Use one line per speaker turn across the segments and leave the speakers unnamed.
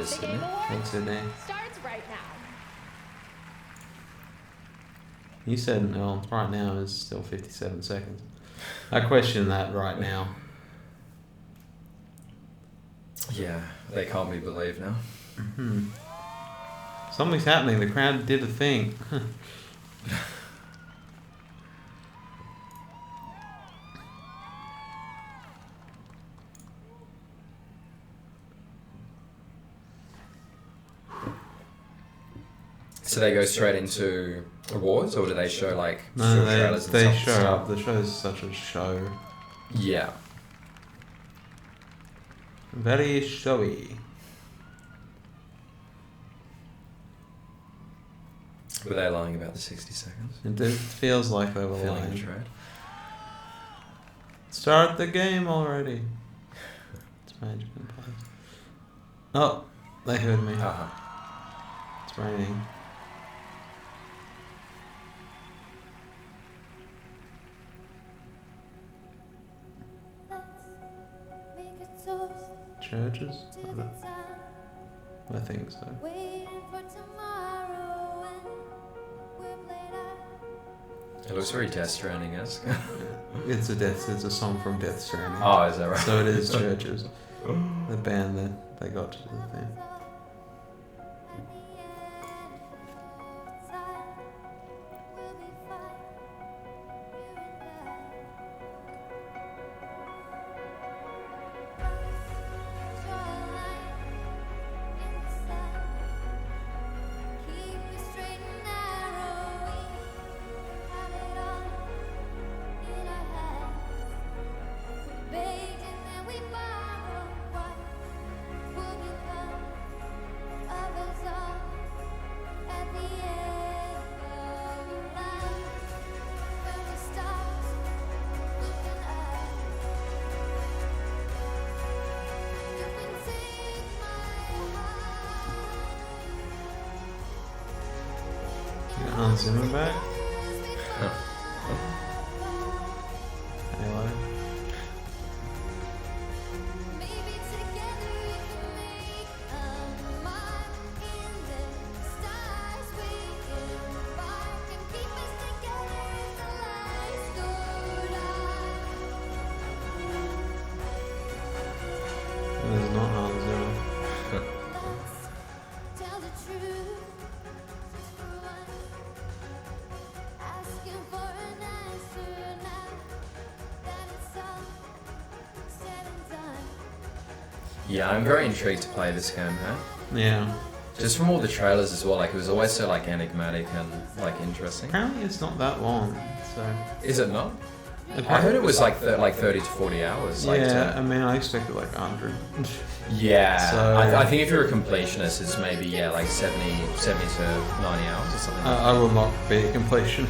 Thanks, Sydney.
Starts right now.
You said, well, right now is still 57 seconds. I question that right now.
Yeah, they can't be believed now.
Mm-hmm. Something's happening. The crowd did a thing.
So they go straight into awards, or do they show like
No,
short trailers and
they
stuff?
show up. The show is such a show.
Yeah.
Very showy.
Were they lying about the 60 seconds?
It feels like they were
Feeling
lying.
betrayed.
Start the game already. It's magic in place. Oh, they heard me.
Uh-huh.
It's raining. Churches? I think so.
It looks very Death Stranding-esque.
It's a song from Death Stranding.
Oh, is that right?
So it is Churches. The band that they got to do the thing. Hans Zimmer back. Hello. There's not Hans Zimmer.
Yeah, I'm very intrigued to play this game, huh?
Yeah.
Just from all the trailers as well, like it was always so like enigmatic and like interesting.
Apparently it's not that long, so...
Is it not? I heard it was like 30 to 40 hours. Like
yeah, I mean, I expected like 100.
Yeah,
So-
I think if you're a completionist, it's maybe, yeah, like 70 to 90 hours or something.
I will not be a completion.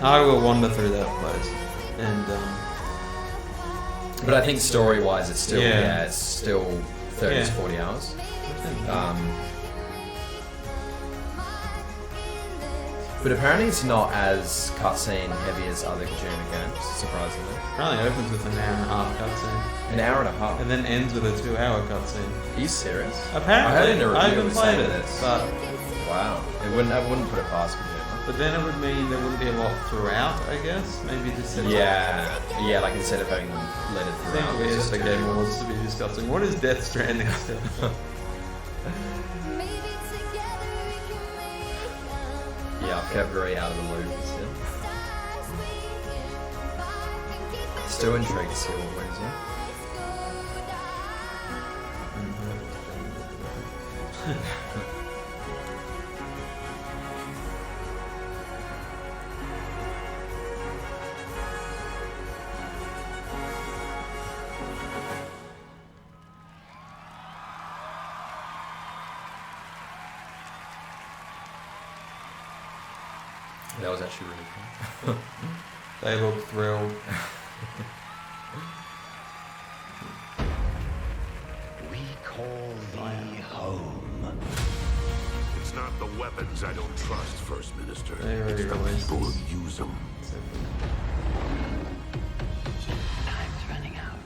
I will wander through that place. And,
But I think story-wise, it's still,
Yeah.
yeah, it's still 30 to
Yeah.
40 hours. But apparently it's not as cutscene heavy as other Kojima games, surprisingly.
apparently it opens with an hour and a half cutscene.
An hour and a half.
And then ends with a 2-hour cutscene.
Are you serious?
Apparently,
I heard in a review
I haven't
it was
played
saying
it,
this.
but...
Wow. I wouldn't put it past Kojima.
But then it would mean there wouldn't be a lot throughout, I guess. Maybe just set it up.
Yeah, like instead of having them let it
I
throughout.
think weird
it's
the
just
game
two.
wants to be discussing. What is Death Stranding still?
Yeah, I've kept very out of the loop still. Still intrigued to see what wins it. That was actually really cool.
They look thrilled.
We call thee home.
It's not the weapons I don't trust, First Minister.
They already
It's the
released
people
this.
who use them.
Time's running out.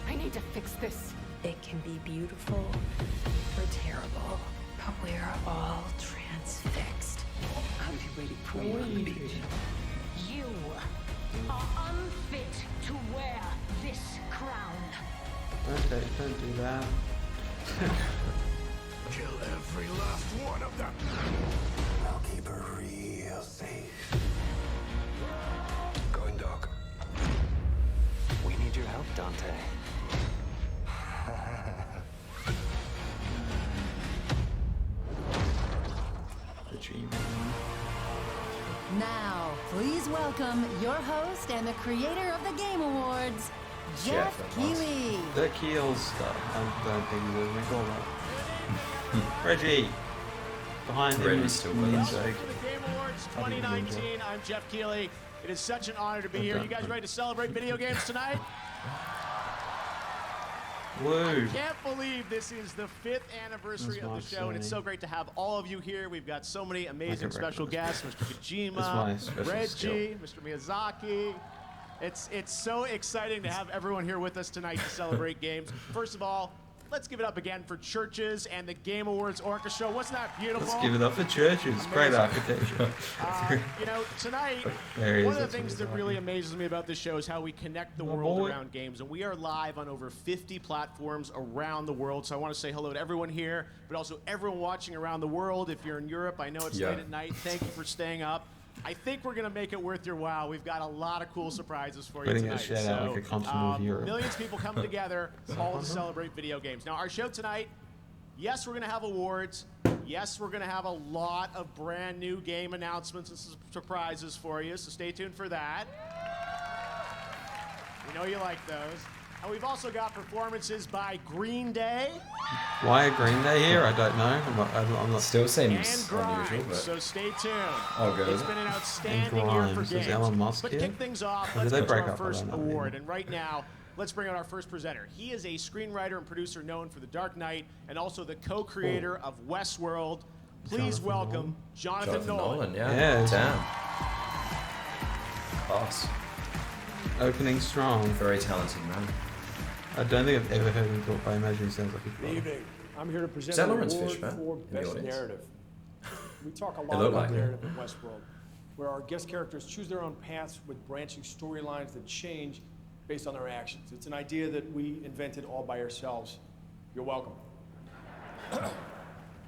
I way to fix this.
It can be beautiful or terrible, but we're all transfixed.
I'll be waiting for you on the beach. You are unfit to wear this crown.
Okay, don't do that.
Kill every last one of them.
I'll keep her real safe. Going dark. We need your help, Dante.
Now, please welcome your host and the creator of the Game Awards, Geoff Keighly.
The keel stuff. I don't think he's ever recall that. Reggie! Behind him
Reggie's
is
still with us.
Ninja.
Welcome to the Game Awards 2019. I'm Geoff Keighly. It is such an honor to be here. You guys ready to celebrate video games tonight?
Woo!
Can't believe this is the 5th anniversary of the show, and it's so great to have all of you here. We've got so many amazing special guests, Mr. Kojima, Reggie, Mr. Miyazaki. It's so exciting to have everyone here with us tonight to celebrate games. First of all, let's give it up again for Churches and the Game Awards Orchestra. Wasn't that beautiful?
Let's give it up for Churches. Great architecture.
You know, tonight, one of the things that really amazes me about this show is how we connect the world around games. And we are live on over 50 platforms around the world. So I want to say hello to everyone here, but also everyone watching around the world. If you're in Europe, I know it's late at night. Thank you for staying up. I think we're going to make it worth your while. We've got a lot of cool surprises for you tonight.
Shout out like a continent of Europe.
Millions of people coming together all to celebrate video games. Now, our show tonight, yes, we're going to have awards. Yes, we're going to have a lot of brand new game announcements and surprises for you, so stay tuned for that. We know you like those. And we've also got performances by Green Day.
Why a Green Day here? I don't know. I'm not
Still seems
and
unusual,
Grimes,
but
so stay tuned.
I'll go
It's
with
been
it.
an outstanding year for games.
Elon Musk
But
here?
kick things off,
Or
let's
did they
get to
break
our
up? I
first
don't know.
award. And right now, let's bring out our first presenter. He is a screenwriter and producer known for The Dark Knight and also the co-creator of Westworld. Please welcome Jonathan Nolan.
Yeah. Damn. Class.
Opening strong.
Very talented man.
I don't think I've ever heard him talk, but I imagine he sounds like he's
Good evening. I'm here to present
Is that
the
Lawrence
award
Fishburne
for
in the
Best
audience?
Narrative. We talk a
It
lot
looked
about
like it.
narrative in Westworld, where our guest characters choose their own paths with branching storylines that change based on their actions. It's an idea that we invented all by ourselves. You're welcome.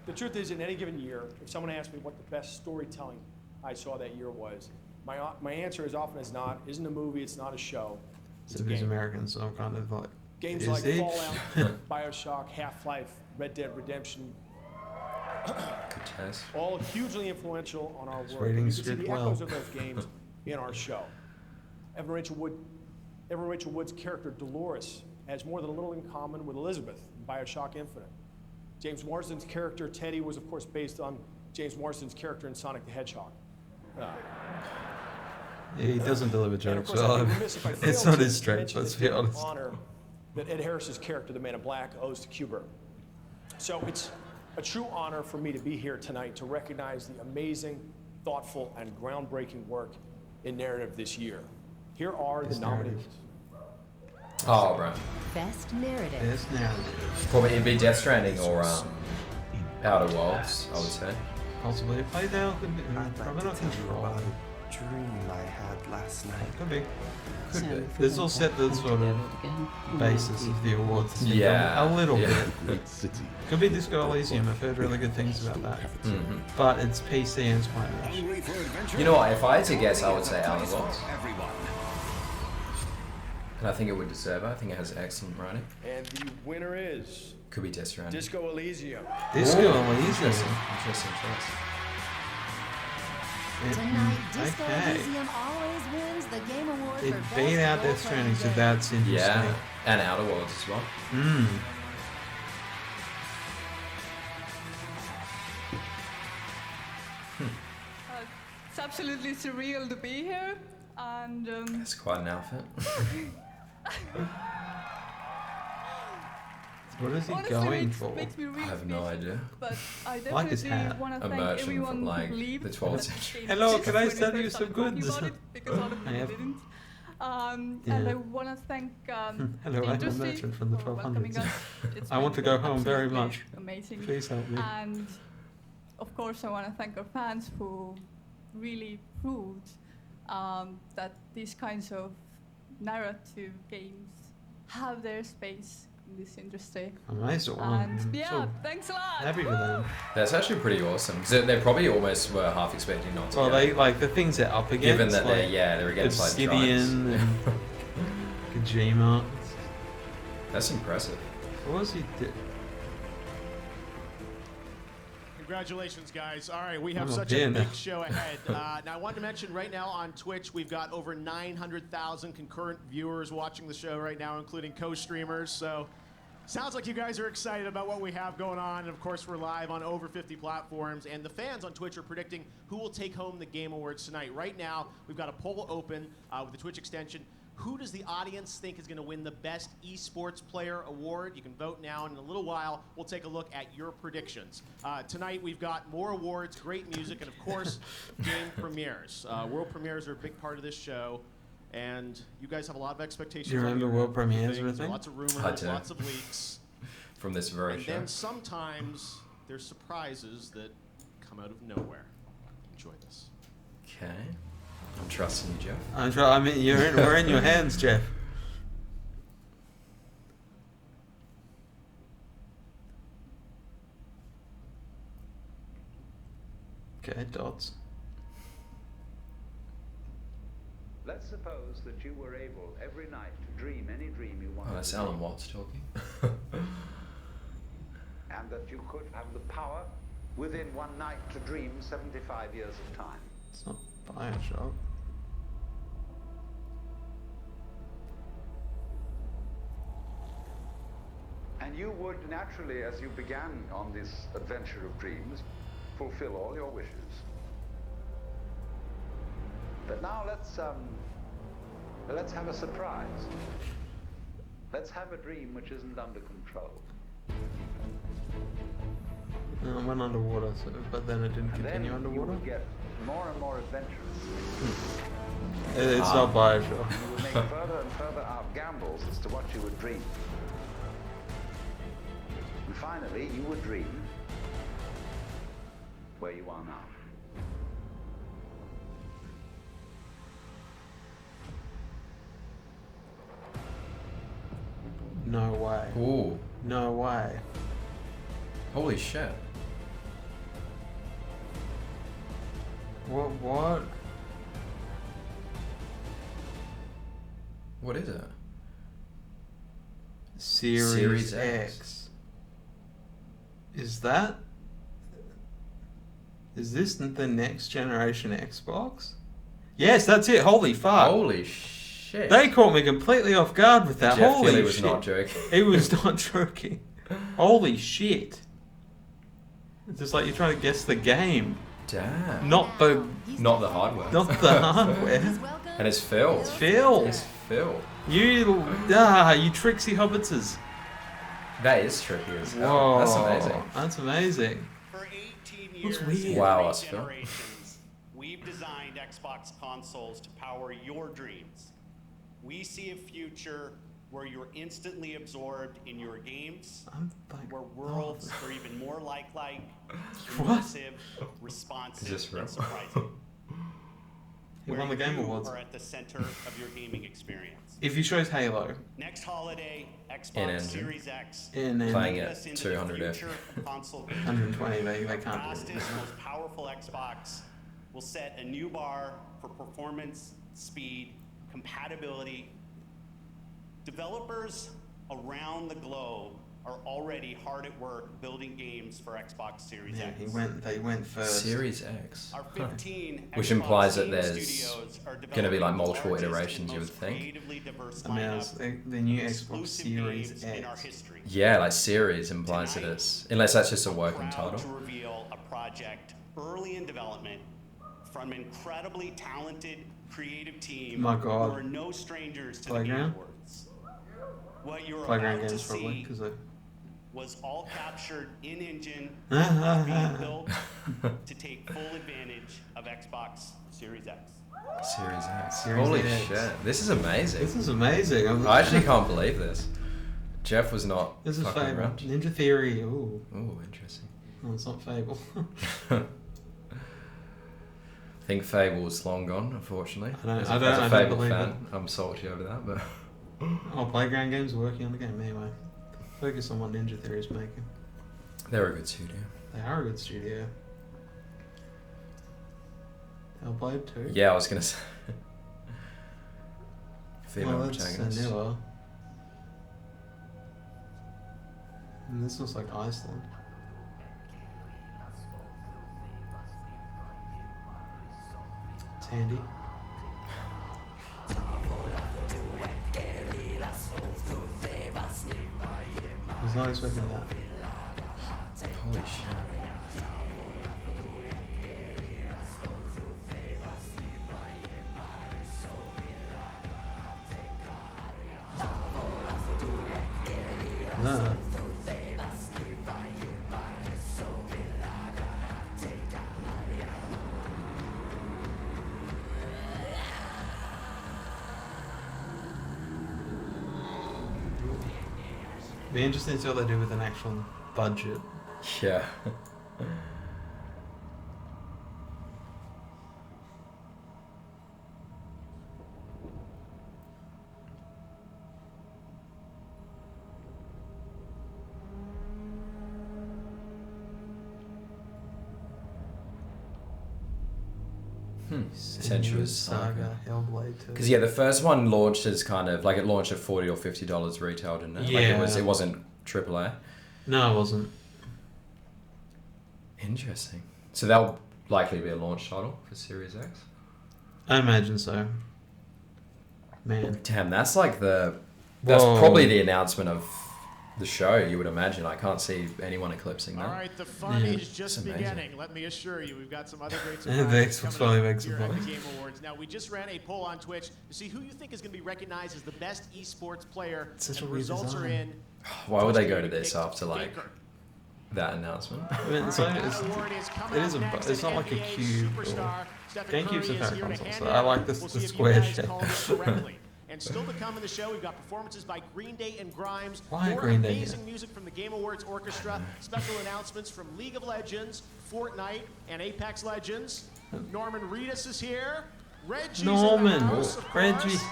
The truth is, in any given year, if someone asked me what the best storytelling I saw that year was, my answer as often as not isn't a movie, it's not a show. It's
So
a
he's
game.
American, so I'm kind of like,
Games
is
like
he?
Fallout, BioShock, Half-Life, Red Dead Redemption,
Good test.
all hugely influential on our work.
reading
You can see
script
the
well.
echoes of those games in our show. Evan Rachel Wood's character Dolores has more than a little in common with Elizabeth in BioShock Infinite. James Marsden's character Teddy was, of course, based on James Marsden's character in Sonic the Hedgehog.
He doesn't deliver
And of
jokes
course, I'd
well.
be remiss if I
It's
failed
not
to
his strength,
mention
let's
the
be
deep
honest.
honor that Ed Harris's character, the Man in Black, owes to Kubrick. So it's a true honor for me to be here tonight to recognize the amazing, thoughtful, and groundbreaking work in narrative this year. Here are the nominees.
Oh, bro.
Best Narrative.
Best narrative.
Probably it'd be Death Stranding or Outer Worlds, I would say.
Possibly. If I know, probably not Control.
Dream I had last night.
Could be. Could be.
So,
This will set the sort of basis of the awards.
Yeah.
A little
Yeah.
bit. Could be Disco Elysium. I've heard really good things about that. But it's PC and it's quite niche.
You know what? If I had to guess, I would say Outer Worlds. And I think it would deserve it. I think it has excellent writing.
And the winner is
Could be Death Stranding.
Disco Elysium.
Disco Elysium.
Interesting choice.
Tonight, Disco
Okay.
Elysium always wins the Game Award
It
for Best
beat out Death
Role-Playing
Stranding, so
Game.
that's interesting.
Yeah, and Outer Worlds as well.
It's absolutely surreal to be here, and
That's quite an outfit.
What is he
honestly
going for?
makes me really
I have no idea.
But I
Like his
definitely
hat.
want
A
to thank
merchant
everyone
from, like,
who believed
the 12th
that
century.
game
Hello,
exists
can I
when
sell
first
you
started
some
talking
goods?
about it, because a lot of
I
people
have-
didn't. And I want to thank
Hello,
the
I'm a
industry
merchant from the
for welcoming
1200s.
us. It's
I want to
been
go home very
absolutely
much.
Amazing.
Please help me.
And of course, I want to thank our fans who really proved that these kinds of narrative games have their space in this industry.
Amazing.
And yeah, thanks a lot.
Happy for them.
That's actually pretty awesome. Because they probably almost were half expecting not to.
Well,
go.
they like the things they're up against.
Given that
like
they're against like giants.
Obsidian and Kojima.
That's impressive.
What was he did?
Congratulations, guys. All right, we have
I'm
such
a
a
pin.
big show ahead. Now, I wanted to mention right now on Twitch, we've got over 900,000 concurrent viewers watching the show right now, including co-streamers. So, sounds like you guys are excited about what we have going on. And of course, we're live on over 50 platforms. And the fans on Twitch are predicting who will take home the Game Awards tonight. Right now, we've got a poll open with the Twitch extension. Who does the audience think is going to win the Best Esports Player Award? You can vote now, and in a little while, we'll take a look at your predictions. Tonight, we've got more awards, great music, and of course, game premieres. World premieres are a big part of this show, and you guys have a lot of expectations.
Do you remember world premieres or anything?
Lots of rumors, lots of leaks.
From this very
and
show.
then sometimes there's surprises that come out of nowhere. Enjoy this.
Okay. I'm trusting you, Geoff.
I mean, we're in your hands, Geoff. Okay, dots.
Let's suppose that you were able every night to dream any dream you wanted.
Oh, that's Alan Watts talking.
And that you could have the power within one night to dream 75 years of time.
It's not Bioshock.
And you would naturally, as you began on this adventure of dreams, fulfill all your wishes. But now let's have a surprise. Let's have a dream which isn't under control.
I went underwater, but then it didn't
And
continue
then
underwater.
you would get more and more adventurous.
It's not Bioshock.
You would make further and further out gambles as to what you would dream. And finally, you would dream where you are now.
No way.
Ooh.
No way.
Holy shit.
What?
What is it?
Series X. Is this the next generation Xbox? Yes, that's it. Holy fuck.
Holy shit.
They caught me completely off guard with that.
Geoff
Holy
Keighly was
shit.
not joking.
He was not joking. Holy shit. It's just like you're trying to guess the game.
Damn.
Not the
hardware.
Not the hardware.
And it's Phil.
It's Phil.
It's Phil.
You tricksy hobbitses.
That is tricky as hell.
Whoa.
That's amazing.
That's amazing.
For 18 years,
Looks weird.
Wow, that's Phil.
generations, we've designed Xbox consoles to power your dreams. We see a future where you're instantly absorbed in your games, where worlds are even more lifelike, immersive, responsive,
Is this real?
and surprising.
He won the Game Awards.
Are at the center of your gaming experience.
If he shows Halo.
Next holiday, Xbox
In-engine.
Series X.
Playing
lead
at
us into the
200
future of console gaming.
120, they
The
can't do it.
fastest, most powerful Xbox will set a new bar for performance, speed, compatibility. Developers around the globe are already hard at work building games for Xbox Series
Yeah,
X.
they went first.
Series X.
Our 15
Which
Xbox
implies that
game
there's
studios are
going to be like
developing
multiple
the largest
iterations,
and
you would
most
think.
creatively diverse
I mean,
lineup
the new
of
Xbox
exclusive
Series
games in our
X.
history.
Yeah, like series implies it is. Unless that's just a working
Proud
title.
to reveal a project early in development from an incredibly talented creative team
My God.
who are no strangers to
Playground?
the Game Awards. What you're
Playground
about to
games probably,
see
because they.
was all captured in-engine being built to take full advantage of Xbox Series X.
Series X.
Series
Holy
X.
shit. This is amazing.
This is amazing.
I actually can't believe this. Jeff was not
This is
fucking
Fable.
around.
Ninja Theory. Ooh.
Ooh, interesting.
No, it's not Fable.
I think Fable's long gone, unfortunately.
I
As
don't
a Fable
believe
fan,
it.
I'm salty over that, but...
Oh, Playground Games are working on the game anyway. Focus on what Ninja Theory is making.
They're a good studio.
They are a good studio. Hellblade 2?
Yeah, I was gonna say. Female
Well, that's
protagonist.
newer. And this looks like Iceland. It's handy. I was not expecting that.
Holy shit.
No. Be interesting to see what they do with an actual budget.
Yeah. Sensuous Saga.
Hellblade 2.
Because yeah, the first one launched as kind of like it launched at $40 or $50 retail, didn't it?
Yeah.
Like it wasn't AAA.
No, it wasn't.
Interesting. So that'll likely be a launch title for Series X.
I imagine so. Man.
Damn, that's like that's
Whoa.
probably the announcement of the show, you would imagine. I can't see anyone eclipsing that.
All right, the fun
Yeah.
is just
It's amazing.
beginning. Let me assure you, we've got some other great
Yeah, the
surprises
Xbox
coming
finally
up
makes
here
a
at the
point.
Game Awards. Now, we just ran a poll on Twitch to see who you think is going to be recognized as the best esports player.
It's such
and
a weird
results are
design.
in.
Why would they go to
Twitch
this
picked
after like
Faker.
that announcement?
I mean, it's, like,
That
it's,
award is coming
it is
up
a,
next,
it's not
and
like a
NBA
cube.
superstar
Or,
Stephen
GameCube's a
Curry is
fair
here to
console,
hand
so
it
I
out.
like this
We'll
the
see if you
square
guys
shape.
called it correctly. And still to come in the show, we've got performances by Green Day and Grimes,
Why
more
Green Day
amazing
here?
music from the Game Awards Orchestra, special announcements from League of Legends, Fortnite, and Apex Legends. Norman Reedus is here. Reggie's
Norman.
in the house, of
Reggie.
course.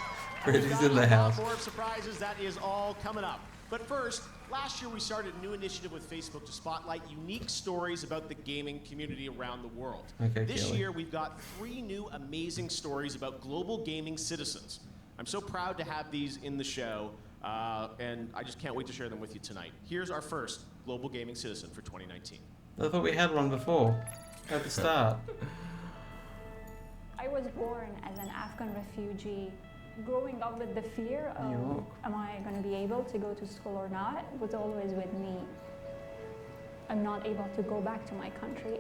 Reggie's
We've got
in the
a lot
house.
more surprises. That is all coming up. But first, last year we started a new initiative with Facebook to spotlight unique stories about the gaming community around the world.
Okay,
This
Kelly.
year we've got 3 new amazing stories about global gaming citizens. I'm so proud to have these in the show, and I just can't wait to share them with you tonight. Here's our first global gaming citizen for 2019.
I thought we had one before. At the start.
I was born as an Afghan refugee. Growing up with the fear
New
of,
York.
am I going to be able to go to school or not, was always with me. I'm not able to go back to my country.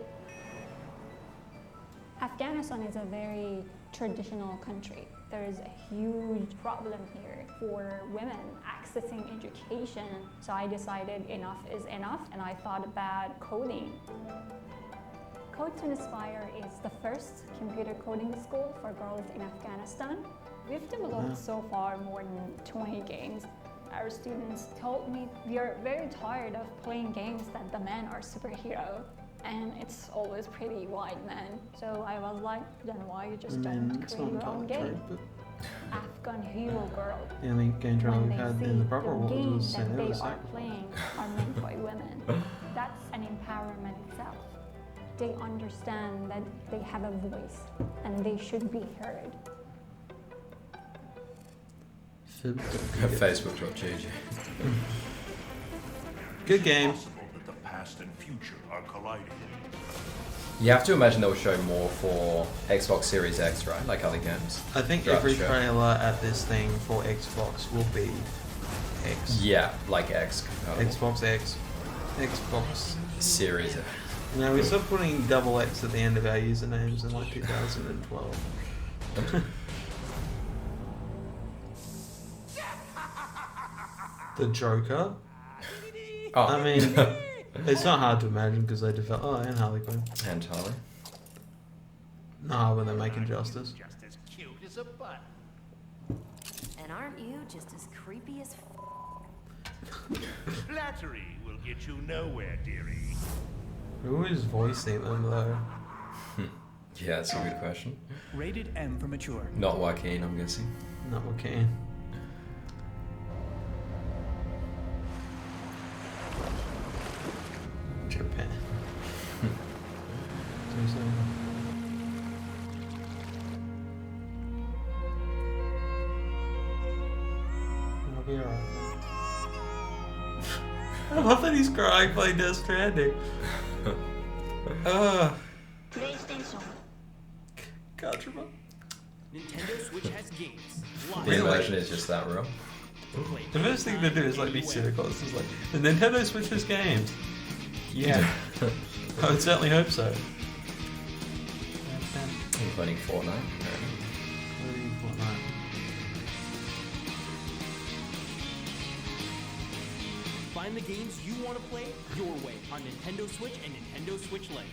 Afghanistan is a very traditional country. There is a huge problem here for women accessing education. So I decided enough is enough, and I thought about coding. Code to Inspire is the first computer coding school for girls in Afghanistan. We've developed so far more than 20 games. Our students told me we are very tired of playing games that the men are superhero, and it's always pretty white men. So I was like, then why you just don't
It's
create
not
your own
entirely
game?
true, but
Afghan hero girl.
the only game trailer
When
we've
they
had
see
in the proper
the
world
game
was
that
St.
they
Elmo's
are
Sacrifice.
playing are meant by women. That's an empowerment itself. They understand that they have a voice and they should be heard.
Facebook.gg.
Good game.
Possible that the past and future are colliding.
You have to imagine they'll show more for Xbox Series X, right? Like other games.
I think
throughout
every
the show.
trailer at this thing for Xbox will be X.
Yeah, like X.
Xbox X. Xbox.
Series X.
You know, we stopped putting double X at the end of our usernames in like 2012. The Joker.
Oh.
I mean, it's not hard to imagine because they develop. Oh, and Harley Quinn.
And Harley.
No, when they're making Justice.
as a button.
And aren't you just as creepy as
Flattery will get you nowhere, dearie.
Who is voicing them though?
Yeah, that's a good question.
Rated M for mature.
Not Joaquin, I'm guessing.
Not Joaquin. Japan. I'll be alright. I love that he's crying playing Death Stranding.
PlayStation.
Gotcha.
Nintendo Switch has games.
The version is just that real.
The first thing to do is like be cynical. This is like the Nintendo Switch has games. Yeah. I would certainly hope so.
Including Fortnite.
Including Fortnite.
Find the games you want to play your way on Nintendo Switch and Nintendo Switch Lite.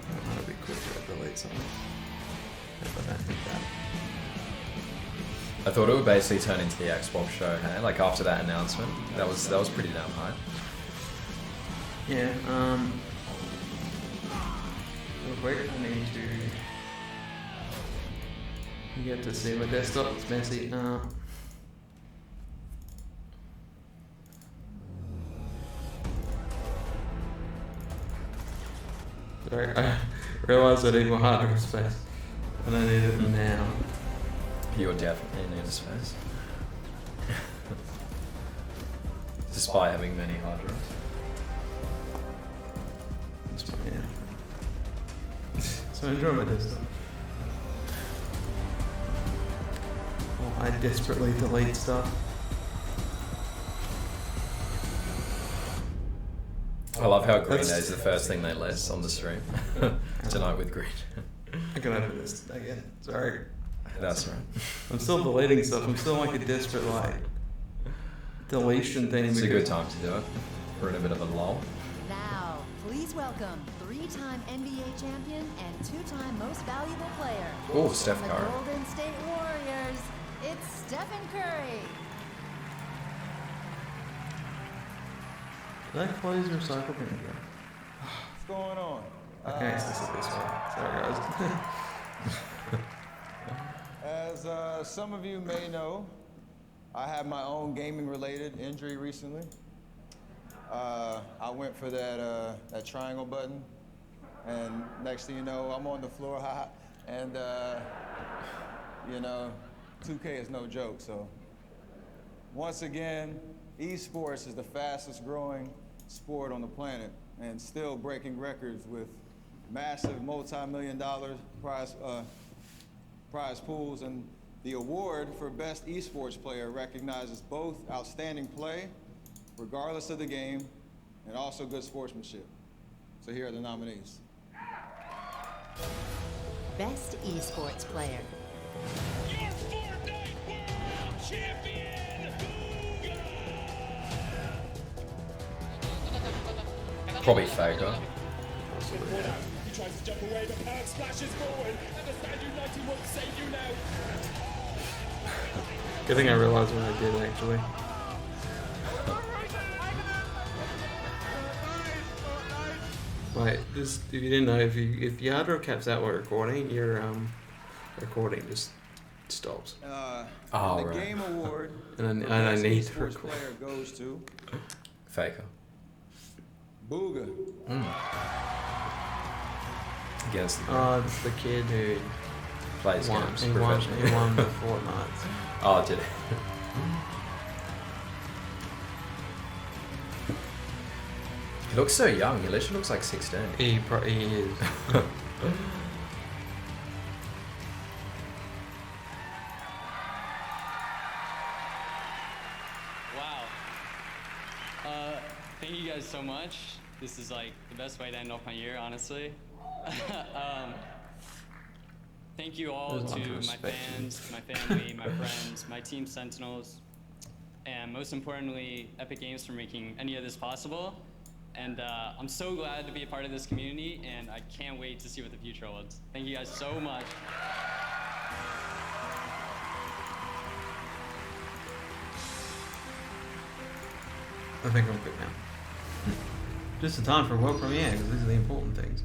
That would be cool to relate something. But I think that.
I thought it would basically turn into the Xbox show, hey? Like after that announcement. That was pretty damn hype.
Yeah, real quick, I need to. You get to see my desktop, it's messy. Sorry, I realised I need more hard drive space, and I need it now.
You're definitely in space. Despite having many hard drives.
Yeah. So I enjoy my desktop. Oh, I desperately delete stuff.
I love how green is the first thing they list on the stream. Tonight with green.
I can open this again. Sorry.
That's right.
I'm still deleting stuff. I'm still like a desperate like deletion thing.
It's a good time to do it. We're in a bit of a lull.
Now, please welcome 3-time NBA champion and 2-time most valuable player.
Oh, Steph
From
Curry.
the Golden State Warriors, it's Stephen Curry.
Did I close recycle bin again?
What's going on?
Okay, so this is this way. Sorry guys.
As some of you may know, I had my own gaming-related injury recently. I went for that triangle button, and next thing you know, I'm on the floor, and you know, 2K is no joke. So once again, esports is the fastest-growing sport on the planet, and still breaking records with massive multi-million-dollar prize pools, and the award for best esports player recognizes both outstanding play, regardless of the game, and also good sportsmanship. So here are the nominees.
Best esports player.
Your Fortnite World Champion!
Probably Faker.
He tries to jump away, but Perk splashes forward. Understand United won't save you now.
Good thing I realized what I did actually. Like, just if you didn't know, if your hard drive caps out while recording, your recording just stops.
The game award
and
for
I
best
need to
esports
record.
player goes to
Faker.
Booga.
Against the
Oh, it's the kid who
plays
won.
games
He won
professionally.
the Fortnite.
Oh, did it? He looks so young. He literally looks like 16.
He is.
Wow. Thank you guys so much. This is like the best way to end off my year, honestly. Thank you all
There's a lot
to
of
my
respect.
fans, my family, my friends, my team Sentinels. and most importantly, Epic Games for making any of this possible. And I'm so glad to be a part of this community, and I can't wait to see what the future holds. Thank you guys so much.
I think I'm good now. Just in time for a world premiere, because these are the important things.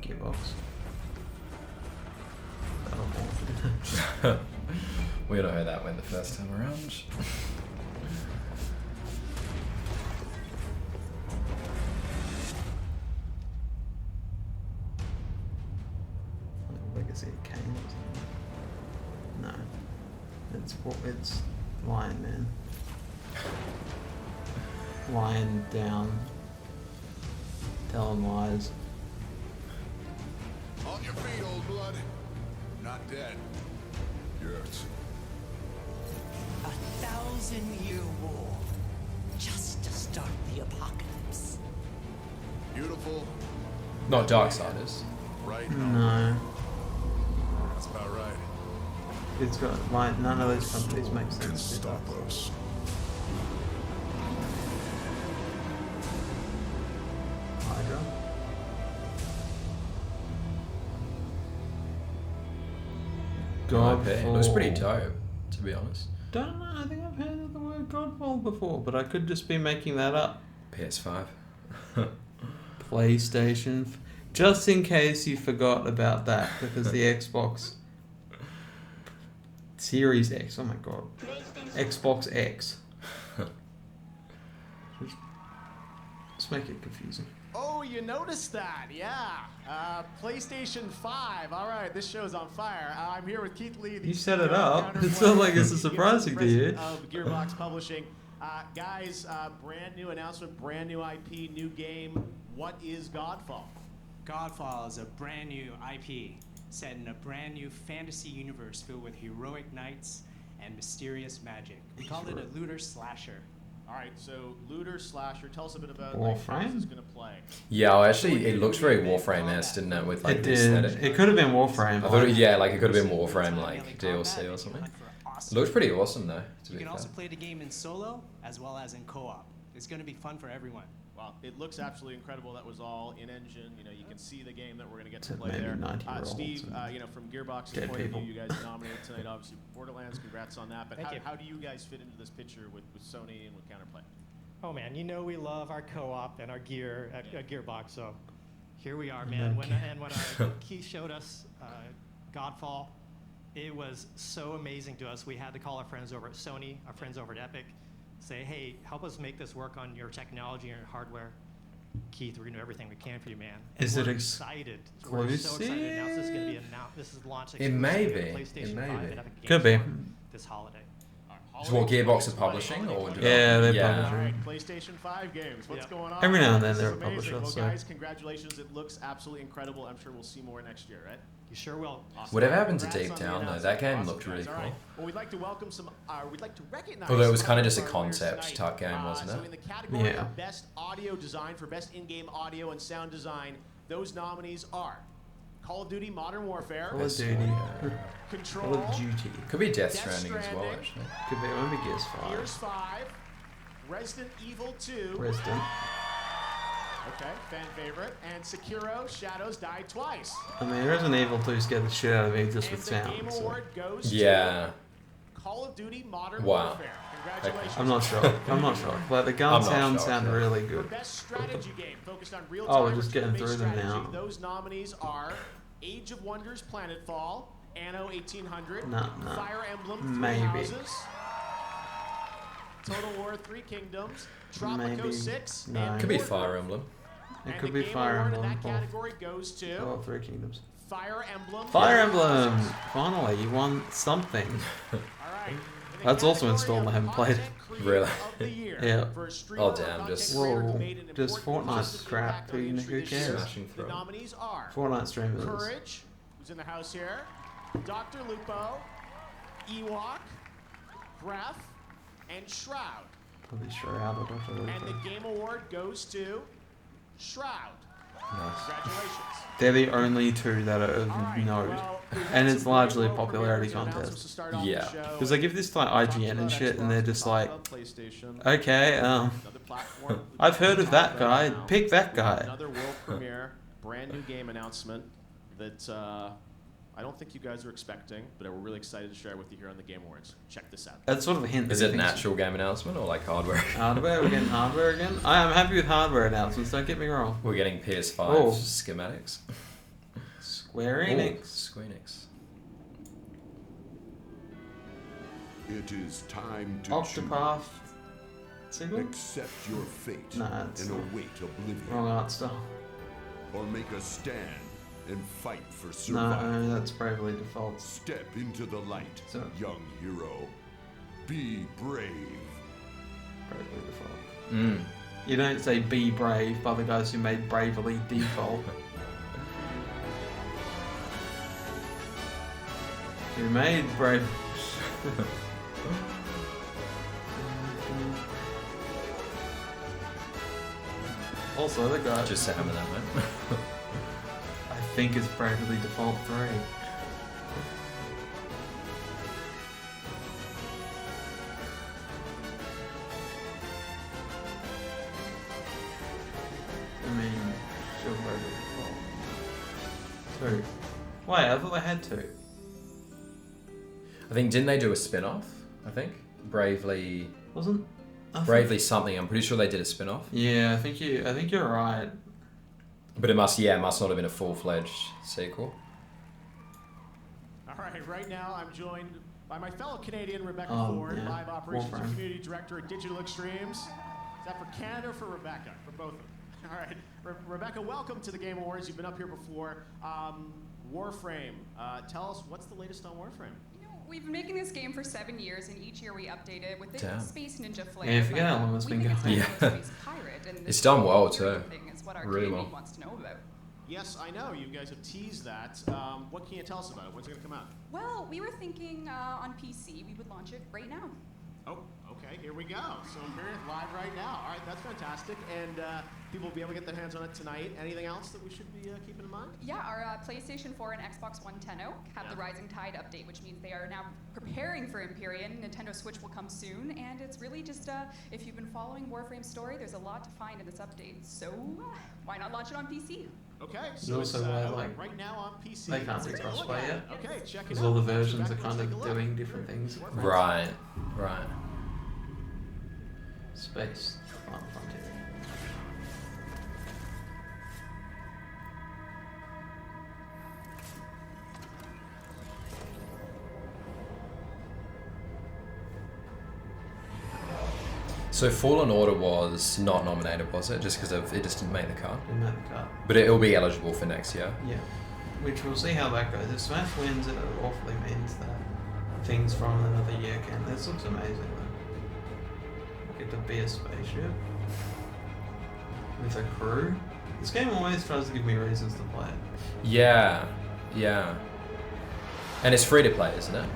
Gearbox.
We don't know how that went the first time around.
Legacy of Kane or something. No. It's Lion Man. Lying down. Telling lies.
On your feet, old blood. Not dead. Yes.
1,000-year war. Just to start the apocalypse.
Beautiful.
Not Darksiders.
Right?
No.
That's about right.
It's got like none of those companies make sense.
Can stop us.
Hydra.
God, it looks pretty dope, to be honest.
Don't know. I think I've heard the word Godfall before, but I could just be making that up.
PS5.
PlayStation. Just in case you forgot about that, because the Xbox Series X. Oh my god. Xbox X. Just make it confusing.
Oh, you noticed that, yeah. PlayStation 5. All right, this show's on fire. I'm here with Keith Lee.
You set it up. It's not like this is surprising to you.
Of Gearbox Publishing. Guys, brand new announcement, brand new IP, new game. What is Godfall?
Godfall is a brand new IP set in a brand new fantasy universe filled with heroic knights and mysterious magic. We call it a looter slasher.
All right, so looter slasher. Tell us a bit about
Warframe?
how this is going to play.
Yeah, well, actually, it looks very Warframe-esque, didn't it? With like
It
the
did.
aesthetic.
It could have been Warframe.
I thought, yeah, like it could have been Warframe, like DLC or something. It looks pretty awesome though. To
You
be
can
fair.
also play the game in solo as well as in co-op. It's going to be fun for everyone.
Well, it looks absolutely incredible. That was all in engine. You know, you can see the game that we're going to get to
Except
play
maybe
there.
90-year-olds
Steve,
and
you know, from Gearbox's
dead
point of
people.
view, you guys nominated tonight, obviously Borderlands. Congrats on that. But how do you guys fit into this picture with Sony and with Counterplay?
Oh man, you know we love our co-op and our gear at Gearbox, so here we are, man. When Keith showed us Godfall, it was so amazing to us. We had to call our friends over at Sony, our friends over at Epic, say, hey, help us make this work on your technology and your hardware. Keith, we're gonna do everything we can for you, man. And
Is it
we're excited? We're so excited to announce this is gonna be announced. This is launch
It may
exclusively
be.
on
It
PlayStation
may
5
be.
and Epic Games
Could be.
Store this holiday.
So what Gearbox are publishing, or
Yeah, they're
All
publishing.
right, PlayStation 5 games. What's going on?
Every now and then
This
they're
is
a
amazing.
publisher,
Well,
so-
guys, congratulations. It looks absolutely incredible. I'm sure we'll see more next year, right?
You sure will.
Awesome.
Whatever happened to
Congrats
Deep
on the
Down though?
announcement.
That game
Awesome,
looked really
guys. All right.
cool.
Well, we'd like to welcome some. We'd like to recognize.
Although it was kind of
some
just a
of our winners
concept
tonight.
type game, wasn't
So
it?
in the category
Yeah.
of best audio design for best in-game audio and sound design, those nominees are Call of Duty: Modern Warfare,
Call of Duty.
Control,
Call of Duty.
Could be Death Stranding as well,
Stranding,
actually.
Could be. Maybe Gears 5.
Gears 5, Resident Evil 2.
Resident.
Okay, fan favorite, and Sekiro: Shadows Die Twice.
I mean, Resident Evil 2 scared the shit out of me just
And
with
the
sound.
Game
So.
Award goes
Yeah.
to Call of Duty: Modern
Wow.
Warfare. Congratulations.
I'm not sure. I'm not sure. But the gun
I'm not
sounds
shocked,
sound
yeah.
really
For
good.
best strategy game focused on real-time
Oh, we're just getting
turn-based
through them
strategy,
now.
Those nominees are Age of Wonders: Planetfall, Anno 1800,
Nah.
Fire Emblem: Three
Maybe.
Houses, Total War: Three Kingdoms, Tropico
Maybe.
6,
No.
and
Could be
Fortnite.
Fire Emblem.
It
And
could
the
be
Game
Fire
Award
Emblem.
in that category goes to
Oh, Three Kingdoms.
Fire Emblem.
Fire Emblem! Finally, you won something. That's also installed. I haven't played it.
Really?
Yeah.
Oh damn! Just
Whoa. Just Fortnite crap. Who cares?
smashing
The
through.
nominees are
Fortnite streamers.
Courage, who's in the house here, Dr. Lupo, Ewok, Graf, and Shroud.
Probably Shroud or Dr.
And the
Lupo.
Game Award goes to Shroud.
Nice.
Congratulations.
They're the only two that are of
All right,
note.
well,
And it's largely a popularity contest.
Yeah.
Because they give this to like IGN and shit, and they're just like, okay, I've heard of that guy. Pick that guy.
Another world premiere, brand new game announcement that I don't think you guys are expecting, but we're really excited to share with you here on the Game Awards. Check this out.
That's sort of a hint.
Is it an actual game announcement or like hardware?
Hardware? We're getting hardware again? I am happy with hardware announcements, don't get me wrong.
We're getting PS5 schematics.
Square Enix.
Square Enix.
It is time to
Octopath.
choose. Accept your fate
Nah, it's
and
not.
await oblivion.
Wrong art style.
Or make a stand and fight for survival.
No, that's Bravely Default.
Step into the light, young hero. Be brave.
Bravely Default. You don't say be brave by the guys who made Bravely Default. Who made Brave... Also, the guy...
Just Sam and that, man.
I think it's Bravely Default 3. I mean, sure, Bravely Default 2. Wait, I thought they had 2.
I think, didn't they do a spin-off? I think Bravely
wasn't
Bravely something. I'm pretty sure they did a spin-off.
Yeah, I think you're right.
But it must not have been a full-fledged sequel.
All right, right now I'm joined by my fellow Canadian Rebecca Ford,
yeah.
Live Operations and
Warframe.
Community Director at Digital Extremes. Is that for Canada or for Rebecca? For both of them. All right, Rebecca, welcome to the Game Awards. You've been up here before. Warframe, tell us what's the latest on Warframe?
We've been making this game for 7 years, and each year we update it with the
Damn.
Space Ninja flavor.
Yeah, forget how long it's been going.
Yeah.
Pirate, and
It's done well too.
is what our
Really
community
well.
wants to know about.
Yes, I know. You guys have teased that. What can you tell us about it? When's it going to come out?
Well, we were thinking on PC we would launch it right now.
Oh, okay. Here we go. So I'm hearing it live right now. All right, that's fantastic. And people will be able to get their hands on it tonight. Anything else that we should be keeping in mind?
Yeah, our PlayStation 4 and Xbox One 10.0 have the Rising Tide update, which means they are now preparing for Empyrean. Nintendo Switch will come soon, and it's really just, if you've been following Warframe's story, there's a lot to find in this update. So why not launch it on PC?
Okay,
And
so
also
it's
why, like,
right now on PC.
they can't
Let's
be
take a look
crossplay
at
yet.
it. Okay, check it
Because
out.
all the versions are
Rebecca,
kind
let's take a
of
look.
doing different things.
Right.
Space. Final Frontier.
So Fallen Order was not nominated, was it? Just because it just didn't make the cut?
Didn't make the cut.
But it'll be eligible for next year.
Yeah. Which we'll see how that goes. If Smash wins, it awfully means that things from another year can. This looks amazing though. Get to be a spaceship with a crew. This game always tries to give me reasons to play it.
Yeah. And it's free to play, isn't it?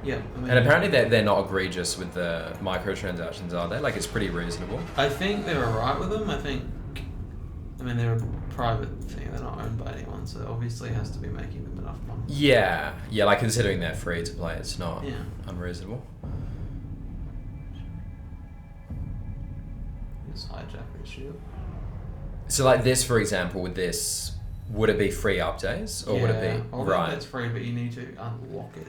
Yeah. I mean,
And apparently they're not egregious with the microtransactions, are they? Like, it's pretty reasonable.
I think they're alright with them. I mean, they're a private thing. They're not owned by anyone, so obviously it has to be making them enough money.
Yeah, like considering they're free to play, it's not
Yeah.
unreasonable.
Just hijack this ship.
So like this, for example, would it be free updates or would it be
all
right?
that's free, but you need to unlock it.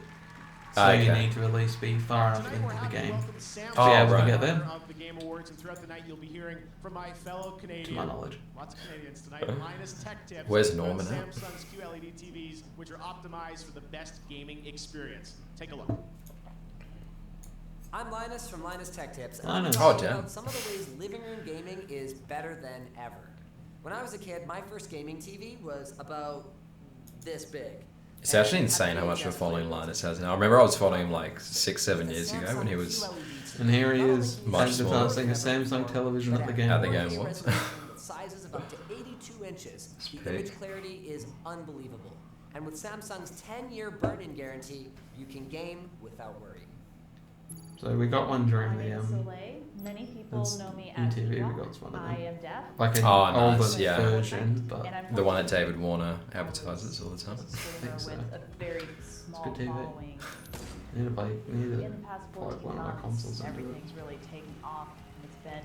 So
Okay.
you need to at least be far enough into the game to be
Oh,
able
right.
to get there.
Of the Game Awards, and throughout the night you'll be hearing from my fellow Canadian.
To my knowledge.
Lots of Canadians tonight. Minus tech tips.
Where's
on
Norman at?
Samsung's QLED TVs, which are optimized for the best gaming experience. Take a look.
I'm Linus from Linus Tech Tips, and
Linus.
I'm talking
Oh, damn.
about some of the ways living room gaming is better than ever. When I was a kid, my first gaming TV was about this big.
It's actually insane how much of a following Linus has now. I remember I was following him like 6-7 years ago when he was
And here he is,
much smaller.
advertising a Samsung television at the game.
At the game was.
With sizes of up to 82 inches, the
big.
image clarity is unbelievable. And with Samsung's 10-year burn-in guarantee, you can game without worry.
So we got one during the
Many people
that's
know me
in
as
TV.
Eva.
We got one of them.
I am deaf.
Like an
Oh,
older
nice, yeah.
version, but
And I'm
The one that David Warner advertises all the time.
a streamer with a very small
good TV.
following.
Need to play. Need to
In the past
plug
14
one of my
months,
consoles into it.
everything's really taken off. It's been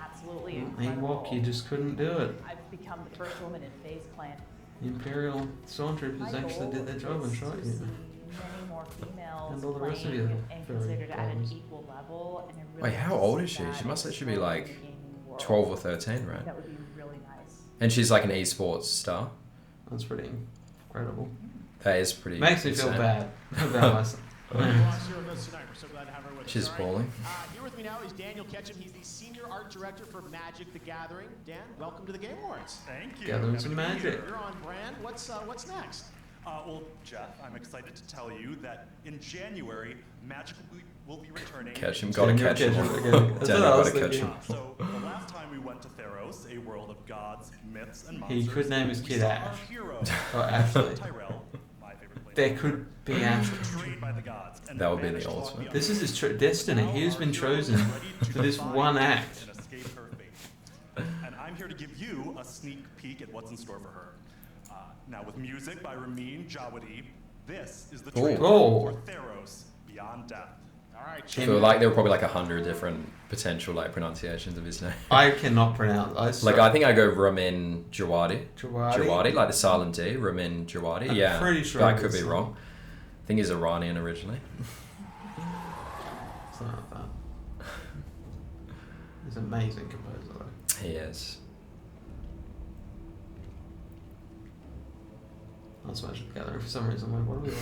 absolutely
Hey,
incredible.
Walk, you just couldn't do it.
I've become the first woman in FaZe Clan.
The Imperial Stormtroopers
My
actually
goal
did their job and
is
shot
to
you.
see many more females
And all the rest of
playing
you
and
very
considered at an
close.
equal level. And I really
Wait, how
want to
old
see
is she?
that
She must actually be
explode in
like
the gaming world.
12 or 13, right?
That would be really nice.
And she's like an esports star.
That's pretty incredible.
That is pretty.
Makes me feel
insane.
bad about myself.
She's balling.
Here with me now is Daniel Ketchum. He's the senior art director for Magic: The Gathering. Dan, welcome to the Game Awards.
Thank you.
Gathering
Happy
some
to be
magic.
here.
You're on brand. What's next?
Well, Jeff, I'm excited to tell you that in January, Magic will be returning.
Catch him, gotta catch him.
That's
Daniel,
what I was
gotta catch
thinking.
him.
So the last time we went to Theros, a world of gods, myths, and monsters,
He could name his
we
kid
saw
Ash.
our hero,
Or Ashley.
Tyrell, my favorite player.
There could be Ashley.
Betrayed by the gods, and
That would be
managed
the
to walk
ultimate.
beyond
This is his destiny. He's been chosen for this one act.
and escape her fate. And I'm here to give you a sneak peek at what's in store for her. Now, with music by Ramin Djawadi, this is the trailer for Theros Beyond Death.
All right,
I feel like there were probably like 100 different potential like pronunciations of his name.
I cannot pronounce.
I think I go Ramin Djawadi.
Djawadi?
Like the silent D. Ramin Djawadi.
I'm
Yeah,
pretty sure
but I
it
could
is.
be wrong. I think he's Iranian originally.
Something like that. He's an amazing composer though.
He is.
That's Magic the Gathering for some reason. I'm like, what are we like?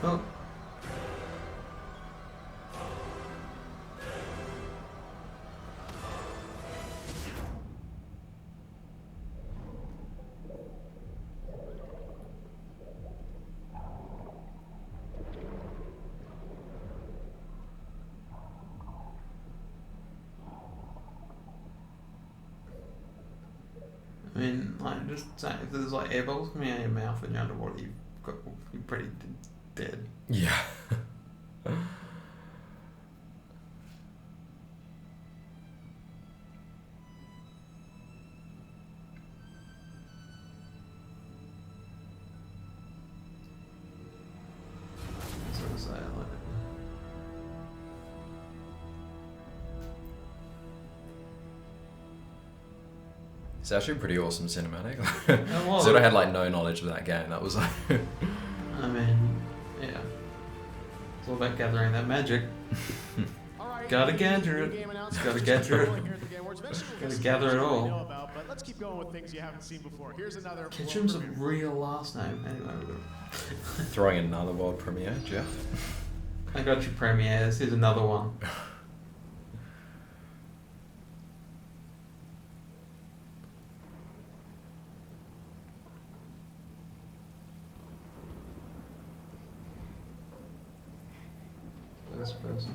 Oh. I mean, like, just saying, if there's like air bubbles coming out of your mouth when you're underwater, you're pretty dead.
Yeah.
That's what I say, I like it.
It's actually a pretty awesome cinematic.
was.
So I had like no knowledge of that game. That was like.
I mean, yeah. It's all about gathering that magic. Gotta gather it. Gotta gather it. Gotta gather it all.
But let's keep going with things you haven't seen before. Here's another.
Ketchum's a real last name. Anyway,
Throwing another world premiere, Jeff.
I got your premieres. Here's another one. This person.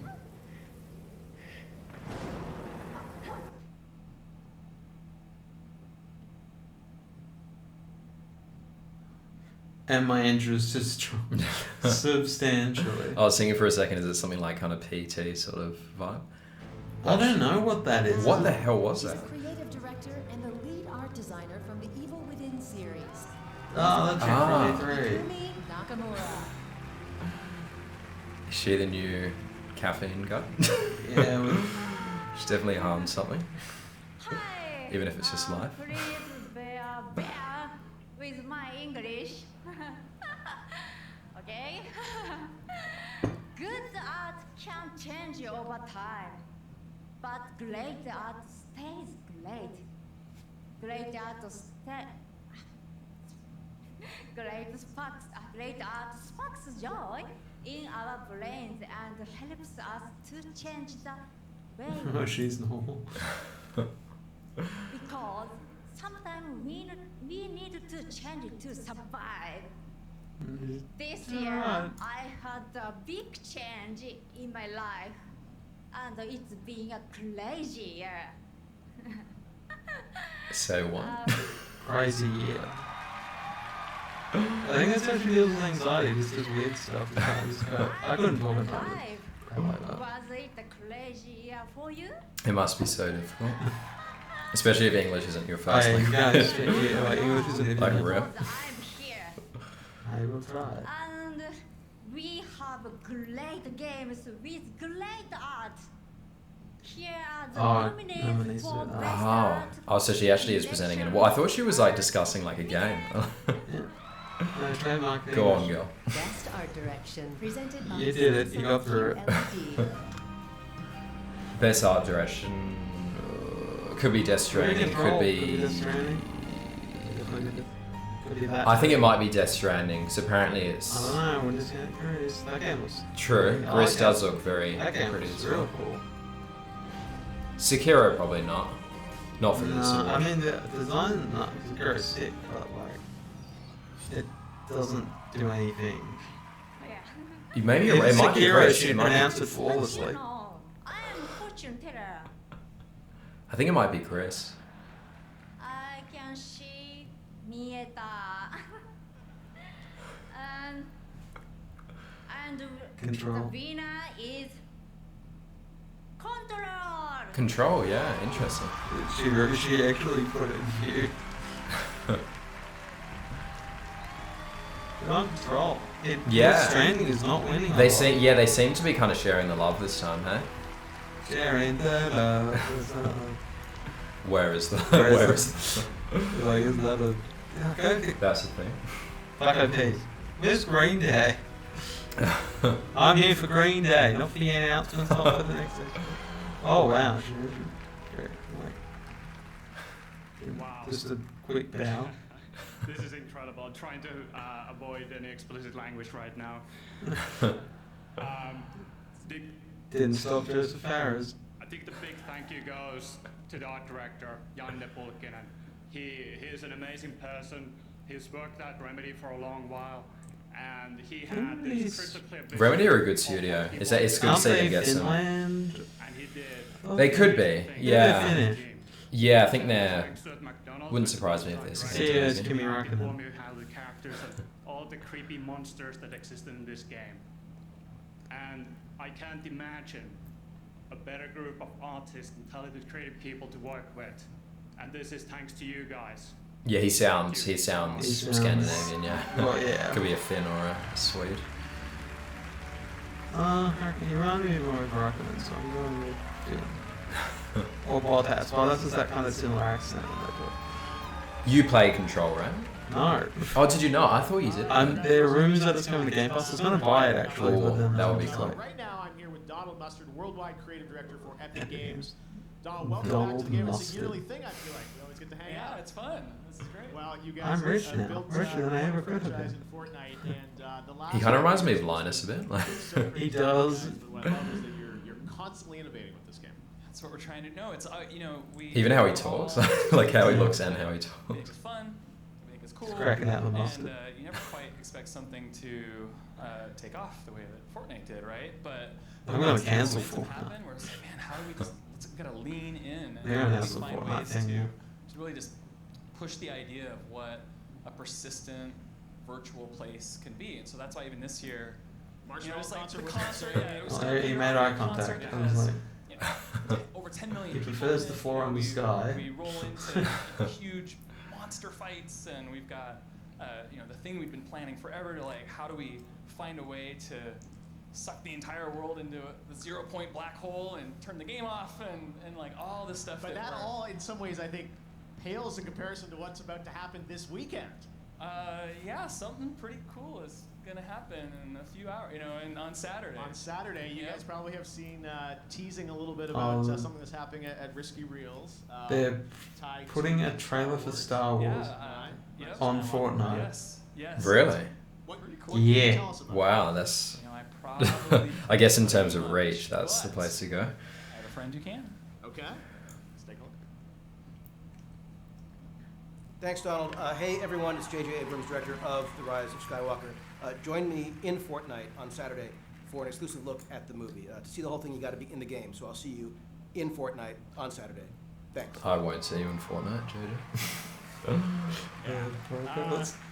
And my interest is substantially.
I was thinking for a second, is it something like kind of PT sort of vibe?
I don't know what that is.
What the hell was that?
Creative director and the lead art designer from the Evil Within series.
Oh, that's your 43.
Yumi Nakamura.
Is she the new caffeine guy?
Yeah, well,
She's definitely harmed something. Even if it's just life.
Please bear with my English. Okay? Good art can change over time, but great art
stays great. Great art sparks joy in our brains and helps us to change the way.
Oh, she's normal.
Because sometimes we need to change to survive. This year, I had a big change in my life, and it's been a crazy year.
Say what?
Crazy year. I think that's how she deals with anxiety, just does weird stuff. I couldn't talk about it. Like that.
Was it a crazy year for you?
It must be so difficult. Especially if English isn't your first
Hey,
language.
guys, like English isn't
like real.
I will try.
And we have great games with great art. Here are the nominees for best art.
Oh, so she actually is presenting it. Well, I thought she was like discussing like a game. Go on, girl.
Best art direction presented by
You did it. You got through it.
Best art direction could be Death Stranding. Could be. I think it might be Death Stranding because apparently it's.
I don't know. We're just getting curious. That game was
True. Gris does look very
that game
pretty
was
as
real
well.
cool.
Sekiro probably not. Not for this.
I mean the design, Sekiro is sick, but like it doesn't do anything.
Maybe
If
it might be
Sekiro,
Gris.
she
It might be-
pronounced it flawlessly.
I am fortune teller.
I think it might be Gris.
I can see Mieta. and
Control.
the winner is Control.
Control, yeah, interesting.
She actually put it in here. Not Control. Death Stranding is not winning.
They seem to be kind of sharing the love this time, hey?
Sharing the love.
Where is the?
Where is like, is that a? Okay.
That's the thing.
Fuck Pete. Where's Green Day? I'm here for Green Day, not for the announcements for the next section. Oh wow.
Wow.
Just a quick bow.
This is incredible. I'm trying to avoid any explicit language right now.
Didn't stop Joseph Farris.
I think the big thank you goes to the art director, Janne Pulkkinen. He is an amazing person. He's worked at Remedy for a long while, and he had this crystal clear vision.
Remedy are a good studio. It's good to see them get some.
And he did.
They could be, yeah. Yeah, I think they're. Wouldn't surprise me if this.
Yeah, Kimi Räikkönen.
The characters and all the creepy monsters that exist in this game, and I can't imagine a better group of artists and talented creative people to work with, and this is thanks to you guys.
Yeah, he sounds Scandinavian, yeah.
Well, yeah.
Could be a Finn or a Swede.
You remind me more of Räikkönen, so I'm going with Finn. Or Bottas. Bottas is that kind of similar accent.
You play Control, right?
No.
Oh, did you not? I thought you did.
There are rumors that it's coming to Game Pass. I was going to buy it actually, but then
that would be cool.
Right now, I'm here with Donald Mustard, Worldwide Creative Director for Epic Games. Donald, welcome back to the game. It's a yearly thing, I feel like. We always get to hang out.
Yeah, it's fun. This is great.
Well, you guys
I'm rich now.
built
Richer than I ever could have
franchise
been.
in Fortnite, and the last
He kind of reminds me of Linus a bit. Like.
He does.
What I love is that you're constantly innovating with this game.
That's what we're trying to know. It's we
Even how he talks, like how he looks and how he talks.
Make it fun, make it cool.
He's cracking out the mustard.
And you never quite expect something to take off the way that Fortnite did, right? But
I'm going to cancel
Fortnite.
Fortnite.
We're like, man, how do we just gotta lean in and
They're gonna have
really
some
find
Fortnite
ways
thing, yeah.
to really just push the idea of what a persistent virtual place can be. And so that's why even this year,
Marshmallow concert
the
was
concert,
insane.
yeah, it was
Well, he made eye contact. I was like,
over 10 million
he
people
prefers
in
the
it.
floor on the sky.
We roll into huge monster fights, and we've got the thing we've been planning forever to like, how do we find a way to suck the entire world into the 0-point black hole and turn the game off and like all this stuff.
But that all, in some ways, I think, pales in comparison to what's about to happen this weekend.
Yeah, something pretty cool is gonna happen in a few hours. You know, and on Saturday.
On Saturday, you guys probably have seen teasing a little bit about something that's happening at Risky Reels.
They're putting a trailer for Star Wars on Fortnite.
Yes. Yes.
Really?
Yeah.
Wow, that's.
You know, I probably.
I guess in terms of reach, that's the place to go.
I have a friend who can.
Okay. Let's take a look.
Thanks, Donald. Hey, everyone. It's J.J. Abrams, director of The Rise of Skywalker. Join me in Fortnite on Saturday for an exclusive look at the movie. To see the whole thing, you got to be in the game. So I'll see you in Fortnite on Saturday. Thanks.
I won't see you in Fortnite, JJ.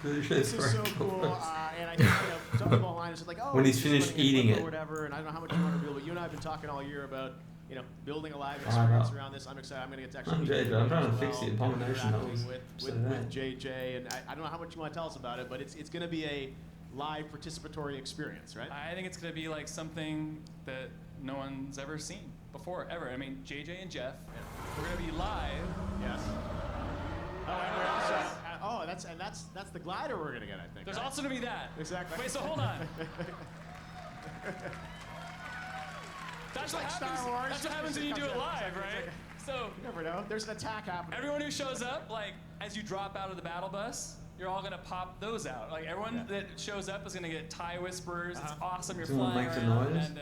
This is so cool, and I think some people online said like, oh,
when he's finished eating it,
or whatever, and I don't know how much you want to reveal, but you and I have been talking all year about building a live experience around this. I'm excited. I'm going to get to actually.
I'm trying to fix the abomination
with JJ, and I don't know how much you want to tell us about it, but it's going to be a live participatory experience, right?
I think it's going to be like something that no one's ever seen before, ever. I mean, JJ and Geoff, we're going to be live.
Yes. Oh, and we're also, that's the glider we're gonna get, I think.
There's
right?
also gonna be that.
Exactly.
Wait, so hold on. That's what happens.
Star Wars.
That's what happens when you do it live, right? So
you never know. There's an attack happening.
Everyone who shows up, like as you drop out of the battle bus, you're all gonna pop those out. Like everyone that shows up is gonna get tie whispers. It's awesome. You're flying around, and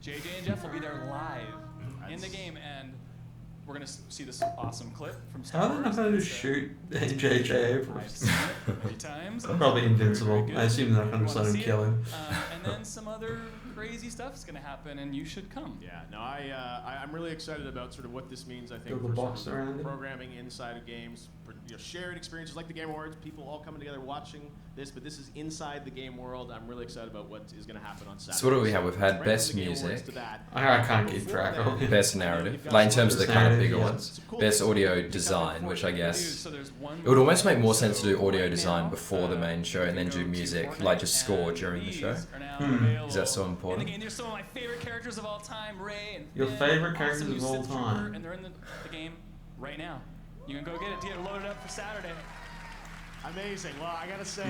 JJ and Geoff will be there live in the game, and we're gonna see this awesome clip from Star Wars.
How are they not going to shoot J.J. Abrams?
Many times.
Probably invincible. I assume they're not going to let him kill him.
And then some other crazy stuff is gonna happen, and you should come.
Yeah, no, I'm really excited about sort of what this means. I think
Build a
for
box
sort of
around it.
programming inside of games, for, shared experiences like the Game Awards, people all coming together watching this, but this is inside the game world. I'm really excited about what is going to happen on Saturday.
So what do we have? We've had best music.
I can't keep track of it.
Best narrative, like in terms of the kind of bigger ones. Best audio design, which I guess it would almost make more sense to do audio design before the main show and then do music, like just score during the show. Is that so important?
They're some of my favorite characters of all time, Ray and
Your
Finn,
favorite
awesome
characters
new
of all
Sith
time.
Trooper, and they're in the game right now. You can go get it loaded up for Saturday.
Amazing. Well, I gotta say,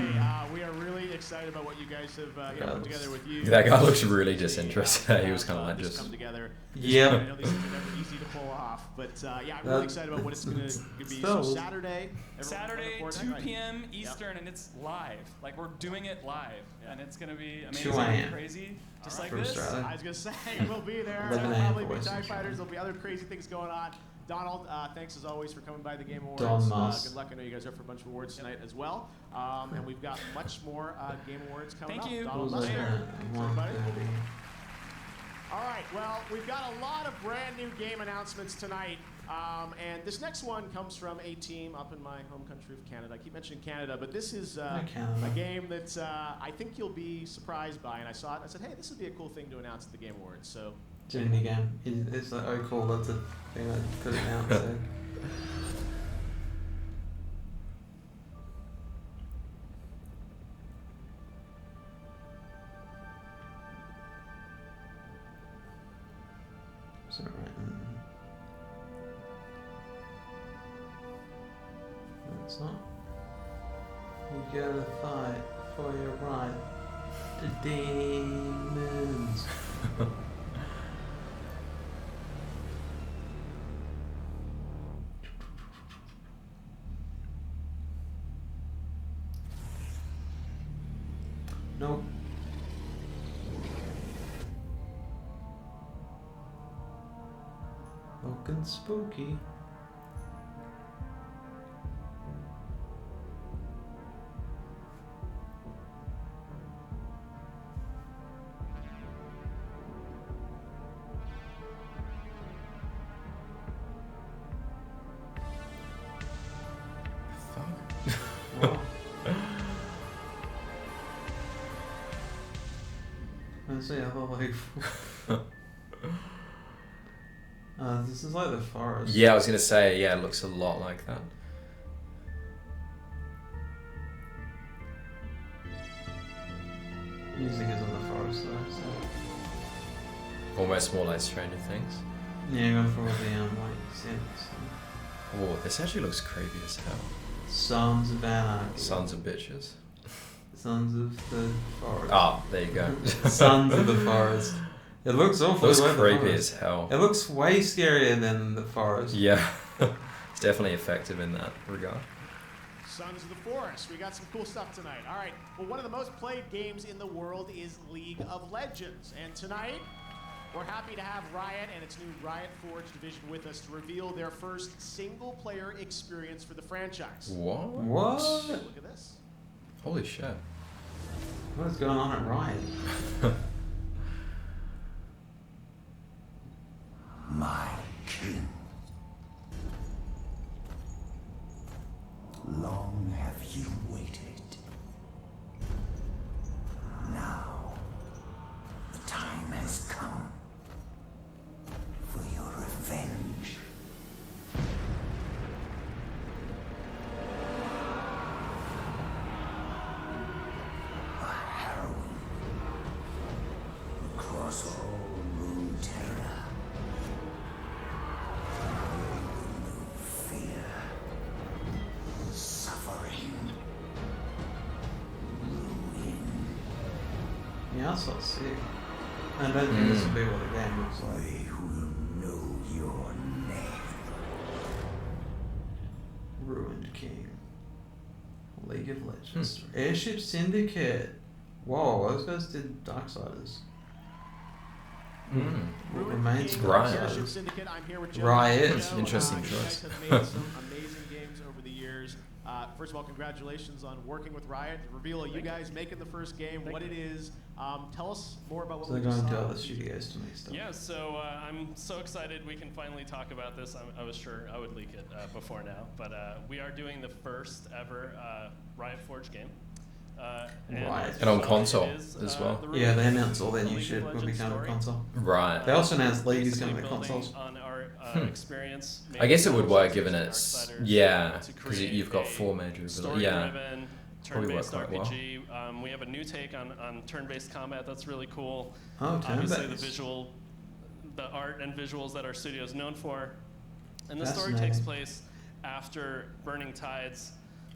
we are really excited about what you guys have put together with you.
That guy looks really disinterested. He was kind of like
just
just.
come together.
Yeah.
I know these things are never easy to pull off, but yeah, I'm really excited about what it's going to be. So Saturday,
Saturday, 2 p.m. Eastern, and it's live. Like we're doing it live, and it's going to be amazing and crazy, just like this.
I was going to say, we'll be there.
11
There'll
a.m.
probably be
for
TIE
Western
Fighters. There'll be other crazy things going on. Donald, thanks as always for coming by the Game Awards.
Don Moss.
Good luck. I know you guys are up for a bunch of awards tonight as well. And we've got much more Game Awards coming up.
Thank you.
Donald
What was
Muster.
that?
Thanks, everybody. All right, well, we've got a lot of brand new game announcements tonight. And this next one comes from a team up in my home country of Canada. I keep mentioning Canada, but this is a game that I think you'll be surprised by. And I saw it, I said, hey, this would be a cool thing to announce at the Game Awards. So.
It's an indie game. It's like, oh cool, that's a thing I could announce. So. Is that right? No, it's not. You gotta fight for your right to demons. Nope. Looking spooky. Well, let's see, I thought like this is like the forest.
Yeah, I was gonna say, yeah, it looks a lot like that.
Music is on the forest though, so.
Almost more like Stranger Things.
Yeah, going for all the like synths.
Oh, this actually looks creepy as hell.
Sons of Anarchy.
Sons of bitches.
Sons of the Forest.
Oh, there you go.
Sons of the Forest. It looks awful.
It looks creepy as hell.
It looks way scarier than the Forest.
Yeah. It's definitely effective in that regard.
Sons of the Forest. We got some cool stuff tonight. All right. Well, one of the most played games in the world is League of Legends. And tonight, we're happy to have Riot and its new Riot Forge division with us to reveal their first single-player experience for the franchise.
What?
What?
Look at this.
Holy shit.
What is going on at Riot?
My king. Long have you waited. Now, the time has come for your revenge. A harrowing across all Runeterra. Fear. Suffering. Ruin.
Yeah, that's not sick. I don't think this will be what the game looks like.
They will know your name.
Ruined King. League of Legends. Airship Syndicate. Whoa, those guys did Darksiders. What remains of Darksiders? Riot.
Interesting
You
choice.
guys have made some amazing games over the years. First of all, congratulations on working with Riot. Reveal you guys making the first game, what it is. Tell us more about what
So
we
they're
just
going
saw.
to other studios to make stuff.
Yeah, so I'm so excited we can finally talk about this. I was sure I would leak it before now, but we are doing the first ever Riot Forge game.
And on console as well.
Yeah, they announced all their new shit will be coming to console.
Right.
They also announced League is coming to consoles.
On our experience.
I guess it would work given it's because you've got 4 major abilities. Yeah, probably work
turn-based
quite well.
RPG. We have a new take on turn-based combat. That's really cool.
Oh,
Obviously,
turn-based.
the art and visuals that our studio is known for, and the story takes place after Burning Tides.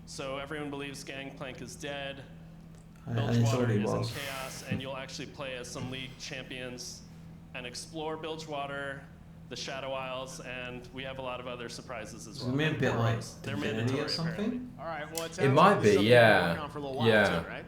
So everyone believes Gangplank is dead. Bilgewater is in chaos, and you'll actually play as some League champions and explore Bilgewater, the Shadow Isles, and we have a lot of other surprises as well.
Is it a bit like
They're
Divinity
mandatory,
or something?
All right, well,
It might be, yeah. Yeah.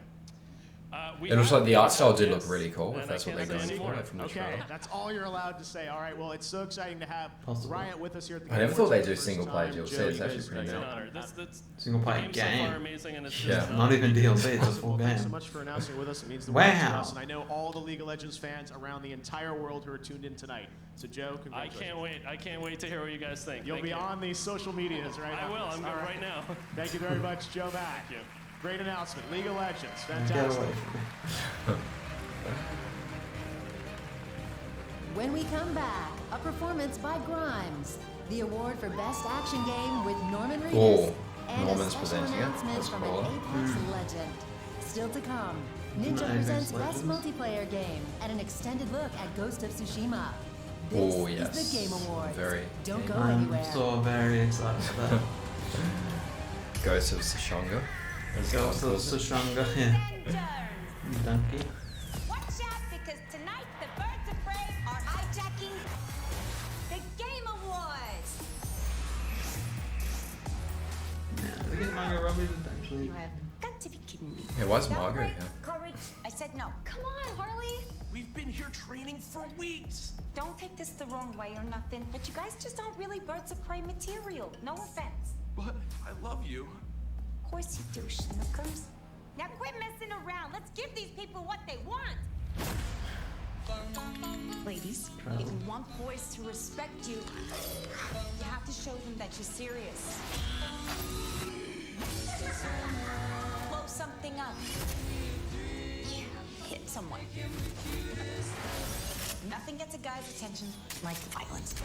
It looks like the art style did look really cool, if that's what they're going for from the
Okay,
trailer.
that's all you're allowed to say. All right, well, it's so exciting to have Riot with us here at the
I never
Game
thought
Awards
they'd do
for the
single
first
player
time.
DLC.
Joe,
It's
you
actually
guys-
pretty
you guys
neat.
are honored.
Single player
The game's so far
game.
amazing, and it's
Yeah.
just,
Not even DLC, it's a full
Well, thanks so
game.
much for announcing with us. It means the world to
Wow.
us, and I know all the League of Legends fans around the entire world who are tuned in tonight. So, Joe,
I
congratulations.
can't wait. I can't wait to hear what you guys think.
You'll
Thank
be
you.
on the social medias right now.
I will. I'm
All
right now.
Thank you very much, Joe Mack.
Thank you.
Great announcement. League of Legends.
Get
Fantastic.
away from me.
When we come back, a performance by Grimes, the award for Best Action Game with Norman Reedus,
Oh,
and
Norman's
a special
presenting it.
announcement
That's
from
cool.
an Apex legend. Still to come, Ninja
Apex
presents Best
Legends?
Multiplayer Game and an extended look at Ghost of Tsushima. This
Oh,
is
yes.
the Game Awards.
Very.
Don't go
I'm
anywhere.
so very excited for that.
Ghost of Tsushima.
Ghost of Tsushima, yeah. You donkey.
Watch out, because tonight the birds of prey are hijacking the Game Awards.
Yeah, they get Margot Robbie to actually.
You have got to be kidding me.
Yeah, why's
That
Margot
right?
here?
Courage. I said no. Come on, Harley.
We've been here training for weeks.
Don't take this the wrong way or nothing, but you guys just aren't really birds of prey material. No offense.
But I love you.
Of course you do, Schnookums. Now quit messing around. Let's give these people what they want. Ladies, if you want boys to respect you, you have to show them that you're serious. Blow something up. Hit someone. Nothing gets a guy's attention like violence.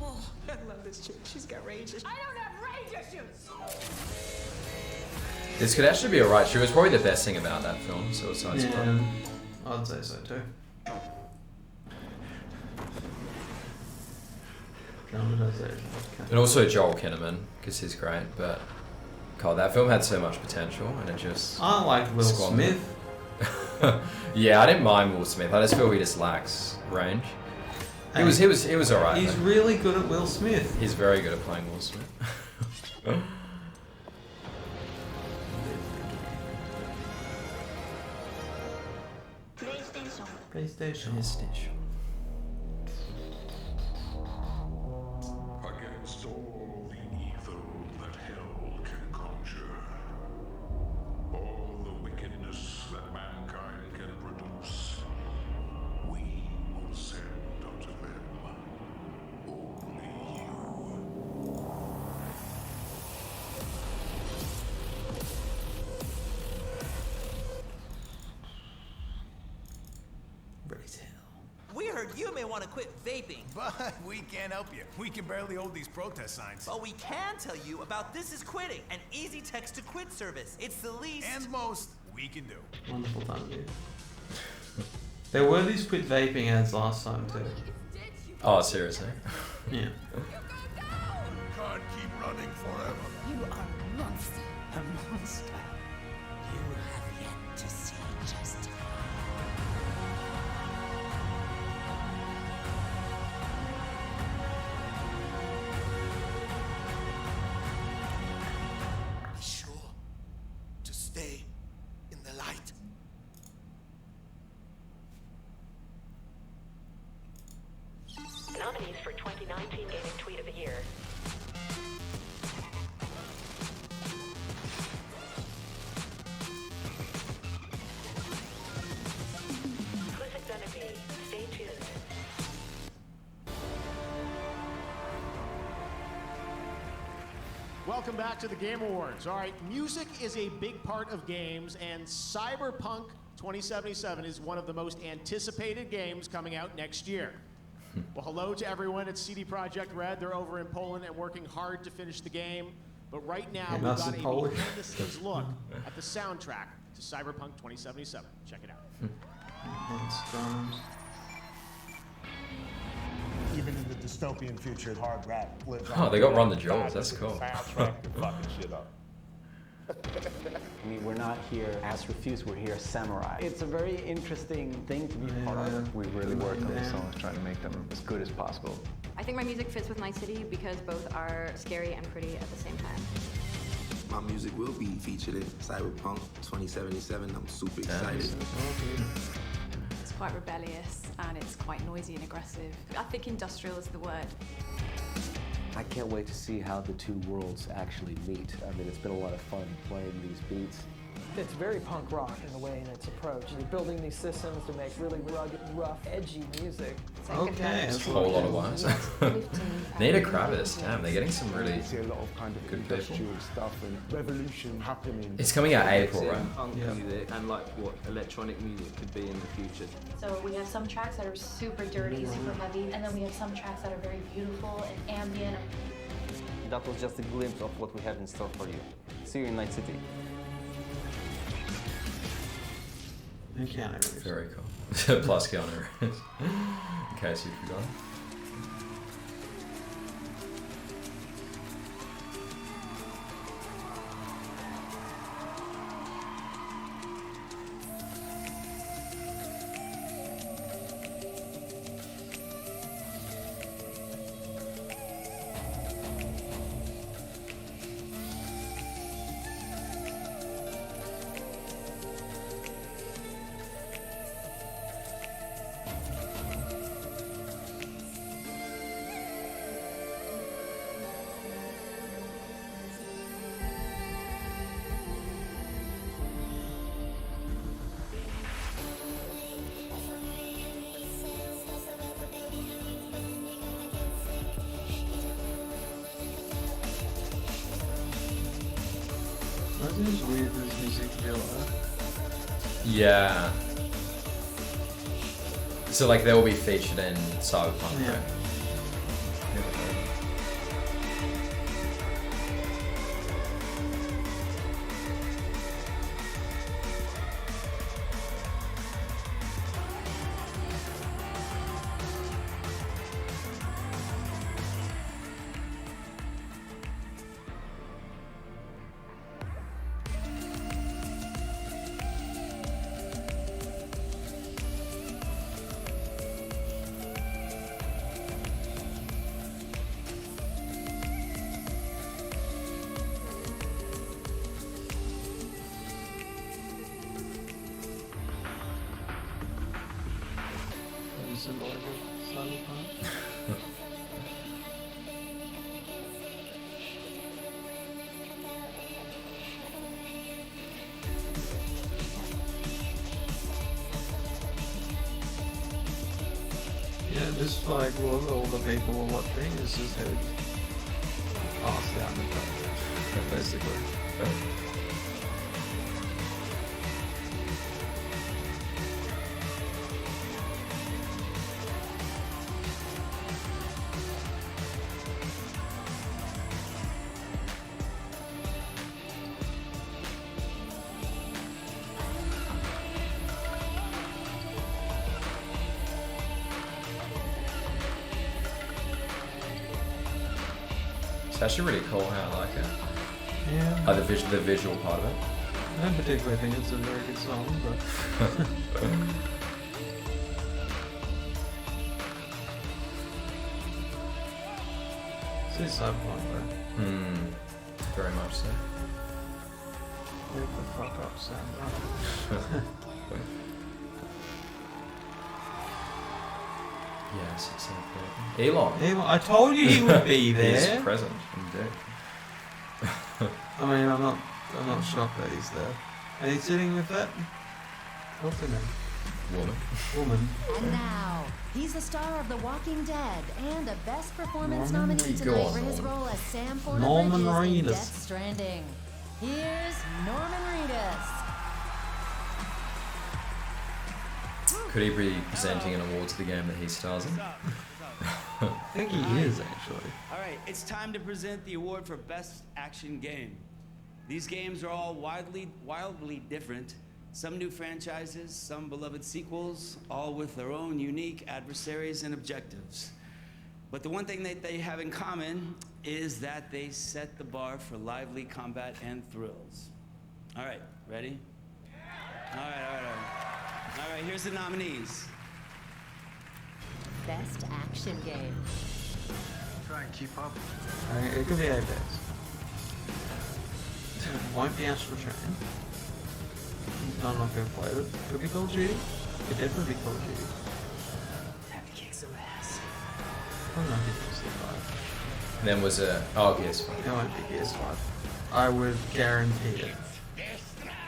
Oh, I love this chick. She's got rage issues. I don't have rage issues!
This could actually be alright. She was probably the best thing about that film, Suicide Squad.
Yeah, I'd say so too.
And also Joel Kinnaman, because he's great, but God, that film had so much potential, and it just...
I like Will Smith.
Yeah, I didn't mind Will Smith. I just feel he just lacks range. He was alright.
He's really good at Will Smith.
He's very good at playing Will Smith.
PlayStation.
Against all the evil that hell can conjure, all the wickedness that mankind can produce, we will send unto them only you.
We heard you may want to quit vaping.
But we can't help you. We can barely hold these protest signs.
But we can tell you about This Is Quitting, an easy text to quit service. It's the least
and most we can do.
Wonderful time, dude. There were these quit vaping ads last time too.
Oh, seriously?
Yeah.
You can't keep running forever.
You are a monster. A monster. You have yet to see just
Be sure to stay in the light.
Nominees for 2019 Gaming Tweet of the Year. Who's it gonna be? Stay tuned.
Welcome back to the Game Awards. All right, music is a big part of games, and Cyberpunk 2077 is one of the most anticipated games coming out next year. Well, hello to everyone at CD Projekt Red. They're over in Poland and working hard to finish the game. But right now, we've got a behind-the-scenes look at the soundtrack to Cyberpunk 2077. Check it out.
Even in the dystopian future, hard rap lives
Oh, they got Run the Jewels. That's cool.
Soundtrack and fucking shit up.
I mean, we're not here as refused, we're here as samurai. It's a very interesting thing to be part of.
We really worked on the songs, trying to make them as good as possible.
I think my music fits with my city because both are scary and pretty at the same time.
My music will be featured in Cyberpunk 2077. I'm super excited.
It's quite rebellious and it's quite noisy and aggressive. I think industrial is the word.
I can't wait to see how the two worlds actually meet. I mean, it's been a lot of fun playing these beats.
It's very punk rock in a way in its approach. You're building these systems to make really rugged, rough, edgy music.
Okay, that's a whole lot of wise. Nita Kravis, damn, they're getting some really
see a lot of kind of
good
industrial stuff and revolution happening.
It's coming out April, right?
Punk music and like what electronic music could be in the future.
So we have some tracks that are super dirty, super heavy, and then we have some tracks that are very beautiful and ambient.
That was just a glimpse of what we have in store for you. See you in Night City.
Keanu Reeves.
Very cool. Plus Keanu Reeves. In case you've forgotten.
That is weird, this music video.
Yeah. So like they'll be featured in Cyberpunk,
Yeah.
right?
symbolic of Cyberpunk. Yeah, just like what all the people were watching, it's just head passed down the front, basically.
It's actually really cool how I like it.
Yeah.
Like the visual part of it.
I don't particularly think it's a very good song, but... It's Cyberpunk though.
Very much so.
Wake the fuck up, Sam.
Yes, it's important. Elon.
I told you he would be there.
He's present, indeed.
I mean, I'm not shocked that he's there. And he's sitting with that. What's her name? Woman.
And now, he's the star of The Walking Dead and a Best Performance
Norman
nominee
Reedus.
tonight for his role as Sam Porter
Norman
Bridges in
Reedus.
Death Stranding. Here's Norman Reedus.
Could he be presenting an award to the game that he stars in?
I think he is, actually.
Alright, it's time to present the award for Best Action Game. These games are all wildly different. Some new franchises, some beloved sequels, all with their own unique adversaries and objectives. But the one thing that they have in common is that they set the bar for lively combat and thrills. Alright, ready? Alright. Alright, here's the nominees.
Best Action Game.
Try and keep up.
It could be Apex. It won't be Astral Chain. I'm not going to play it. Could be Call of Duty. Could definitely be Call of Duty.
Have to kick some ass.
Probably not be PS5.
And then was a PS5.
It won't be PS5. I would guarantee it.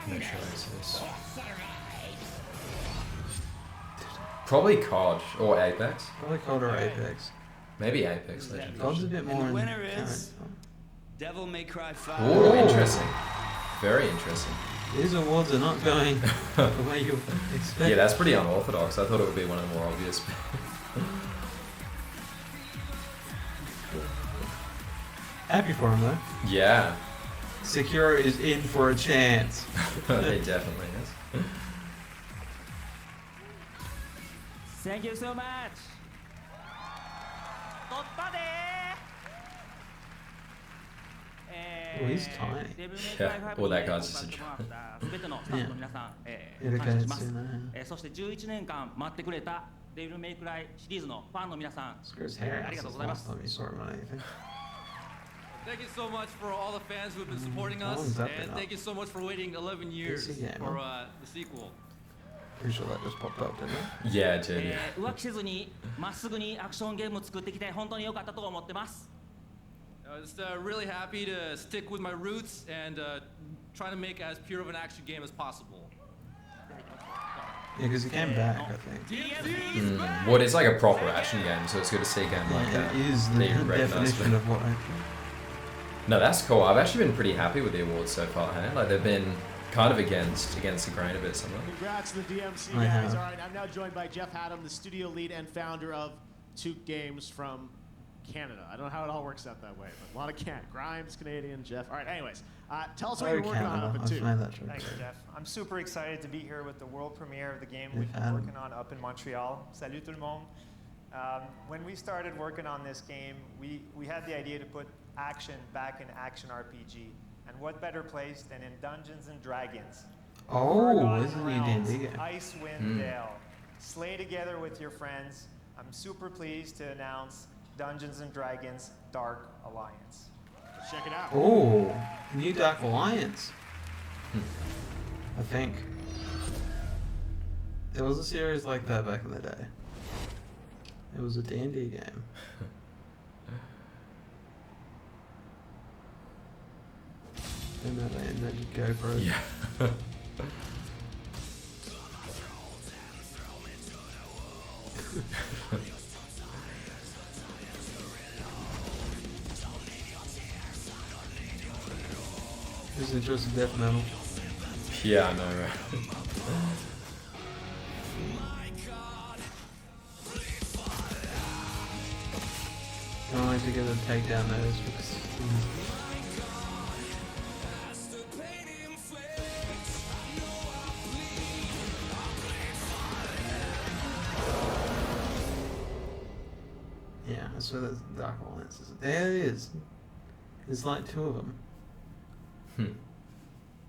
No choices. Probably COD or Apex.
Probably COD or Apex.
Maybe Apex Legends.
COD's a bit more.
And the winner is Devil May Cry 5.
Oh, interesting. Very interesting.
These awards are not going the way you expect.
Yeah, that's pretty unorthodox. I thought it would be one of the more obvious.
Happy for him though.
Yeah.
Sekiro is in for a chance.
It definitely is.
Thank you so much.
Oh, he's tiny.
Yeah, all that guy's just a giant.
全てのスタッフの皆さん、感謝します。そして11年間待ってくれたデビルメイクライシリーズのファンの皆さん、ありがとうございます。
Thank you so much for all the fans who have been supporting us, and thank you so much for waiting 11 years for the sequel.
Pretty sure that just popped up, didn't it?
Yeah, it did.
浮気せずにまっすぐにアクションゲームを作ってきて本当に良かったと思ってます。
Just really happy to stick with my roots and try to make as pure of an action game as possible.
Yeah, because he came back, I think.
Well, it's like a proper action game, so it's good to see a game like that.
It is the definition of what action.
No, that's cool. I've actually been pretty happy with the awards so far, hey? Like, they've been kind of against the grain a bit, some of them.
Congrats to the DMC guys. All right, I'm now joined by Geoff Keighly, the studio lead and founder of Took Games from Canada. I don't know how it all works out that way, but a lot of Grimes, Canadian, Geoff. All right, anyways, tell us what you're working on up at Took.
Thanks, Geoff. I'm super excited to be here with the world premiere of the game we've been working on up in Montreal. Salut tout le monde. When we started working on this game, we had the idea to put action back in action RPG. And what better place than in Dungeons and Dragons?
Oh, isn't he D&D?
Icewind Dale. Slay together with your friends. I'm super pleased to announce Dungeons and Dragons Dark Alliance.
Let's check it out.
Oh, new Dark Alliance. I think. There was a series like that back in the day. It was a D&D game. And then you go for it.
Yeah.
Who's interested in death metal?
Yeah, I know, right?
Can't wait to get to take down those because yeah, that's where the Dark Alliance is. There it is. There's like 2 of them.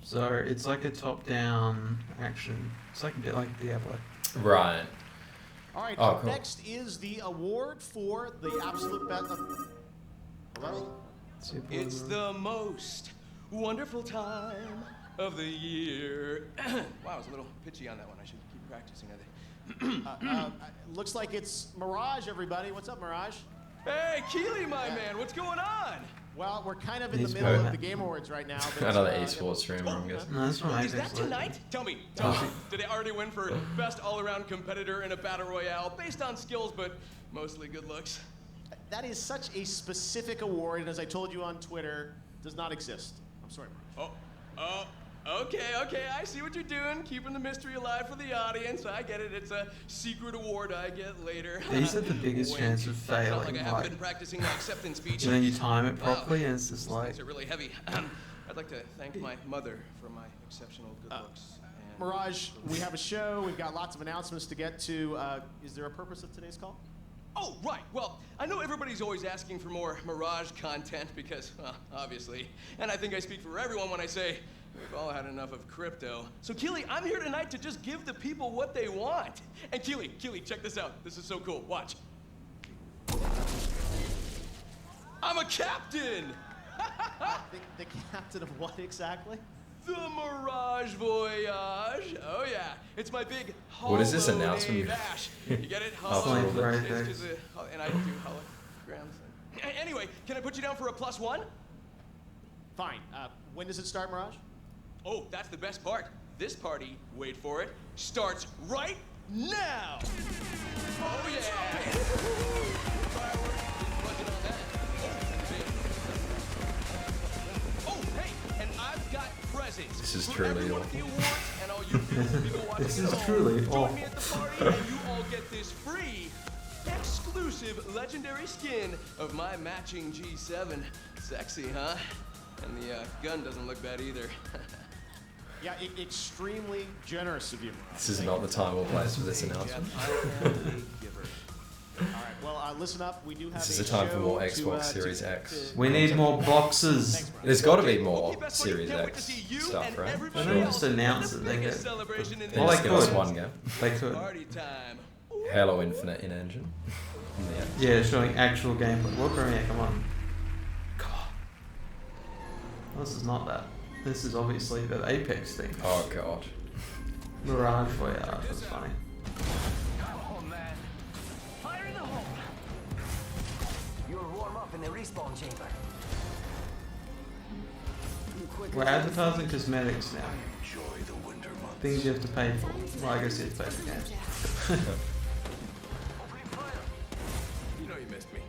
So it's like a top-down action. It's like a bit like Diablo.
Right.
All right.
Oh, cool.
Next is the award for the absolute best. Hello.
It's the most wonderful time of the year. Wow, I was a little pitchy on that one. I should keep practicing, I think.
Looks like it's Mirage, everybody. What's up, Mirage?
Hey, Keighley, my man, what's going on?
Well, we're kind of in the middle of the Game Awards right now.
Another esports room, I'm guessing.
No, that's right.
Is that tonight? Tell me, did they already win for best all-around competitor in a battle royale based on skills, but mostly good looks?
That is such a specific award, and as I told you on Twitter, does not exist. I'm sorry, Mirage.
Okay, I see what you're doing, keeping the mystery alive for the audience. I get it, it's a secret award I get later.
These are the biggest chance of failing.
Like I haven't been practicing my acceptance speech.
And then you time it properly, and it's just like...
These are really heavy. I'd like to thank my mother for my exceptional good looks.
Mirage, we have a show. We've got lots of announcements to get to. Is there a purpose of today's call?
Oh, right. Well, I know everybody's always asking for more Mirage content because, well, obviously. And I think I speak for everyone when I say we've all had enough of crypto. So, Keighley, I'm here tonight to just give the people what they want. And Keighley, check this out. This is so cool. Watch. I'm a captain!
the captain of what exactly?
The Mirage Voyage. Oh yeah, it's my big
What is this announcement?
Dash. You get it? And I do holograms. Anyway, can I put you down for a +1?
Fine. When does it start, Mirage?
Oh, that's the best part. This party, wait for it, starts right now. Oh yeah. Fireworks. Budget on that. Oh, hey, and I've got presents.
This is truly awful.
This is truly awful.
Join me at the party and you all get this free, exclusive legendary skin of my matching G7. Sexy, huh? And the gun doesn't look bad either.
Yeah, extremely generous of you, Mirage.
This is not the time or place for this announcement.
All right, well, listen up. We do have
This is the time for more Xbox Series X.
We need more boxes.
There's got to be more Series X stuff, right?
They don't just announce it. They
just give us one game.
They could.
Halo Infinite in-engine.
Yeah, showing actual gameplay. Look around here, come on. God. This is not that. This is obviously the Apex thing.
Oh god.
Mirage Voyage, that's funny.
You'll warm up in the respawn chamber.
We're advertising cosmetics now. Things you have to pay for. Well, I guess you have to pay for games.
You know you missed me.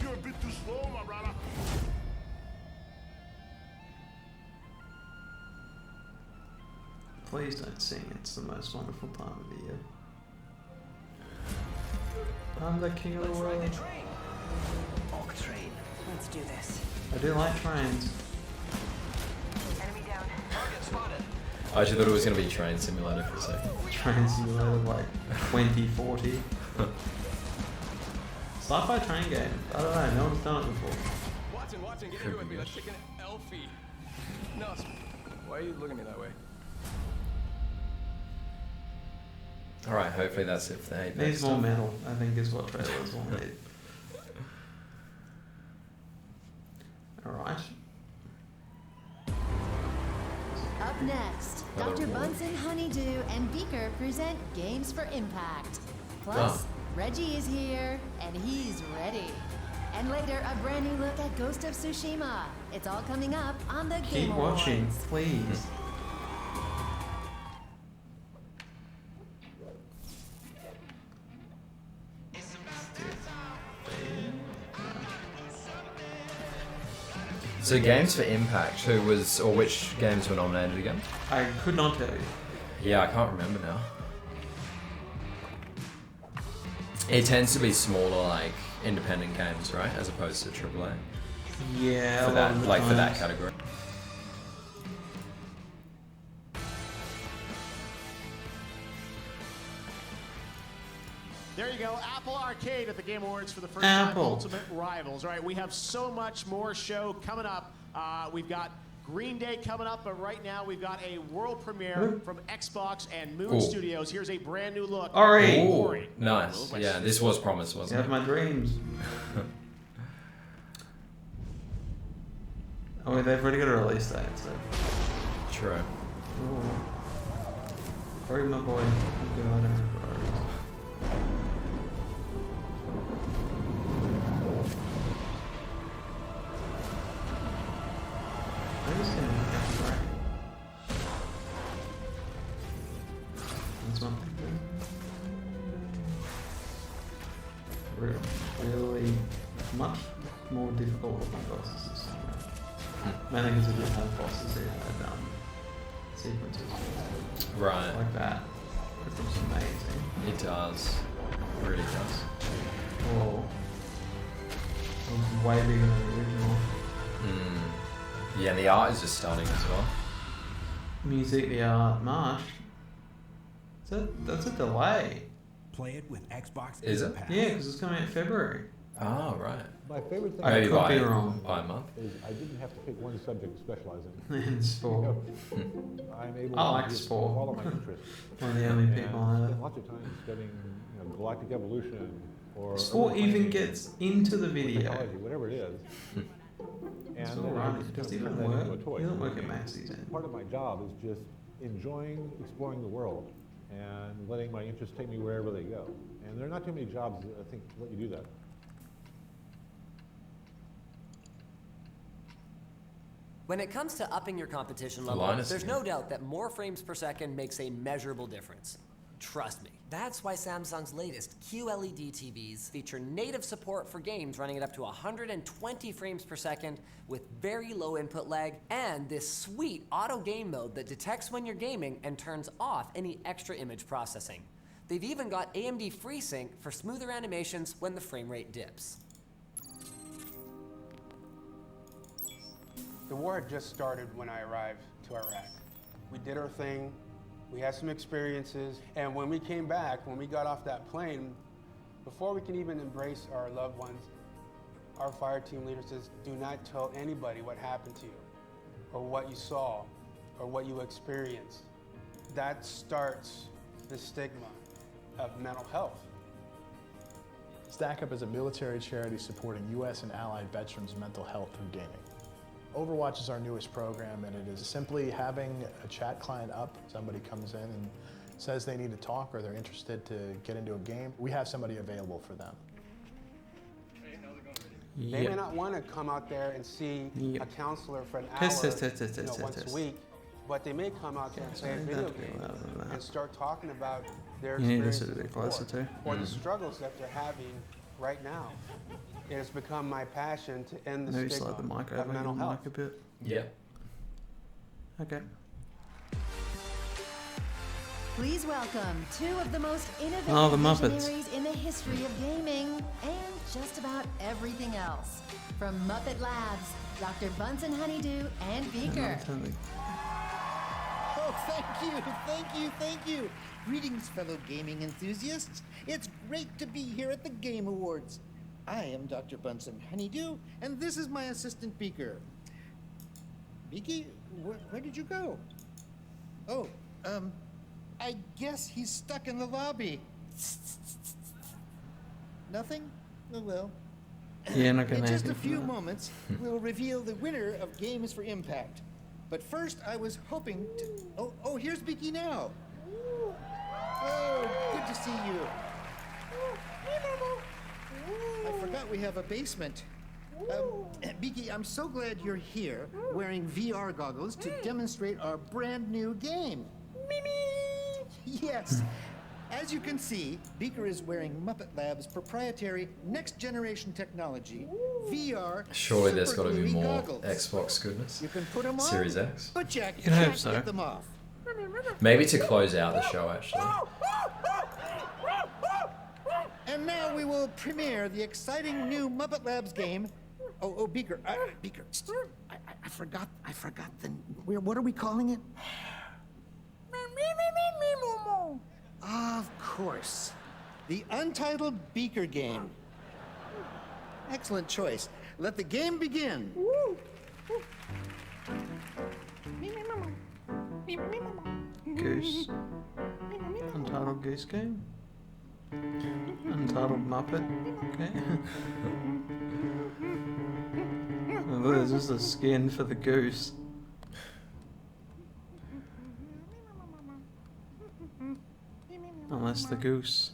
You're a bit too slow, my brother.
Please don't sing. It's the most wonderful time of the year. I'm the king of the world.
Oak train. Let's do this.
I do like trains.
Enemy down. Target spotted.
I actually thought it was going to be Train Simulator for a second.
Train Simulator like 2040. Sci-fi train game. I don't know. No one's done it before.
Watson, get into it with me. Let's take an Elfie. No, why are you looking at me that way?
Alright, hopefully that's it for the Apex.
Needs more metal, I think, is what trailers will need.
At
Up next,
Another
Dr.
award.
Bunsen, Honeydew, and Beaker present Games for Impact. Plus, Reggie is here, and he's ready. And later, a brand new look at Ghost of Tsushima. It's all coming up on the Game
Keep
Awards.
watching, please.
So Games for Impact, which games were nominated again?
I could not tell you.
Yeah, I can't remember now. It tends to be smaller, like, independent games, right? As opposed to AAA.
Yeah,
For that, like, for that category.
There you go, Apple Arcade at the Game Awards for the first
Apple.
time, Ultimate Rivals. All right, we have so much more show coming up. We've got Green Day coming up, but right now we've got a world premiere from Xbox and Moon
Ooh.
Studios. Here's a brand new look.
Ori.
at
Ooh,
Ori.
nice. Yeah, this was promised,
You
wasn't
have
it?
my dreams. I mean, they've already got a release date, so.
True.
Ooh. Ori, my boy. Good on him. That's one thing. Really much more difficult with my bosses this time around. Mainly because we didn't have bosses that had sequences.
Right.
Like that. It looks amazing.
It does. It really does.
Oh. It was way bigger than the original.
Yeah, and the art is just stunning as well.
Music, the art, March. That's a delay.
Play it with Xbox.
Is it?
Yeah, because it's coming out in February.
Oh, right.
My favorite thing
I could be wrong.
By a month.
is I didn't have to pick one subject to specialize in.
And sport.
I'm able
I
to
like
just
sport.
follow my interests.
One of the only people I
and
know.
spend lots of time studying galactic evolution or
Sport
urban
even
planning,
gets into the video.
technology, whatever it is.
It's
And
all
then I
right.
just
It doesn't
turn
even
that into a
work.
toy.
You don't work at Maxis then.
Part of my job is just enjoying exploring the world and letting my interests take me wherever they go. And there are not too many jobs that I think let you do that.
When it comes to upping your competition
The
level,
line is
there's
here.
no doubt that more frames per second makes a measurable difference. Trust me. That's why Samsung's latest QLED TVs feature native support for games running at up to 120 frames per second with very low input lag, and this sweet auto game mode that detects when you're gaming and turns off any extra image processing. They've even got AMD FreeSync for smoother animations when the frame rate dips.
The war had just started when I arrived to Iraq. We did our thing, we had some experiences, and when we came back, when we got off that plane, before we can even embrace our loved ones, our fire team leader says, do not tell anybody what happened to you, or what you saw, or what you experienced. That starts the stigma of mental health.
Stack Up is a military charity supporting U.S. and allied veterans' mental health through gaming. Overwatch is our newest program, and it is simply having a chat client up. Somebody comes in and says they need to talk or they're interested to get into a game. We have somebody available for them.
They may not want to come out there and see a counselor for an hour once a week, but they may come out there and play a video game and start talking about their
You need this
experiences
to be
before,
closer too.
or the struggles that they're having right now. It has become my passion to end the
Maybe
stigma
slide the mic
of
over
mental
your
health.
mic a bit.
Yeah.
Okay.
Please welcome two of the most innovative
Oh, the Muppets.
visionaries in the history of gaming and just about everything else. From Muppet Labs, Dr. Bunsen Honeydew and Beaker.
Oh, thank you. Greetings, fellow gaming enthusiasts. It's great to be here at the Game Awards. I am Dr. Bunsen Honeydew, and this is my assistant, Beaker. Beaky, where did you go? Oh, I guess he's stuck in the lobby. Nothing? Oh, well.
Yeah, not gonna
In just
happen
a
for
few
that.
moments, we'll reveal the winner of Games for Impact. But first, I was hoping to... Oh, here's Beaky now. Oh, good to see you. I forgot we have a basement. Beaky, I'm so glad you're here, wearing VR goggles to demonstrate our brand new game. Yes. As you can see, Beaker is wearing Muppet Labs' proprietary next-generation technology, VR.
Surely there's got to be more
goggles.
Xbox goodness.
You can put them on,
Series X.
but Jack
You'd hope
can't
so.
get them off.
Maybe to close out the show, actually.
And now we will premiere the exciting new Muppet Labs game. Oh, Beaker, Beaker, I forgot the. What are we calling it? Of course, the Untitled Beaker game. Excellent choice. Let the game begin.
Goose. Untitled Goose Game. Untitled Muppet. Okay. Oh, there's just a skin for the goose. Unless the goose.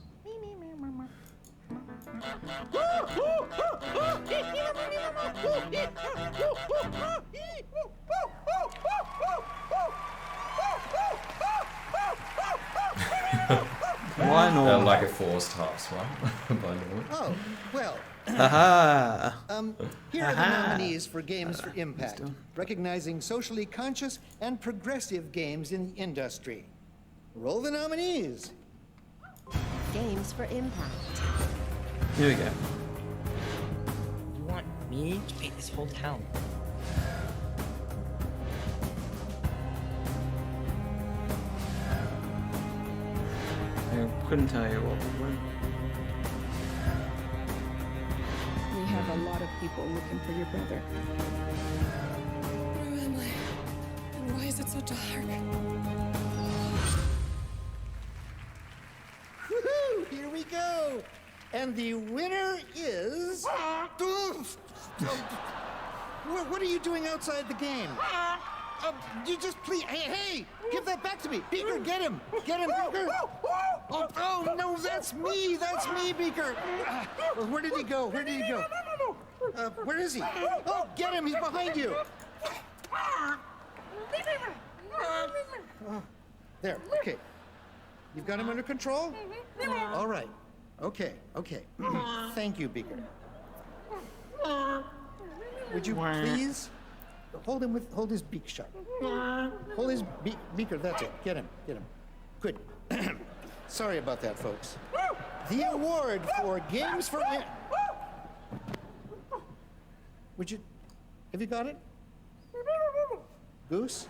Why not?
Like a forced half swap by Norman.
Oh, well.
Aha!
Here are the nominees for Games for Impact, recognizing socially conscious and progressive games in the industry. Roll the nominees.
Games for Impact.
Here we go.
You want me to paint this whole town?
I couldn't tell you what would win.
We have a lot of people looking for your brother.
Where am I? And why is it so dark?
Woohoo! Here we go! And the winner is... What are you doing outside the game? You just please... Hey! Give that back to me! Beaker, get him! Get him, Beaker! Oh, no, that's me! That's me, Beaker! Where did he go? Where did he go? Where is he? Oh, get him! He's behind you! There, okay. You've got him under control? All right. Okay. Thank you, Beaker. Would you please hold his beak shut? Hold his Beaker, that's it. Get him. Good. Sorry about that, folks. The award for Games for... Have you got it? Goose?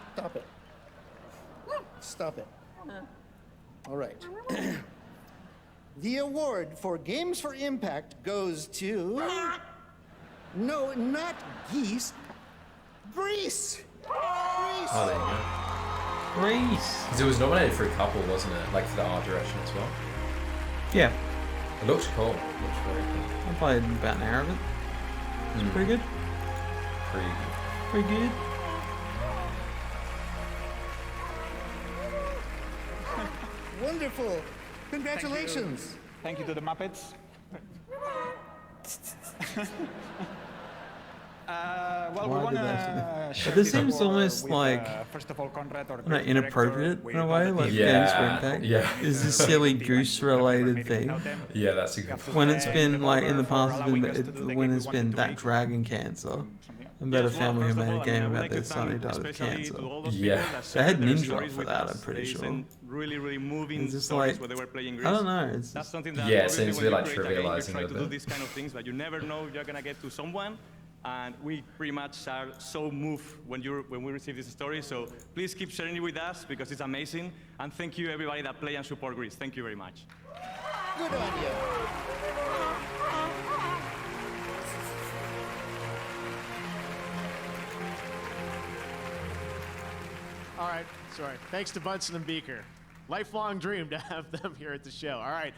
Stop it. All right. The award for Games for Impact goes to... No, not Geese. Greece!
Oh, there you go.
Greece!
Because it was nominated for a couple, wasn't it? Like for the art direction as well.
Yeah.
It looks cool. It looks very cool.
I played about an hour of it. It's pretty good. Pretty good.
Wonderful. Congratulations.
Thank you to the Muppets. Well, we want to share
this
this
seems
award
almost
with,
like
first of all, Conrad, our
not
creative
inappropriate
director,
in a way, like
Yeah,
Games for Impact.
yeah.
Is this silly goose-related thing?
Yeah, that's a good point.
When it's been like in the past, the winner's been that dragon cancer. A better family who made a game about their son who died of cancer.
Yeah.
They had Ninja for that, I'm pretty sure.
Really moving
It's just
stories
like,
where they were playing
I don't know. It's
That's
just,
something that
Yeah, it
obviously
seems to
when
be
you
like
create a game,
trivializing
you try
a
to do
bit.
these kind of things, but you never know you're gonna get to someone. And we pretty much are so moved when we receive this story. So please keep sharing it with us because it's amazing. And thank you everybody that play and support Greece. Thank you very much.
Good on you.
All right, sorry. Thanks to Bunsen and Beaker. Lifelong dream to have them here at the show. All right.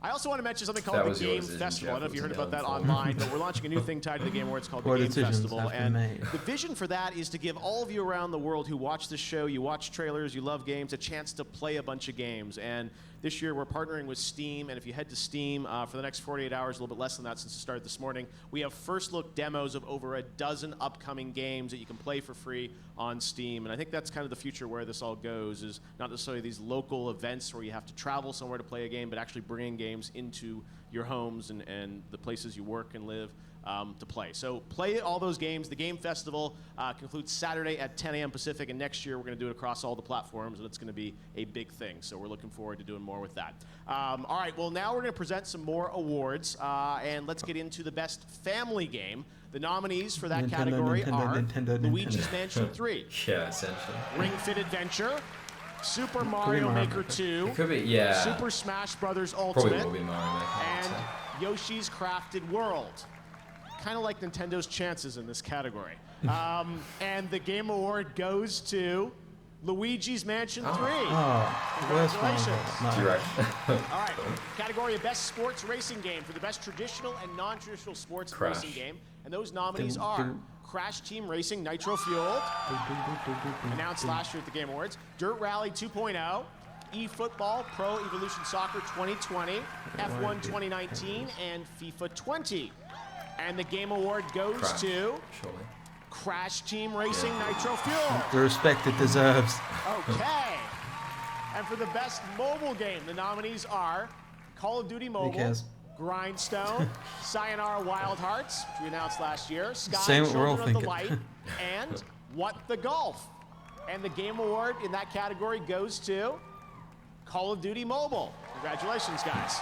I also want to mention something called the Game Festival. I don't know if you heard about that online, but we're launching a new thing tied to the Game Awards called the Game Festival. And the vision for that is to give all of you around the world who watch this show, you watch trailers, you love games, a chance to play a bunch of games. And this year we're partnering with Steam, and if you head to Steam for the next 48 hours, a little bit less than that since it started this morning, we have first look demos of over a dozen upcoming games that you can play for free on Steam. And I think that's kind of the future where this all goes, is not necessarily these local events where you have to travel somewhere to play a game, but actually bringing games into your homes and the places you work and live to play. So play all those games. The Game Festival concludes Saturday at 10 a.m. Pacific, and next year we're going to do it across all the platforms, and it's going to be a big thing. So we're looking forward to doing more with that. All right, well, now we're going to present some more awards, and let's get into the best family game. The nominees for that category are Luigi's Mansion 3.
Yeah, essentially.
Ring Fit Adventure, Super Mario Maker 2,
it could be, yeah.
Super Smash Bros. Ultimate,
Probably will be Mario Maker,
and Yoshi's Crafted World. Kind of like Nintendo's chances in this category. And the Game Award goes to Luigi's Mansion 3. Congratulations.
You're right.
All right, category of Best Sports Racing Game for the best traditional and non-traditional sports racing game. And those nominees are Crash Team Racing Nitro Fueled, announced last year at the Game Awards, Dirt Rally 2.0, eFootball Pro Evolution Soccer 2020, F1 2019, and FIFA 20. And the Game Award goes to Crash Team Racing Nitro Fuel.
The respect it deserves.
Okay. And for the best mobile game, the nominees are Call of Duty Mobile, Grindstone, Sayonara Wild Hearts, which we announced last year, Sky Children of the Light, and What the Golf. And the Game Award in that category goes to Call of Duty Mobile. Congratulations, guys.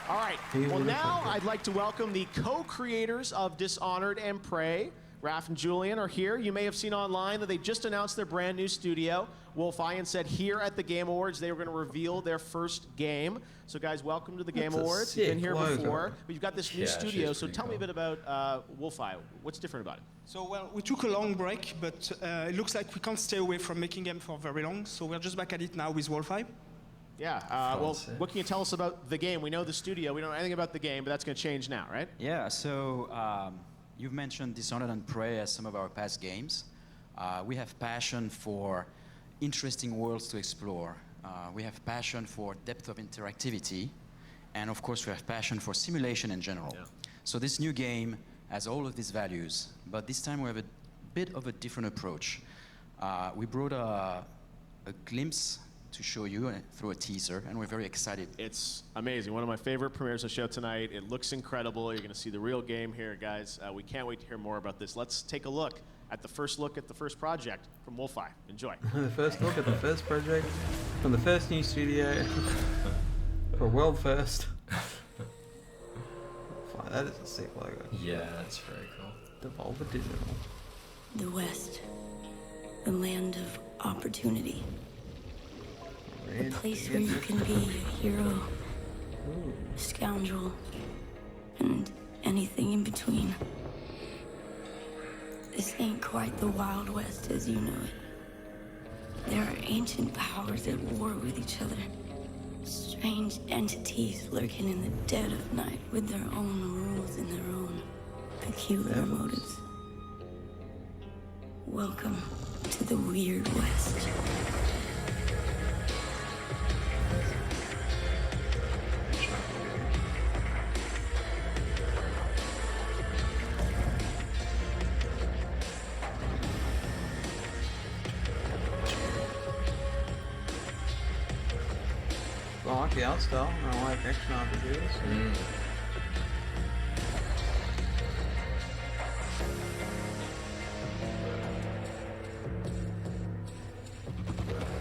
All right, well now I'd like to welcome the co-creators of Dishonored and Prey. Raph and Julian are here. You may have seen online that they just announced their brand new studio. Wolf Ian said here at the Game Awards they were going to reveal their first game. So guys, welcome to the Game Awards. You've been here before, but you've got this new studio. So tell me a bit about Wolf Ian. What's different about it?
So, well, we took a long break, but it looks like we can't stay away from making games for very long. So we're just back at it now with Wolf Ian.
Yeah, well, what can you tell us about the game? We know the studio, we don't know anything about the game, but that's going to change now, right?
Yeah, so you've mentioned Dishonored and Prey as some of our past games. We have passion for interesting worlds to explore. We have passion for depth of interactivity. And of course, we have passion for simulation in general. Yeah. So this new game has all of these values, but this time we have a bit of a different approach. We brought a glimpse to show you through a teaser, and we're very excited.
It's amazing. One of my favorite premieres of the show tonight. It looks incredible. You're going to see the real game here, guys. We can't wait to hear more about this. Let's take a look at the first project from Wolf Eye. Enjoy.
The first look at the first project from the first new studio for world first. That is a sick logo.
Yeah, that's very cool.
Devolver Digital.
The West, the land of opportunity. A place where you can be a hero, scoundrel, and anything in between. This ain't quite the Wild West as you know it. There are ancient powers at war with each other. Strange entities lurking in the dead of night with their own rules and their own peculiar motives. Welcome to the Weird West.
I like the art style. I like action RPGs.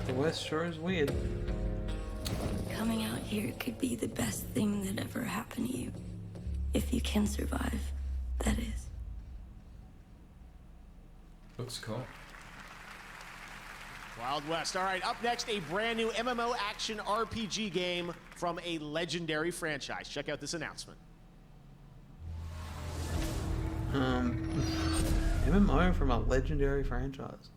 The West sure is weird.
Coming out here could be the best thing that ever happened to you. If you can survive, that is.
Looks cool.
Wild West. All right, up next, a brand new MMO action RPG game from a legendary franchise. Check out this announcement.
MMO from a legendary franchise.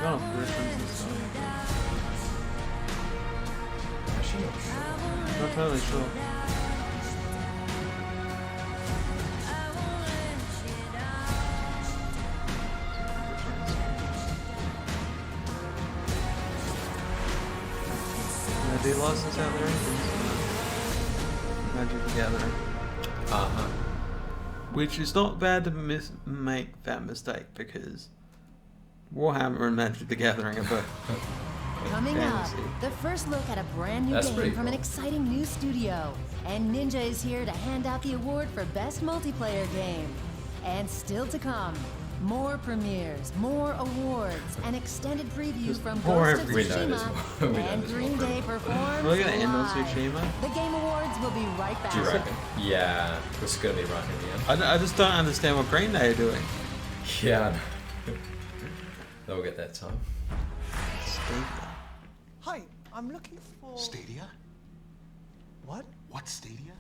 got off griffins and stuff.
Actually, not sure.
Not totally sure. They license out their engines. Magic the Gathering.
Uh-huh.
Which is not bad to make that mistake because Warhammer and Magic the Gathering are both.
Coming up, the first look at a brand new game from an exciting new studio. And Ninja is here to hand out the award for Best Multiplayer Game. And still to come, more premieres, more awards, an extended preview from Ghost of Tsushima, and Green Day performs
We're gonna end on
live.
Tsushima.
The Game Awards will be right back.
Do you reckon? Yeah, it's gonna be right in the end.
I just don't understand what Green Day are doing.
Yeah, they'll get that time.
Hi, I'm looking for...
Stadia?
What?
What Stadia?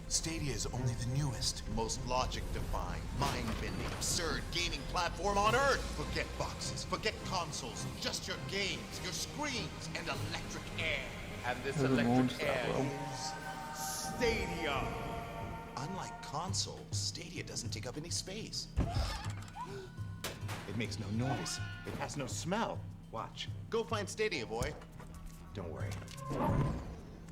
Stadia is only the newest, most logic-defying, mind-bending, absurd gaming platform on Earth. Forget boxes, forget consoles, just your games, your screens, and electric air. And this electric air is Stadia. Unlike consoles, Stadia doesn't take up any space. It makes no noise. It has no smell. Watch. Go find Stadia, boy. Don't worry.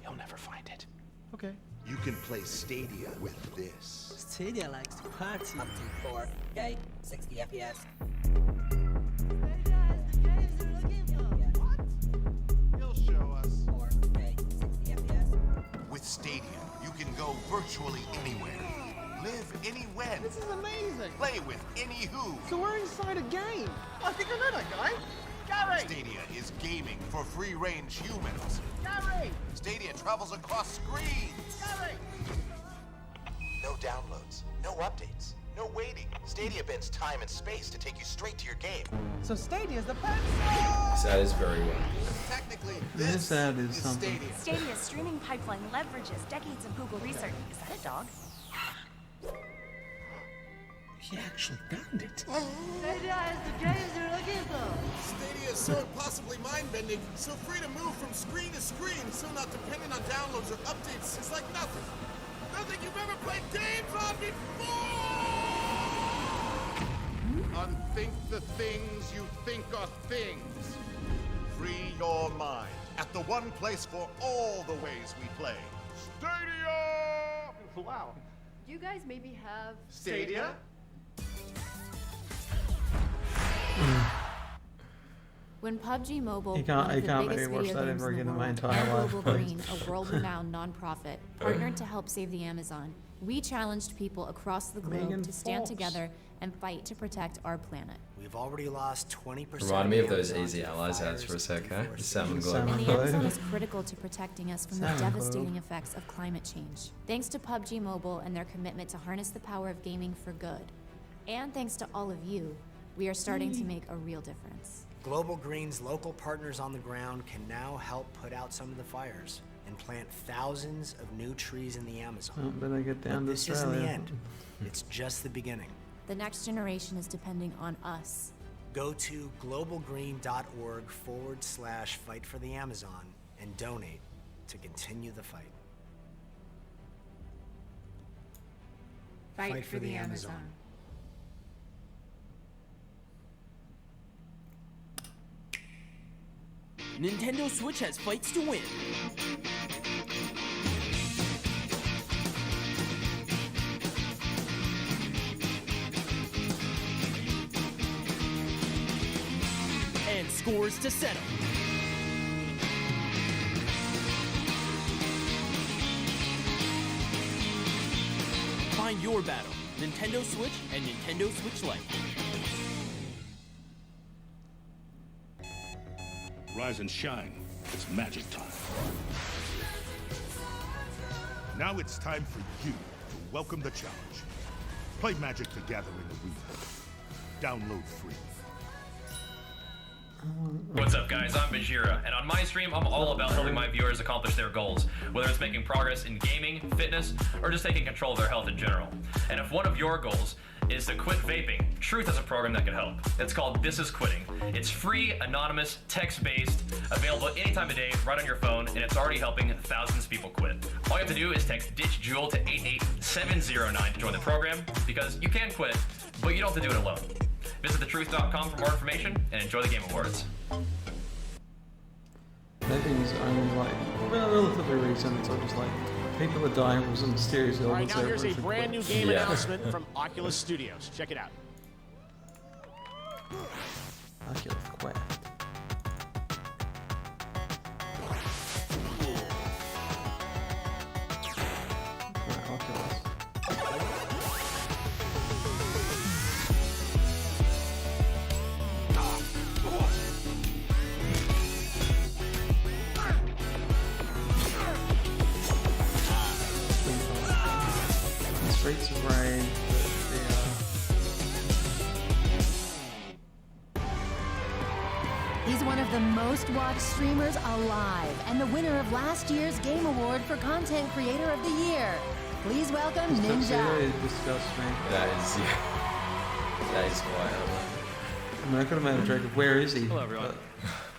You'll never find it.
Okay.
You can play Stadia with this.
Stadia likes to party. Up to 4K, 60 FPS.
He'll show us.
4K, 60 FPS.
With Stadia, you can go virtually anywhere. Live anywhere.
This is amazing.
Play with any who.
So we're inside a game. I think I know that guy. Gary!
Stadia is gaming for free-range humans.
Gary!
Stadia travels across screens.
Gary!
No downloads, no updates, no waiting. Stadia bends time and space to take you straight to your game.
So Stadia's the best.
That is very well.
Technically,
this is something.
Stadia. Stadia's streaming pipeline leverages decades of Google research. Is that a dog?
He actually found it.
Stadia is the games you're looking for.
Stadia is so impossibly mind-bending, so free to move from screen to screen, so not dependent on downloads or updates. It's like nothing. Nothing you've ever played games on before! Unthink the things you think are things. Free your mind at the one place for all the ways we play. Stadia!
Wow.
Do you guys maybe have...
Stadia?
When PUBG Mobile,
You can't
one of the
make me
biggest
watch
video
that
games
ever
in the
again in my
world,
entire
and
life,
Global
please.
Green, a world-renowned nonprofit, partnered to help save the Amazon. We challenged people across the globe
Megan
to stand
Fox.
together and fight to protect our planet.
We've already lost 20%.
Remind me of those Easy Allies ads for a sec, huh? The salmon globe.
And the Amazon is critical to protecting us from the
Salmon
devastating
globe.
effects of climate change. Thanks to PUBG Mobile and their commitment to harness the power of gaming for good. And thanks to all of you, we are starting to make a real difference.
Global Green's local partners on the ground can now help put out some of the fires and plant thousands of new trees in the Amazon.
Oh, better get down to
This isn't the
Australia.
end. It's just the beginning.
The next generation is depending on us.
Go to globalgreen.org/fight for the Amazon and donate to continue the fight.
Fight for the Amazon.
Nintendo Switch has fights to win. And scores to settle. Find your battle, Nintendo Switch and Nintendo Switch Lite.
Rise and shine. It's magic time. Now it's time for you to welcome the challenge. Play Magic the Gathering Arena. Download free.
What's up guys, I'm Bajira, and on my stream I'm all about helping my viewers accomplish their goals, whether it's making progress in gaming, fitness, or just taking control of their health in general. And if one of your goals is to quit vaping, Truth has a program that can help. It's called This Is Quitting. It's free, anonymous, text-based, available anytime of day, right on your phone, and it's already helping thousands of people quit. All you have to do is text Ditch Juul to 88709 to join the program, because you can quit, but you don't have to do it alone. Visit thetruth.com for more information, and enjoy the Game Awards.
Vaping is only like relatively recent. It's all just like people are dying from some mysterious illness.
All right, now here's a brand new game announcement from Oculus Studios. Check it out.
Oculus Quest. Oculus. Streets of Rage,
He's one of the most watched streamers alive and the winner of last year's Game Award for Content Creator of the Year. Please welcome Ninja.
That is wild.
I mean, I could have made a joke of where is he?
Hello, everyone.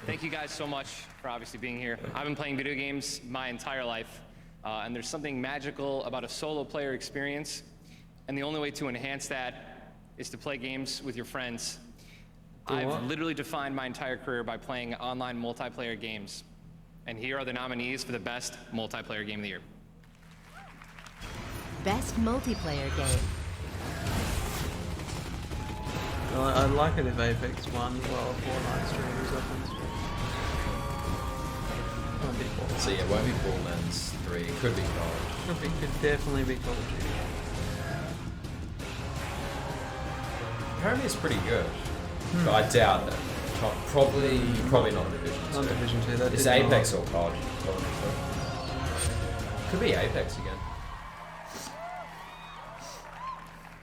Thank you guys so much for obviously being here. I've been playing video games my entire life. And there's something magical about a solo player experience, and the only way to enhance that is to play games with your friends. I've literally defined my entire career by playing online multiplayer games, and here are the nominees for the best multiplayer game of the year.
Best multiplayer game.
Well, I'd like it if Apex won while Fortnite streamers up on stream.
So yeah, it won't be Borderlands 3. It could be Call.
Could definitely be Call of Duty.
Apparently it's pretty good. But I doubt that. Probably not Division 2.
Not Division 2. That
it's Apex or Call. Could be Apex again.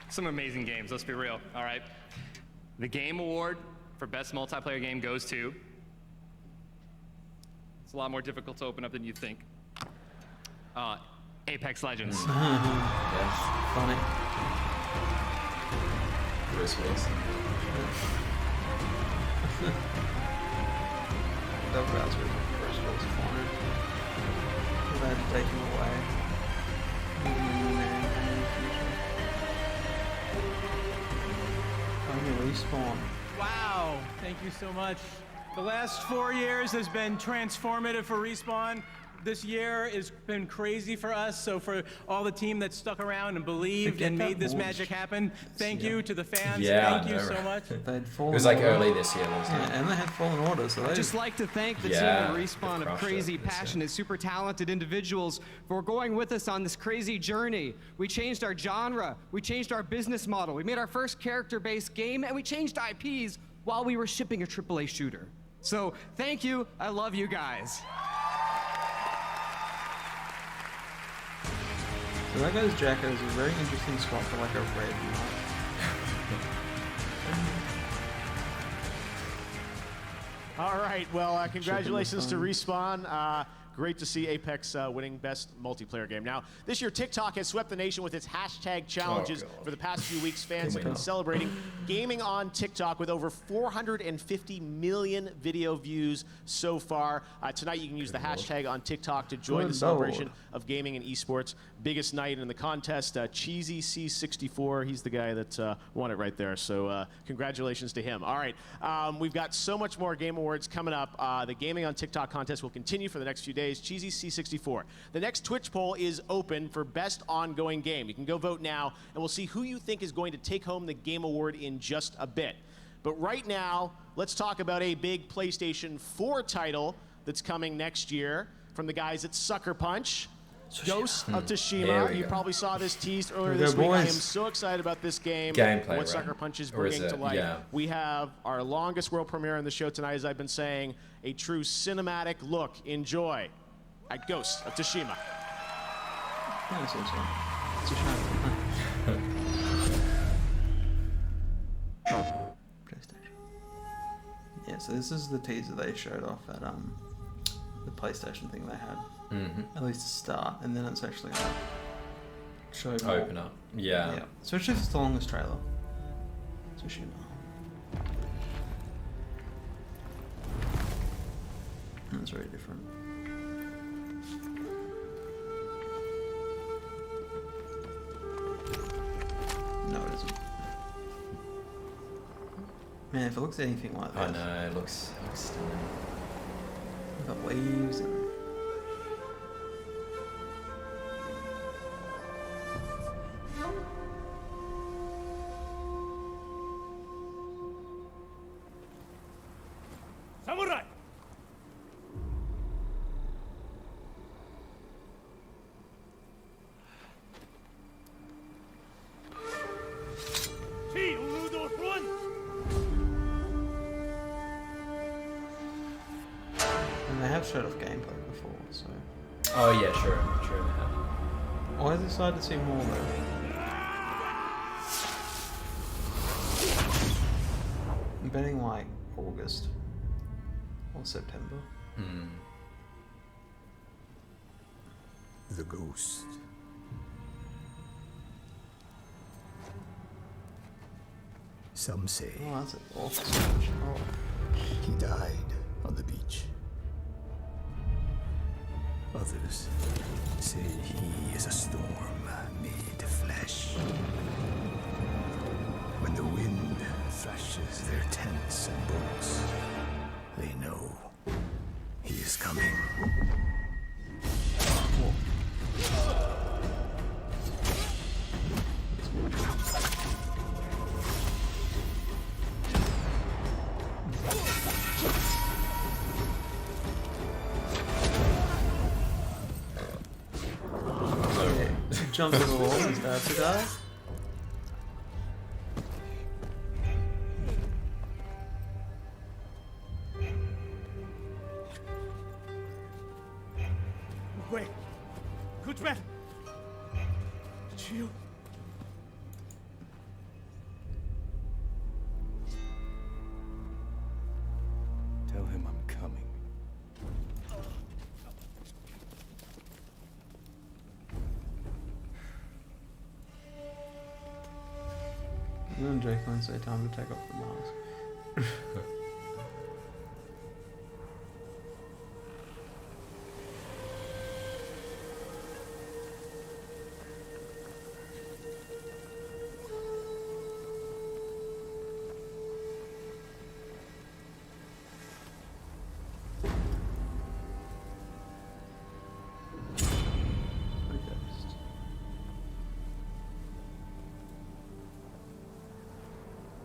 Some amazing games, let's be real, all right? The Game Award for Best Multiplayer Game goes to... It's a lot more difficult to open up than you think. Apex Legends.
Yeah.
Funny.
Bruce Wilson.
That was Bruce Wilson funny. They had to take him away. Respawn.
Wow, thank you so much. The last 4 years has been transformative for Respawn. This year has been crazy for us, so for all the team that stuck around and believed and made this magic happen, thank you to the fans. Thank you so much.
It was like early this year, wasn't it?
And they had Fallen Order, so
I'd just like to thank the team at Respawn of crazy, passionate, super talented individuals for going with us on this crazy journey. We changed our genre, we changed our business model, we made our first character-based game, and we changed IPs while we were shipping a AAA shooter. So thank you, I love you guys.
So that guy's jacket is a very interesting spot for like a red
All right, well, congratulations to Respawn. Great to see Apex winning Best Multiplayer Game. Now, this year, TikTok has swept the nation with its hashtag challenges. For the past few weeks, fans have been celebrating gaming on TikTok with over 450 million video views so far. Tonight, you can use the hashtag on TikTok to join the celebration of gaming and esports. Biggest night in the contest, Cheesy C64. He's the guy that won it right there. So congratulations to him. All right, we've got so much more Game Awards coming up. The Gaming on TikTok contest will continue for the next few days. Cheesy C64. The next Twitch poll is open for best ongoing game. You can go vote now, and we'll see who you think is going to take home the Game Award in just a bit. But right now, let's talk about a big PlayStation 4 title that's coming next year from the guys at Sucker Punch. Ghost of Tsushima. You probably saw this teased earlier this week. I am so excited about this game.
Gameplay,
what Sucker Punch is bringing to life. Yeah. We have our longest world premiere on the show tonight, as I've been saying, a true cinematic look. Enjoy at Ghost of Tsushima.
Yeah, so this is the teaser they showed off at the PlayStation thing they had. At least to start, and then it's actually like show more.
Open up. Yeah.
So it's just the longest trailer. Tsushima. That's very different. No, it isn't. Man, if it looks anything like that.
I know, it looks stunning.
We've got waves and...
Samurai!
And they have showed off gameplay before, so...
Oh yeah, sure they have.
Why have they decided to see more though? I'm betting like August or September.
The ghost. Some say
Oh, that's awesome. Oh.
he died on the beach. Others say he is a storm made flesh. When the wind thrashes their tents and boats, they know he is coming.
Jump to the wall and start to die.
Wait, good man. It's you.
Tell him I'm coming.
And then Jacqueline say time to take off the mask.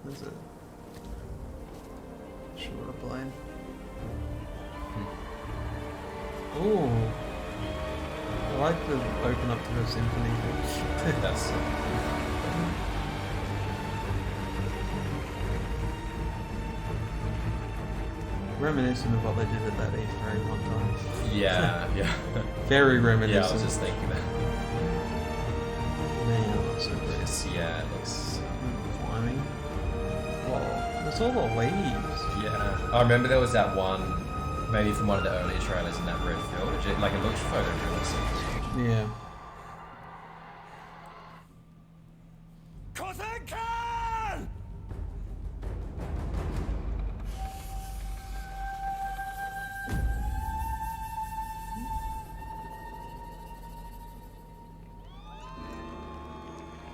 There's a shoulder blade. Ooh. I like the open up to the symphony bit.
That's
reminiscent of what they did at that Easter egg one time.
Yeah, yeah.
Very reminiscent.
Yeah, I was just thinking that.
Man, that's so good.
Yeah, it looks
climbing. Whoa, there's all the waves.
Yeah, I remember there was that one, maybe from one of the earlier trailers in that red field. Like it looks photorealistic.
Yeah.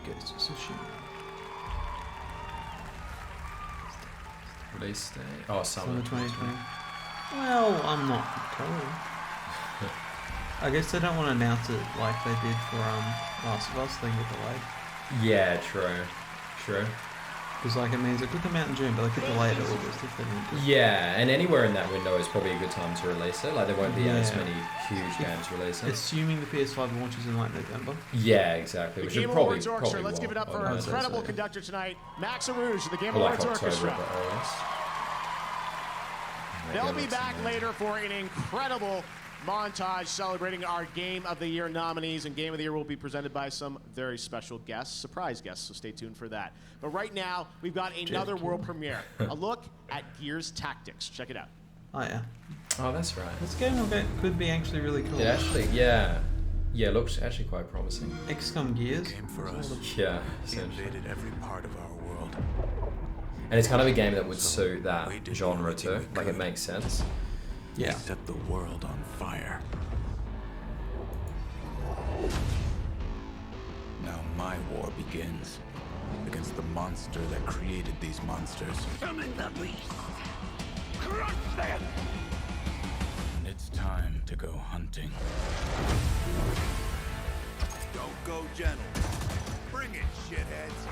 Ghost of Tsushima.
Release day. Oh, summer
2020. Well, I'm not telling. I guess they don't want to announce it like they did for Last of Us. They get delayed.
Yeah, true. True.
Because like it means it could come out in June, but they could delay it to August if they need to.
Yeah, and anywhere in that window is probably a good time to release it. Like there won't be as many huge games releasing.
Assuming the PS5 launches in like November.
Yeah, exactly.
The Game Awards Orchestra. Let's give it up for our incredible conductor tonight, Max Arouge, the Game Awards Orchestra. They'll be back later for an incredible montage celebrating our Game of the Year nominees, and Game of the Year will be presented by some very special guests, surprise guests, so stay tuned for that. But right now, we've got another world premiere, a look at Gears Tactics. Check it out.
Oh yeah.
Oh, that's right.
This game could be actually really cool.
It actually, yeah, it looks actually quite promising.
XCOM Gears.
Came for us.
Yeah,
He invaded every part of our world.
And it's kind of a game that would suit that genre too. Like, it makes sense.
Yeah. Set the world on fire. Now my war begins against the monster that created these monsters. Summon the beast! Crush them! And it's time to go hunting.
Don't go gentle. Bring it, shitheads.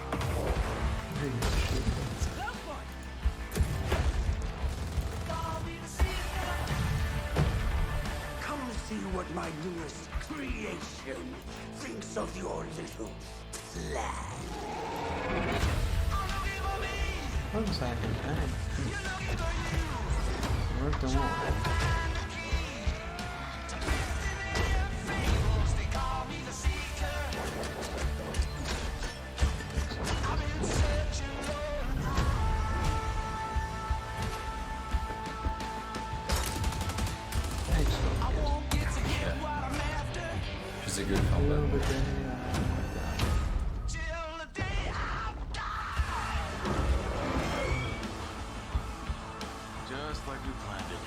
Come see what my newest creation thinks of your little plan.
What was happening? Worked on what?
Which is a good combo.
Just like we planned it.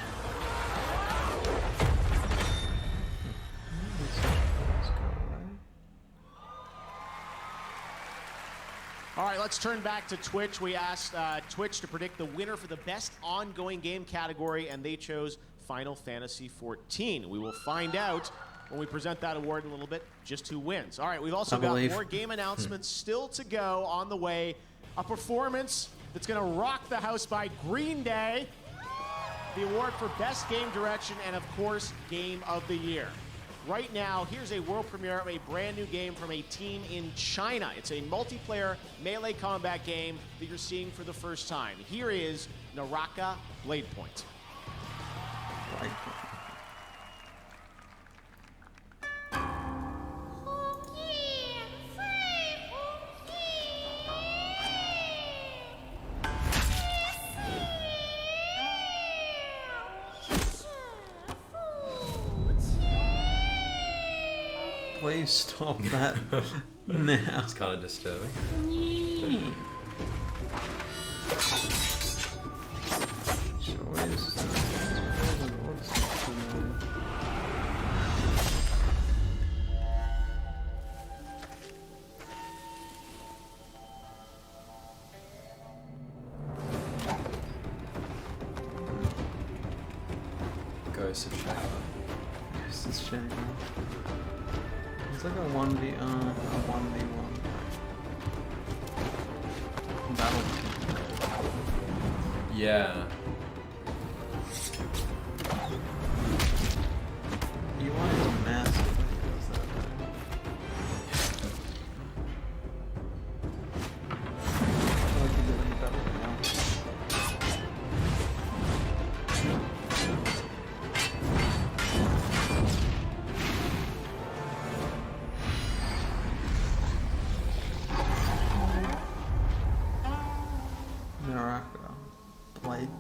All right, let's turn back to Twitch. We asked Twitch to predict the winner for the best ongoing game category, and they chose Final Fantasy XIV. We will find out when we present that award in a little bit just who wins. All right, we've also got more game announcements still to go on the way. A performance that's going to rock the house by Green Day, the award for Best Game Direction, and of course, Game of the Year. Right now, here's a world premiere of a brand new game from a team in China. It's a multiplayer melee combat game that you're seeing for the first time. Here is Naraka Blade Point.
Please stop that now.
It's kind of disturbing. Ghost of Shadow.
Ghost of Shadow. It's like a 1v1 battle.
Yeah.
UI is massive.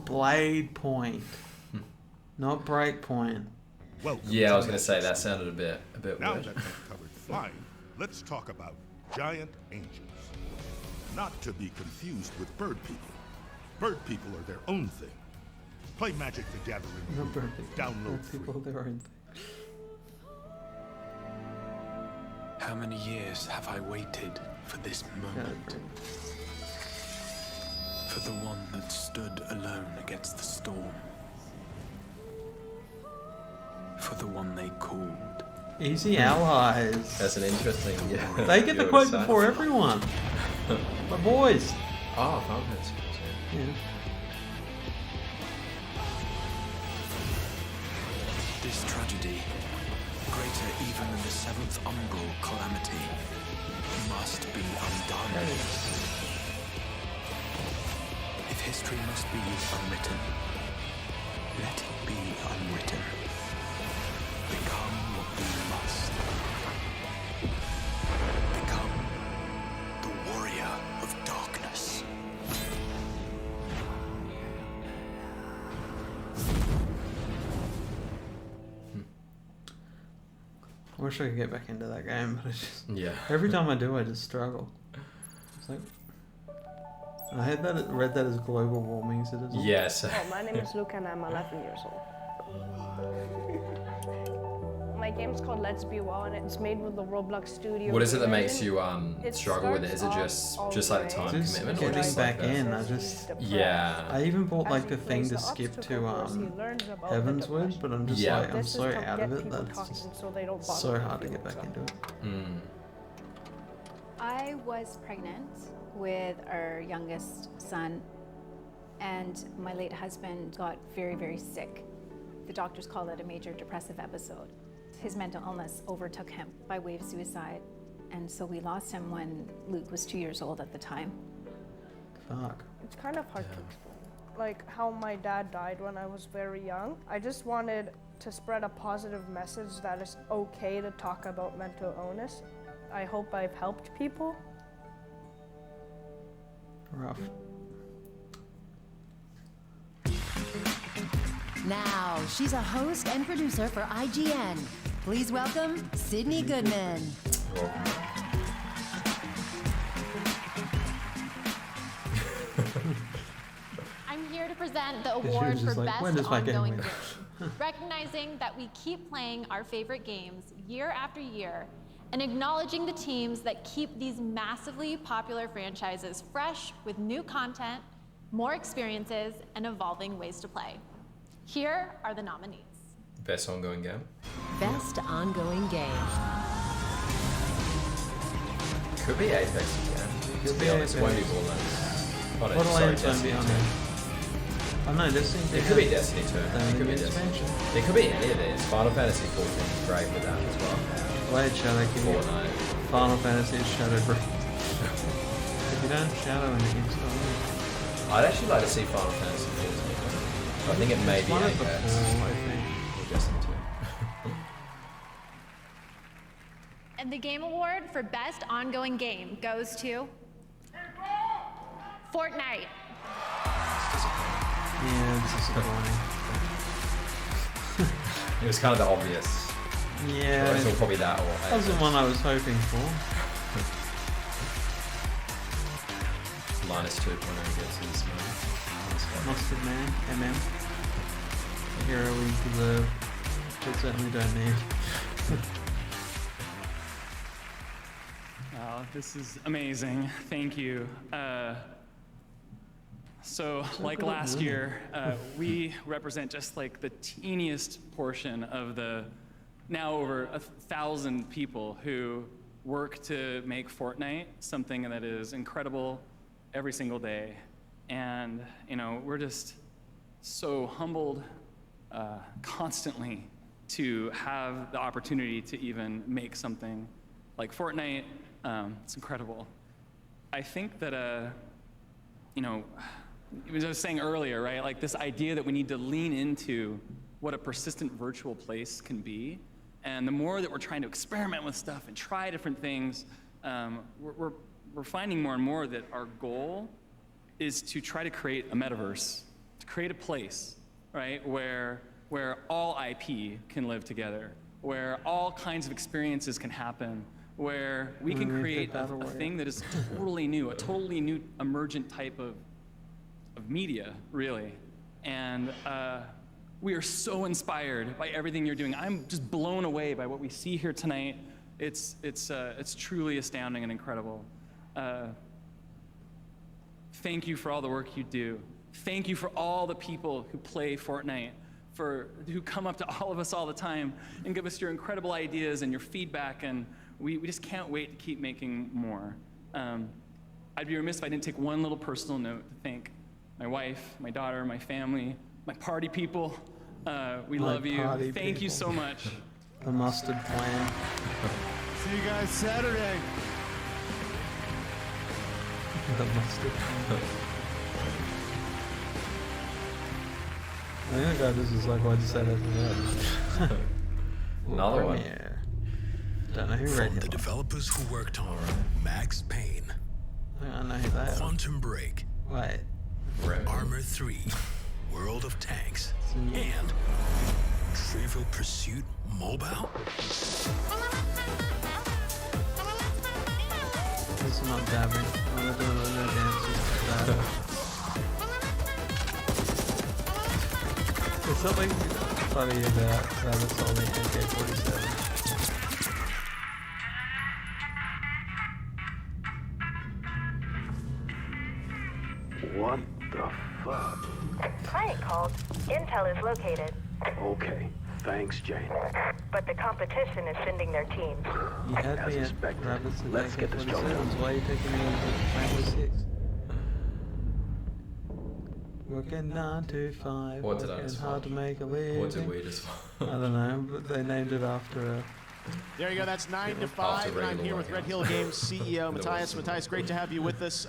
Blade Point, not break point.
Yeah, I was gonna say that sounded a bit
Now
weird.
that we've covered flying, let's talk about giant angels. Not to be confused with bird people. Bird people are their own thing. Play Magic the Gathering.
No bird people.
Download
Bird people their own thing.
How many years have I waited for this moment? For the one that stood alone against the storm. For the one they called.
Easy allies.
That's an interesting. Yeah.
They get the quote before everyone. My boys.
Oh, Final Fantasy.
Yeah.
This tragedy, greater even than the seventh umbral calamity, must be undone. If history must be unwritten, let it be unwritten. Become what we must. Become the warrior of darkness.
I wish I could get back into that game, but I just
Yeah.
every time I do, I just struggle. It's like I had that read that as global warming citizen.
Yes.
Oh, my name is Luca and I'm 11 years old. My game's called Let's Be Well and it's made with the Roblox studio.
What is it that makes you struggle with it? Is it just like the time
Just
commitment, or
getting
just
back
like the...
in? I just
Yeah.
I even bought like the thing to skip to Heavensward, but I'm just like I'm so out of it that it's just so hard to get back into it.
I was pregnant with our youngest son, and my late husband got very, very sick. The doctors called it a major depressive episode. His mental illness overtook him by way of suicide, and so we lost him when Luke was 2 years old at the time.
Fuck.
It's kind of hard to explain. Like how my dad died when I was very young. I just wanted to spread a positive message that it's okay to talk about mental illness. I hope I've helped people.
Rough.
Now, she's a host and producer for IGN. Please welcome Sydney Goodman.
I'm here to present the award for
like,
Best Ongoing Game, recognizing that we keep playing our favorite games year after year and acknowledging the teams that keep these massively popular franchises fresh with new content, more experiences, and evolving ways to play. Here are the nominees.
Best ongoing game?
Best ongoing game.
Could be Apex again. To be honest, it won't be Borderlands.
Borderlands won't be on there. Oh no, Destiny 2.
It could be Destiny 2. It could be Destiny. It could be any of these. Final Fantasy 14 is great with that as well.
Blade Shadow King.
Fortnite.
Final Fantasy is Shadow Break. If you don't shadow in the game,
I'd actually like to see Final Fantasy 14. I think it may be Apex. Or Destiny 2.
And the Game Award for Best Ongoing Game goes to Fortnite.
Yeah, this is disappointing.
It was kind of the obvious.
Yeah.
So it's probably that or
That was the one I was hoping for.
Linus 2.0 gets this one.
Mustard Man, MM. A hero we deserve, but certainly don't need.
This is amazing. Thank you. So like last year, we represent just like the teeniest portion of the now over 1,000 people who work to make Fortnite something that is incredible every single day. And you know, we're just so humbled constantly to have the opportunity to even make something like Fortnite. It's incredible. I think that, you know, as I was saying earlier, right? Like this idea that we need to lean into what a persistent virtual place can be. And the more that we're trying to experiment with stuff and try different things, we're finding more and more that our goal is to try to create a metaverse, to create a place, right? Where all IP can live together, where all kinds of experiences can happen, where we can create a thing that is totally new, a totally new emergent type of media, really. And we are so inspired by everything you're doing. I'm just blown away by what we see here tonight. It's truly astounding and incredible. Thank you for all the work you do. Thank you for all the people who play Fortnite, who come up to all of us all the time and give us your incredible ideas and your feedback, and we just can't wait to keep making more. I'd be remiss if I didn't take one little personal note to thank my wife, my daughter, my family, my party people. We love you. Thank you so much.
The mustard plan.
See you guys Saturday.
The mustard plan. I think the guy just is like, why'd you say that to that?
Another one.
Don't know who read
From the developers who worked on Max Payne,
I know who they are.
Quantum Break,
Wait.
Armor 3, World of Tanks, and Trivial Pursuit Mobile.
This is not dabbing. I'm not doing no dances. There's something funny about rabbits on the AK-47.
What the fuck?
Client called. Intel is located.
Okay, thanks, Jane.
But the competition is sending their teams.
You had me at rabbits and AK-47s. Why are you taking me over Family 6? Working 9 to 5.
What did I
working
just
hard to make a living.
What did we just
I don't know, but they named it after a...
There you go. That's 9 to 5. And I'm here with Red Hill Games CEO Matthias. Matthias, great to have you with us.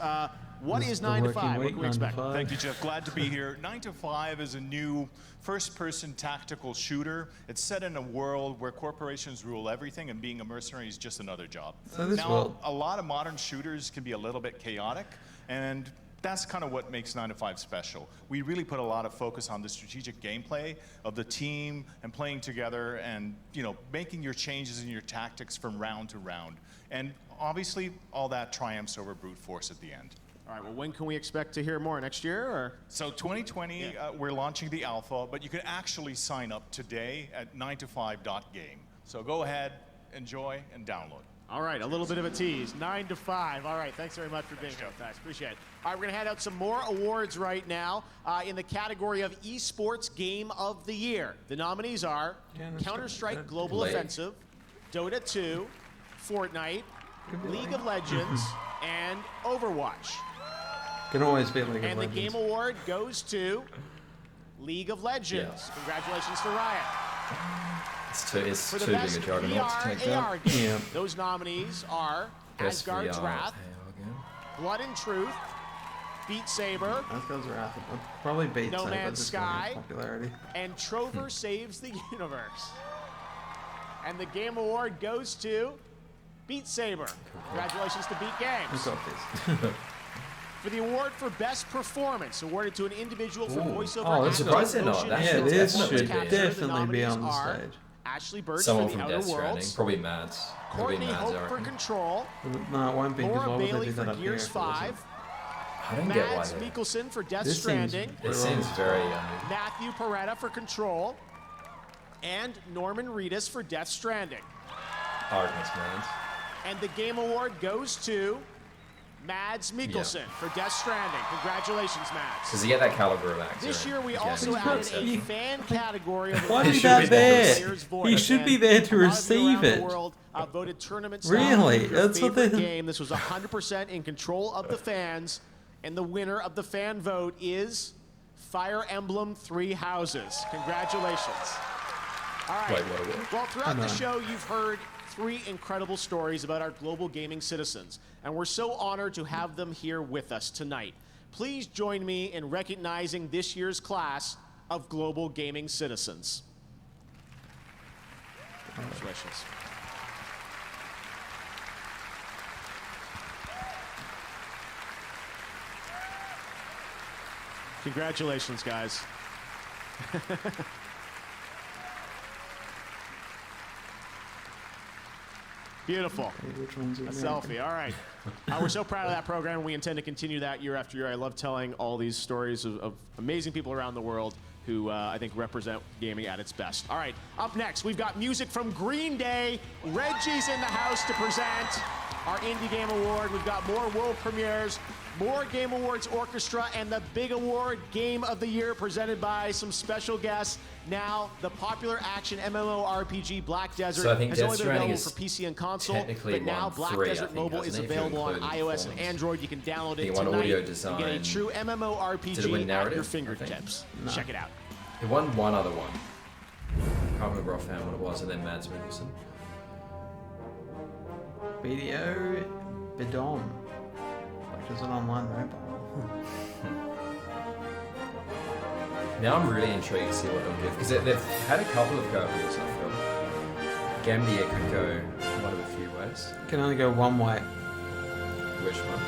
What is 9 to 5? What can we expect?
Thank you, Geoff. Glad to be here. 9 to 5 is a new first-person tactical shooter. It's set in a world where corporations rule everything, and being a mercenary is just another job.
So this world...
a lot of modern shooters can be a little bit chaotic, and that's kind of what makes 9 to 5 special. We really put a lot of focus on the strategic gameplay of the team and playing together and, you know, making your changes in your tactics from round to round. And obviously, all that triumphs over brute force at the end.
All right, well, when can we expect to hear more? Next year, or?
So 2020, we're launching the alpha, but you can actually sign up today at 9to5.game. So go ahead, enjoy, and download.
All right, a little bit of a tease. 9 to 5. All right, thanks very much for being here, guys. Appreciate it. All right, we're going to hand out some more awards right now in the category of Esports Game of the Year. The nominees are Counter-Strike Global Offensive, Dota 2, Fortnite, League of Legends, and Overwatch.
Can always be League of Legends.
And the Game Award goes to League of Legends. Yeah. Congratulations to Riot.
It's too big a juggernaut to take
AR
that.
game. Those nominees are Asgard's Wrath, Blood and Truth, Beat Saber,
Asgard's Wrath, probably beat
No
Saber,
Man's Sky,
popularity.
and Trover Saves the Universe. And the Game Award goes to Beat Saber. Congratulations to Beat Games. For the award for Best Performance, awarded to an individual for voiceover.
Oh, I'm surprised they're not.
Yeah, this should definitely be on the stage.
Ashley Birch
Someone
for the
from
Outer
Death Stranding,
Worlds.
probably Mads.
Courtney Hope for Control.
No, it won't be, because
Laura
why would they
Bailey
do
for
that up
Gears
here?
5.
I don't get why
Mads
they...
Mikkelsen for Death
This
Stranding.
It seems very...
Matthew Peretta for Control. And Norman Reedus for Death Stranding.
Hardness, Mads.
And the Game Award goes to Mads Mikkelsen for Death Stranding. Congratulations, Mads.
Does he get that caliber of actor?
This year we also added a fan category.
Why is that there? He should be there to receive it.
Voted tournament
really? That's what they...
game. This was 100% in control of the fans, and the winner of the fan vote is Fire Emblem Three Houses. Congratulations. All right.
Wait,
well, throughout the show, you've heard 3 incredible stories about our global gaming citizens, and we're so honored to have them here with us tonight. Please join me in recognizing this year's class of global gaming citizens. Congratulations. Congratulations, guys. Beautiful. A selfie. All right. We're so proud of that program. We intend to continue that year after year. I love telling all these stories of amazing people around the world who I think represent gaming at its best. All right. Up next, we've got music from Green Day. Reggie's in the house to present our Indie Game Award. We've got more world premieres, more Game Awards Orchestra, and the big award, Game of the Year, presented by some special guests. Now, the popular action MMORPG Black Desert has only been available for PC and console, but now Black Desert Mobile is available on iOS and Android. You can download it tonight and get a true MMORPG at your fingertips. Check it out.
It won one other one. I can't remember offhand what it was, and then Mads Mikkelsen.
Video Bidom, which is an online mobile.
Now I'm really intrigued to see what they'll give, because they've had a couple of go-aheads, I feel. Gambia could go one of a few ways.
Can only go one way.
Which one?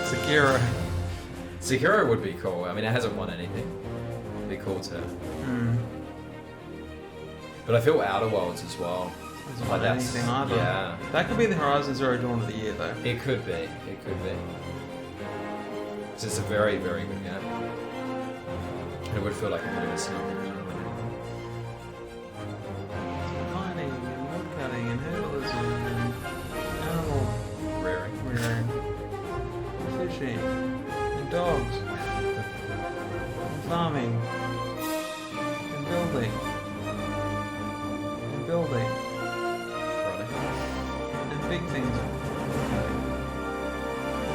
Sekiro.
Sekiro would be cool. I mean, it hasn't won anything. It'd be cool to. But I feel Outer Worlds as well.
Doesn't want anything either.
Yeah.
That could be the Horizon Zero Dawn of the year, though.
It could be. It could be. It's a very, very good game. And it would feel like a bit of a snub.
Mining and woodcutting and herbalism and animal
rearing,
and fishing and dogs and farming and building and building and big things and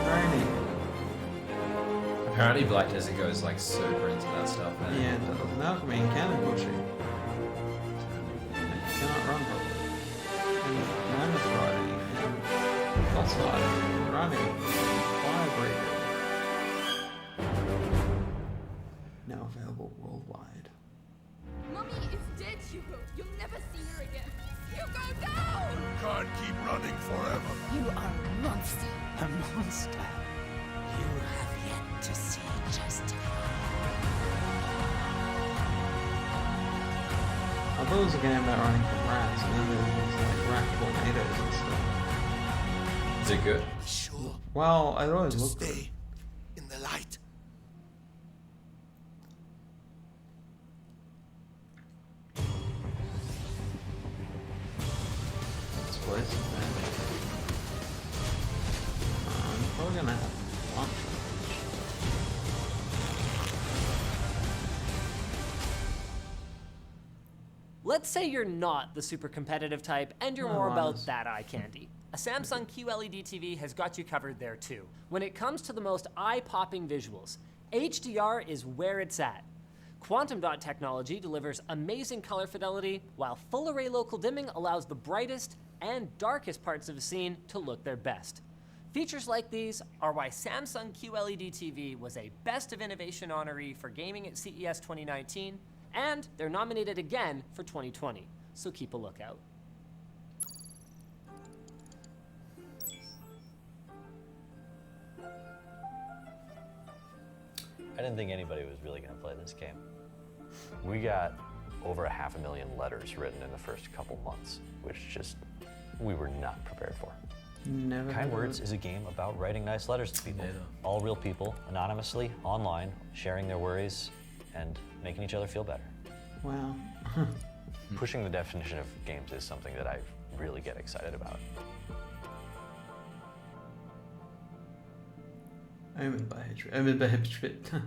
raining.
Apparently Black Desert goes like super into that stuff, man.
Yeah, it does. Now it can be cannon pushing. You cannot run properly. And mammoth riding, and fox riding, and running, fire breathing. Now available worldwide.
Mummy is dead, Hugo. You'll never see her again. Hugo, down!
Can't keep running forever.
You are a monster.
A monster. You have yet to see just
I thought it was a game about running from rats, and then there was like rat tornadoes and stuff.
Is it good?
Sure.
Well, it always looked good.
Stay in the light.
Explosive, man. I'm probably gonna have lunch.
Let's say you're not the super competitive type and you're more about that eye candy. A Samsung QLED TV has got you covered there too. When it comes to the most eye-popping visuals, HDR is where it's at. Quantum dot technology delivers amazing color fidelity, while full array local dimming allows the brightest and darkest parts of a scene to look their best. Features like these are why Samsung QLED TV was a Best of Innovation honoree for gaming at CES 2019, and they're nominated again for 2020, so keep a lookout.
I didn't think anybody was really going to play this game. We got over 500,000 letters written in the first couple months, which just, we were not prepared for.
Never
Kind Words is a game about writing nice letters to people. All real people, anonymously, online, sharing their worries and making each other feel better.
Wow.
Pushing the definition of games is something that I really get excited about.
Omen by Hipstrit.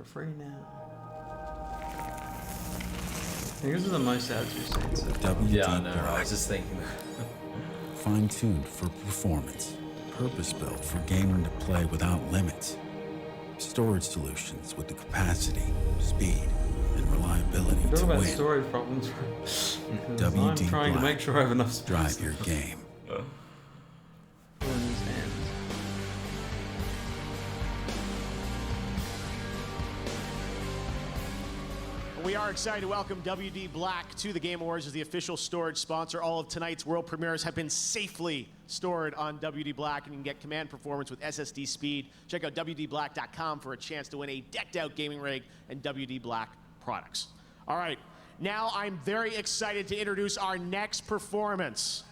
Free now. I think this is the most ads we've seen. So.
Yeah, I know. I was just thinking that.
Fine-tuned for performance, purpose-built for gaming to play without limits. Storage solutions with the capacity, speed, and reliability
Talk
to
about
win.
storage problems.
WD
I'm trying
Black.
to make sure I have enough space.
Drive your game.
We are excited to welcome WD Black to the Game Awards as the official storage sponsor. All of tonight's world premieres have been safely stored on WD Black, and you can get command performance with SSD speed. Check out WDBlack.com for a chance to win a decked-out gaming rig and WD Black products. All right, now I'm very excited to introduce our next performance.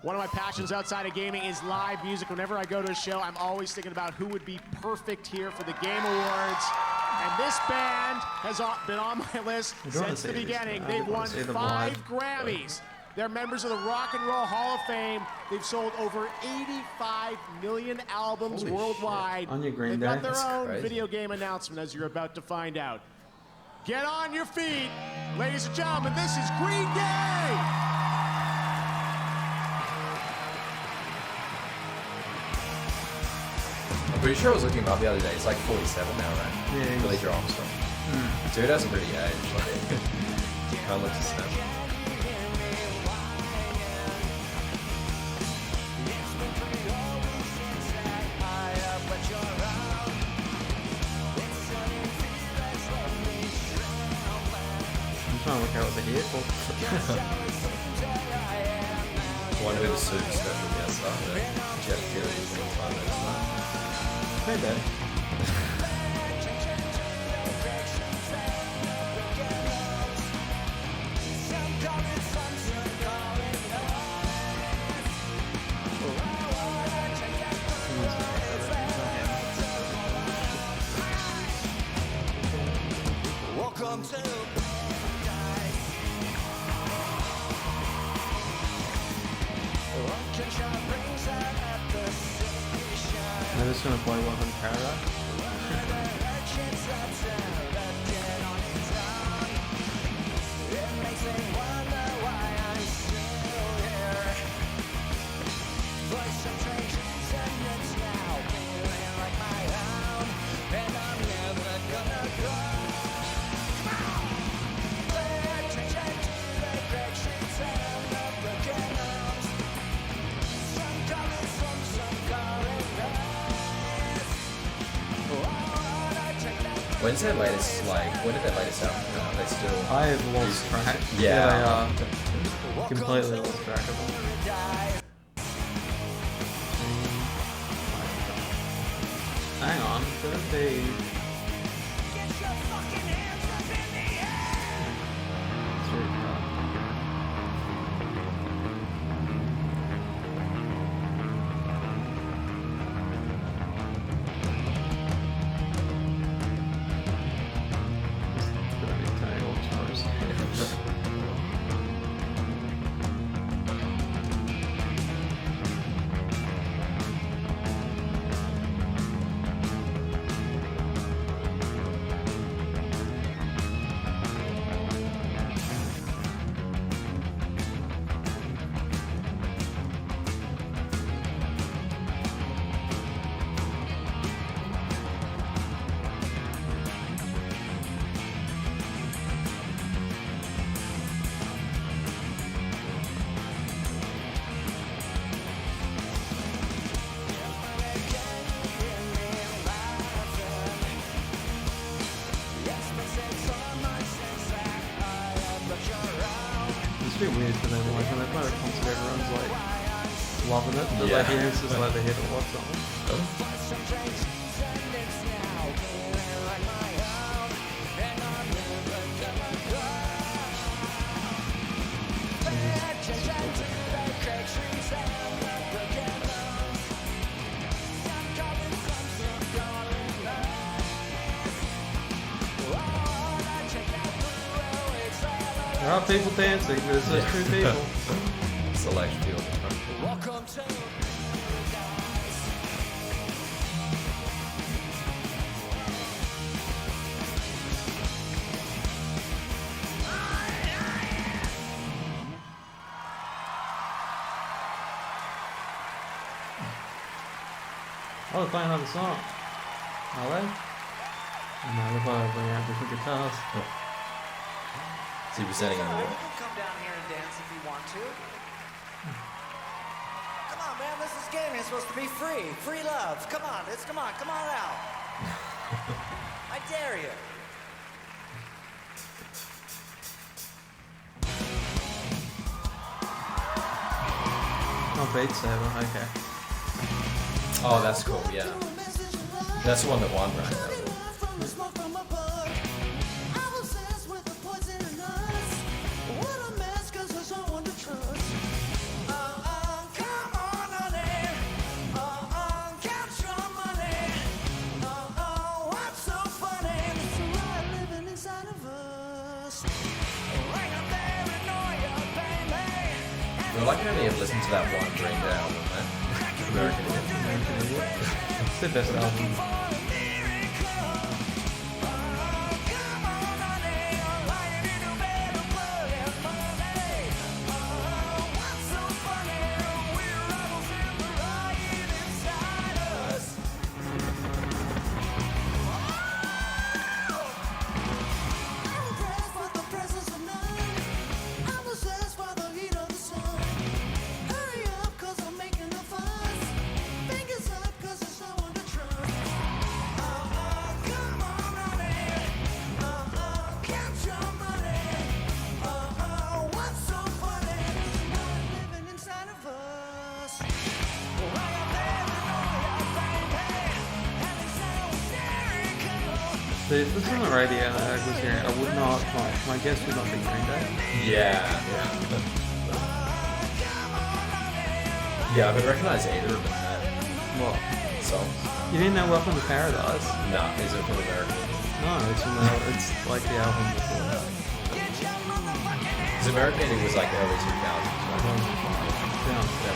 One of my passions outside of gaming is live music. Whenever I go to a show, I'm always thinking about who would be perfect here for the Game Awards. And this band has been on my list since the beginning. They've won 5 Grammys. They're members of the Rock and Roll Hall of Fame. They've sold over 85 million albums worldwide.
On your Green
They've
Day.
got their
That's
own
crazy.
video game announcement, as you're about to find out. Get on your feet, ladies and gentlemen. This is Green Day.
I'm pretty sure I was looking him up the other day. It's like 47 now, right?
Yeah,
Billy Joe Armstrong. Dude hasn't really aged. Like, kind of looks a snap.
trying to work out what they're here for.
Wonder who the super special guests are. Geoff Keighly is going to find those tonight.
Hey, Daddy.
Welcome to
I'm just gonna play Welcome Paradise.
When's their latest, when did their latest album come out? They still...
I have lost track.
Yeah.
They are completely lost track of them. Hang on, could it be... It's a bit weird for them, like when they play a concert, everyone's like loving it, but like here it's just like they hit a lot something. There are people dancing, there's those two people.
Select field.
Oh, they're playing another song. Are they? No, they're playing out different guitars.
So you're presenting on
You can come down here and dance if you want to. Come on, man, this is gaming. It's supposed to be free. Free love. Come on, come on out. I dare you.
Oh, Beat Saber, okay.
Oh, that's cool, yeah. That's the one that won, right? I like how they have listened to that one Green Day album, man. American Idiot.
It's the best album. So if this is on the radio and I was hearing, I would not, my guess would not be Green Day.
Yeah. Yeah, I would recognise either of them.
What?
Songs.
You didn't know Welcome to Paradise?
No, is it from America?
No, it's like the album before that.
Because American it was like early 2000s, right?
Yeah.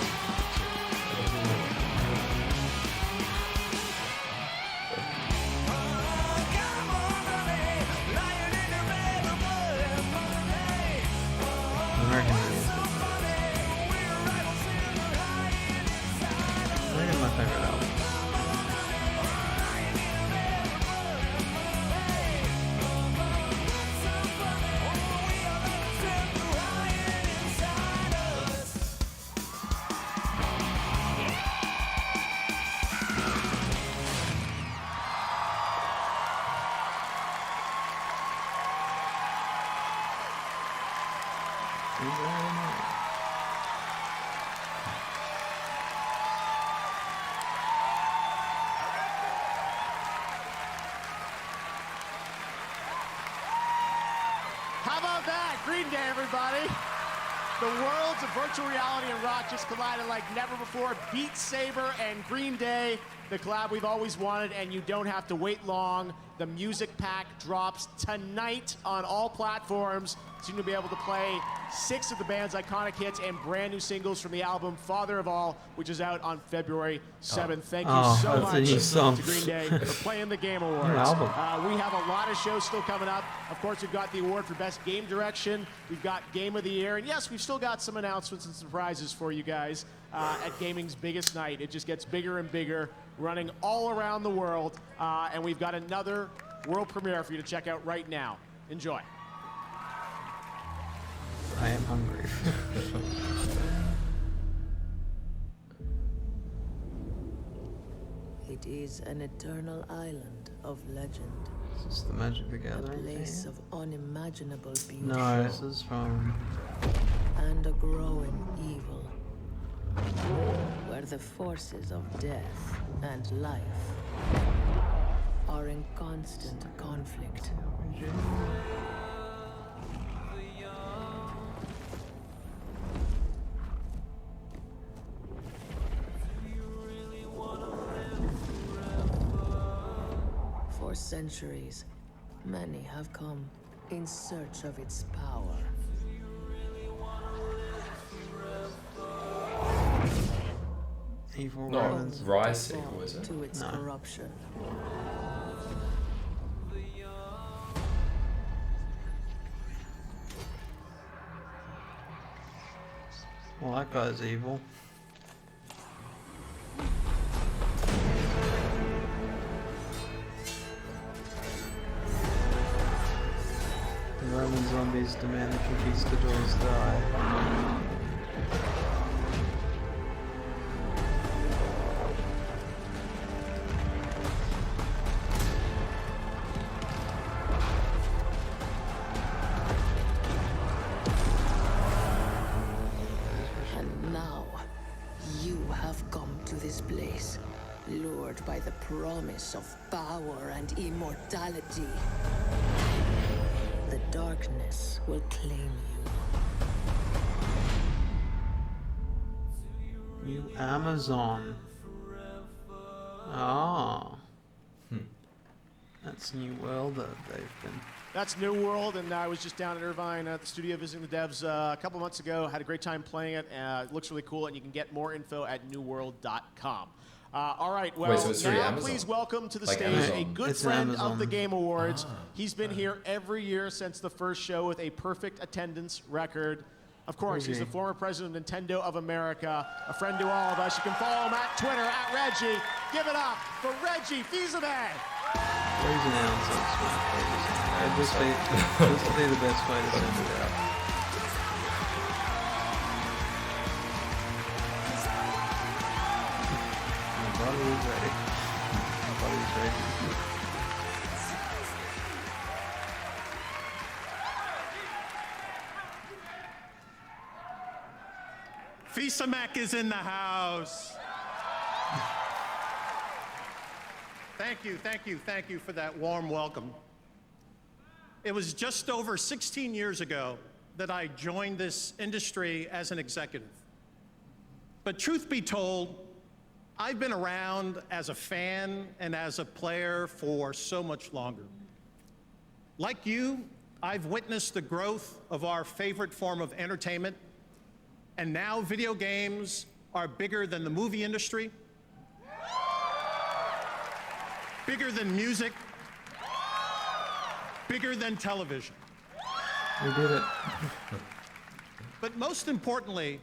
American is my favorite album.
How about that? Green Day, everybody. The worlds of virtual reality and rock just collided like never before. Beat Saber and Green Day, the collab we've always wanted, and you don't have to wait long. The music pack drops tonight on all platforms. Soon you'll be able to play 6 of the band's iconic hits and brand new singles from the album Father of All, which is out on February 7th. Thank you so much to Green Day for playing the Game Awards. We have a lot of shows still coming up. Of course, we've got the award for Best Game Direction. We've got Game of the Year. And yes, we've still got some announcements and surprises for you guys at gaming's biggest night. It just gets bigger and bigger, running all around the world. And we've got another world premiere for you to check out right now. Enjoy.
I am hungry.
It is an eternal island of legend.
Is this the Magic the
A
Gathering
place
thing?
of unimaginable beauty.
No, this is from...
And a growing evil. Where the forces of death and life are in constant conflict. For centuries, many have come in search of its power.
Evil
No,
Romans.
Rise sequel, is it?
To its
No.
corruption.
Well, that guy's evil. The Roman zombies demand the conquistadors die.
And now, you have come to this place, lured by the promise of power and immortality. The darkness will claim you.
New Amazon. Ah. That's New World that they've been.
That's New World, and I was just down in Irvine at the studio visiting the devs a couple months ago. Had a great time playing it. It looks really cool, and you can get more info at newworld.com. All right, well,
Wait, so it's through
now
Amazon?
please welcome to the
Like
stage
Amazon?
a good
It's
friend
Amazon.
of the Game Awards. He's been here every year since the first show with a perfect attendance record. Of course, he's the former president of Nintendo of America, a friend to all of us. You can follow him at Twitter, at Reggie. Give it up for Reggie Fils-Aimé.
Please announce it. This would be the best way to send it out. My body is ready. My body is ready.
Fils-Aimé is in the house. Thank you for that warm welcome. It was just over 16 years ago that I joined this industry as an executive. But truth be told, I've been around as a fan and as a player for so much longer. Like you, I've witnessed the growth of our favorite form of entertainment, and now video games are bigger than the movie industry, bigger than music, bigger than television.
We did it.
But most importantly,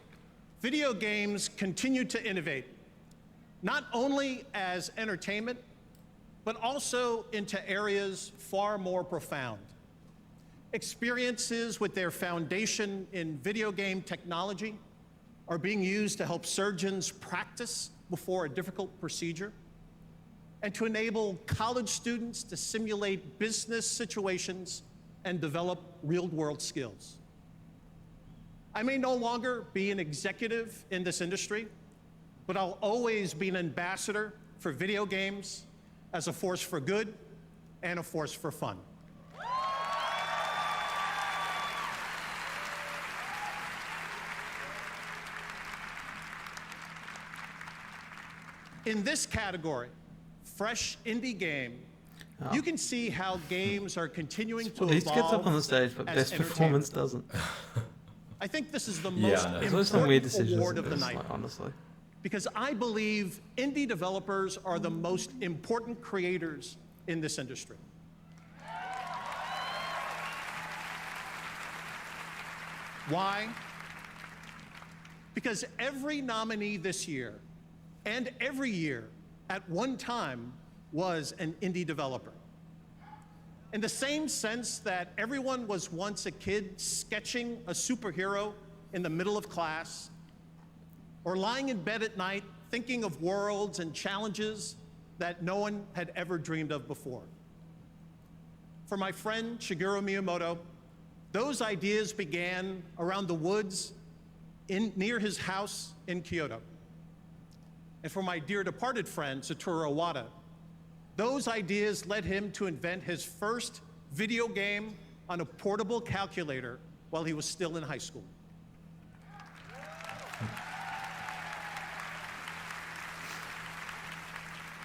video games continue to innovate, not only as entertainment, but also into areas far more profound. Experiences with their foundation in video game technology are being used to help surgeons practice before a difficult procedure, and to enable college students to simulate business situations and develop real-world skills. I may no longer be an executive in this industry, but I'll always be an ambassador for video games as a force for good and a force for fun. In this category, fresh indie game, you can see how games are continuing to evolve.
He gets up on the stage, but best performance doesn't.
I think this is the most important award of the night,
honestly.
Because I believe indie developers are the most important creators in this industry. Why? Because every nominee this year, and every year at one time, was an indie developer. In the same sense that everyone was once a kid sketching a superhero in the middle of class, or lying in bed at night thinking of worlds and challenges that no one had ever dreamed of before. For my friend Shigeru Miyamoto, those ideas began around the woods near his house in Kyoto. And for my dear departed friend Satoru Iwata, those ideas led him to invent his first video game on a portable calculator while he was still in high school.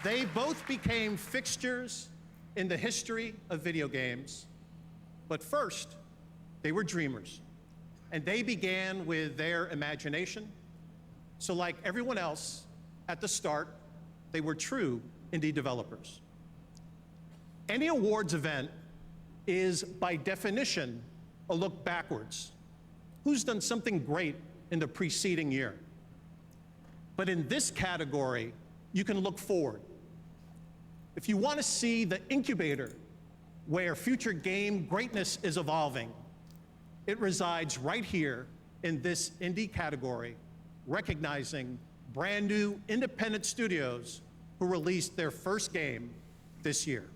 They both became fixtures in the history of video games, but first, they were dreamers, and they began with their imagination. So like everyone else, at the start, they were true indie developers. Any awards event is, by definition, a look backwards. Who's done something great in the preceding year? But in this category, you can look forward. If you want to see the incubator where future game greatness is evolving, it resides right here in this indie category, recognizing brand new independent studios who released their first game this year.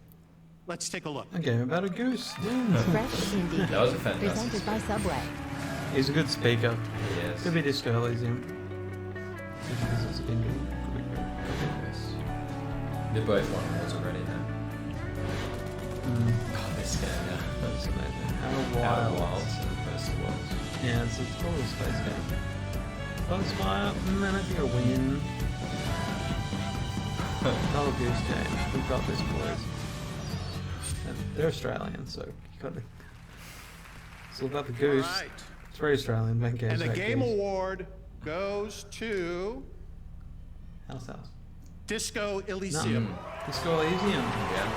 Let's take a look.
A game about a goose.
Fresh indie
That was a
game
fantastic
presented by Subway.
He's a good speaker.
Yes.
Could be Disco Elysium.
They both won awards already now. God, this game, yeah.
That's amazing.
Outer Wilds and First Worlds.
Yeah, it's probably a space game. Foxfire, man, I think a win. Another goose game. We've got this, boys. And they're Australian, so you got to. It's all about the goose.
All right.
It's very Australian. Main games.
And the game award goes to
House.
Disco Elysium.
Disco Elysium. Yeah.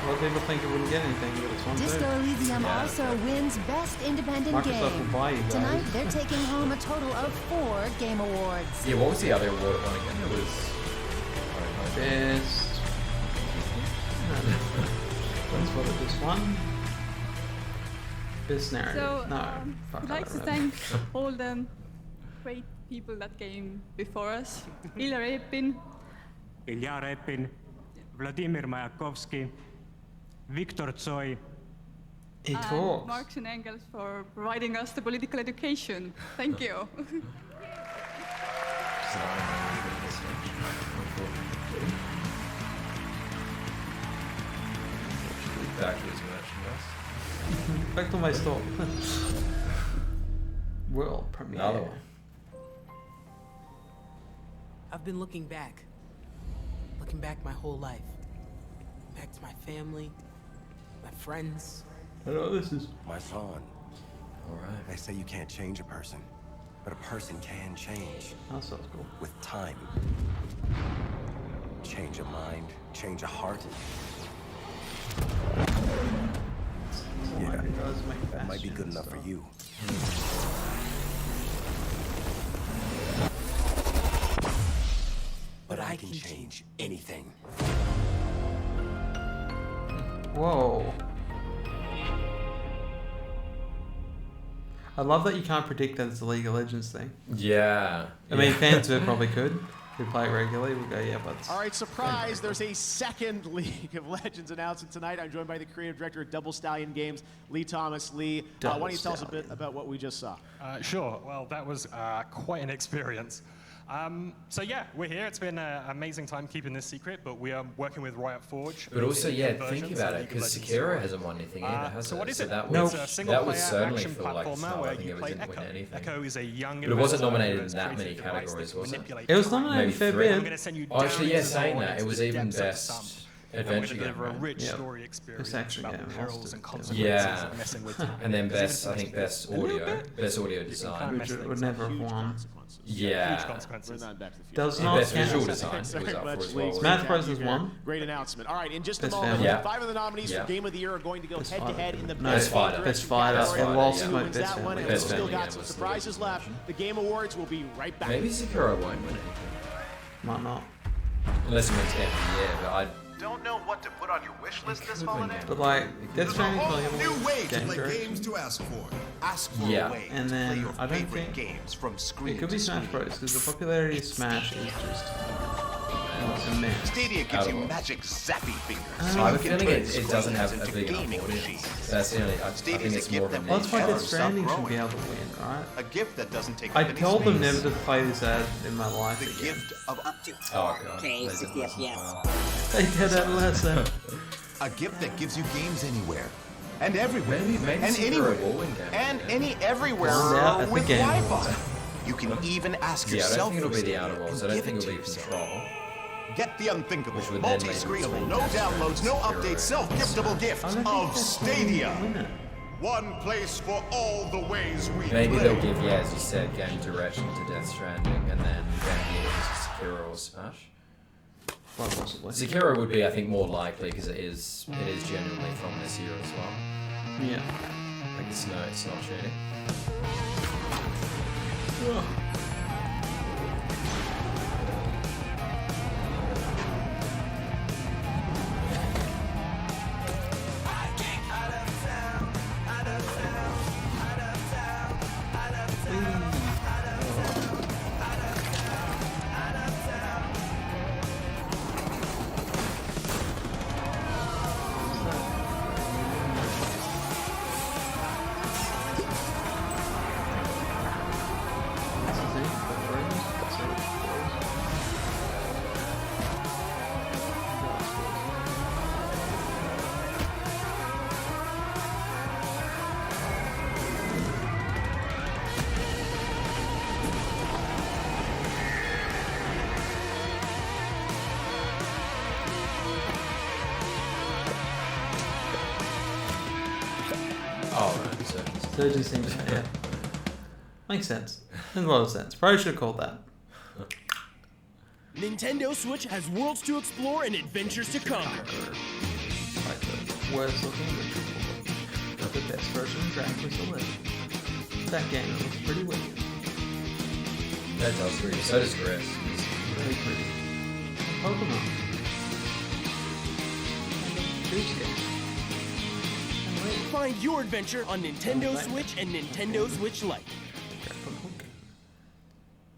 A lot of people think it wouldn't get anything, but it's one
Disco
too.
Elysium also wins Best Independent
Microsoft
Game.
will buy you guys.
Tonight, they're taking home a total of 4 Game Awards.
Yeah, what was the other award it won again? It was...
Best... That's what it is. One. Best narrative.
So,
no, fuck,
I'd
I
like
don't
to
remember.
thank all the great people that came before us. Ilja Repin,
Ilja Repin, Vladimir Mayakovsky, Viktor Tsoi,
He
and
talks.
Marx and Engels for providing us the political education. Thank you.
back to his merchandise.
Back to my store. World premiere.
Another one.
I've been looking back my whole life. Back to my family, my friends.
I know this is
my son.
Alright.
They say you can't change a person, but a person can change.
That sounds cool.
With time. Change a mind, change a heart. Yeah, that might be good enough for you. But I can change anything.
Whoa. I love that you can't predict that it's a League of Legends thing.
Yeah.
I mean, fans of it probably could. Who play it regularly would go, yeah, but...
All right, surprise, there's a second League of Legends announcement tonight. I'm joined by the creative director of Double Stallion Games, Lee Thomas. Lee, why don't you tell us a bit about what we just saw?
Sure. Well, that was quite an experience. So yeah, we're here. It's been an amazing time keeping this secret, but we are working with Riot Forge.
But also, yeah, think about it, because Sekiro hasn't won anything either, has
so
it?
what is
so
it?
that
No,
was,
it's a
that was
single-player
certainly
action
for like
platformer
Snow. I
where
think
you
it
play
didn't win
Echo.
anything.
Echo is a young
But it wasn't
inventor
nominated
who
in
has
that many
created a device
categories,
that
was it?
manipulates
It was
time.
nominated
Maybe
for a
three.
bit.
I'm gonna send you
Oh, actually,
down
yeah,
into the
saying
void
that, it
into
was
the
even
depths of
best
some.
adventure
I'm
game,
going to deliver a
right?
rich
Yeah.
story experience
action
about
game,
the
it has
perils
to,
and
yeah.
consequences
Yeah,
of messing with time.
and then
There's
I think best audio design.
Which it would never have won.
Yeah.
Huge consequences.
Does
And
not
best
count.
visual design was up for as well.
Smash Bros. Has won.
Great announcement. All right, in just a
Best
moment,
family.
Yeah.
5 of the nominees
Yeah.
for Game of the Year are going to go
Best
head-to-head
fighter.
in the
No,
Best
fighter.
Best fighter.
category.
It lost
Who
my
wins
best
that one?
family.
And
Best
we've still
family
got
game
some
was the
surprises
original
left.
version.
The Game Awards will be right back.
Maybe Sekiro won't win anything.
Might not.
Unless it wins Game of the Year, but I
Don't know what to put on your wish list this holiday?
But like, Death
There's a
Stranding
whole
probably
new way to
game
play
direction.
games to ask for. Ask for
Yeah.
a way
And
to play
then
your
I don't
favorite
think
games from screen
it could be
to
Smash
screen.
Bros. Because the popularity of Smash is just immense.
Stadia gives you magic zappy fingers.
I
so
have
you
a
can
feeling
turn
it doesn't have
screens
a
into
big enough
gaming
audience.
machines.
That's the only. I think
Stadia's
it's
a
more
gift
of a
that
Well, that's why
never
Death Stranding
stop
should be
growing.
able to win, right?
A gift that doesn't take
I
up any
told them
space.
never to play this ad in my life
The
again.
gift of up to
Oh god.
Okay,
They didn't listen well.
They did that lesson.
a gift that gives you games anywhere and everywhere
Maybe
and
Sekiro
anywhere
will win Game of the
and
Year.
any everywhere
Find out at the
with
Game
Wi-Fi. You can even ask
Yeah, I don't
yourself
think it'll
for
be the
Stadia
Outer Worlds. I
and
don't
give
think
it
it'll
to
be
yourself.
Control.
Get the unthinkable,
Which would then make
multi-screenable,
between
no
Death Stranding
downloads, no
and Sekiro
updates,
and
self-giftable gift
I don't think
of
Death Stranding
Stadia.
will win it.
One place for all the ways we
Maybe
play.
they'll give, yeah, as you said, game direction to Death Stranding, and then Game to Sekiro or Smash.
Quite possibly.
Sekiro would be, I think, more likely because it is genuinely from this year as well.
Yeah.
Like it's not cheating. Oh, right, so
Surgeon seems yeah. Makes sense. Makes a lot of sense. Probably should have called that.
Nintendo Switch has worlds to explore and adventures to conquer.
Like the worst looking but the best version of Dragon Quest 11. That game looks pretty wicked.
that does pretty. So does Chris.
It's really pretty. Pokemon. And the Goose Game.
Find your adventure on Nintendo Switch and Nintendo Switch Lite.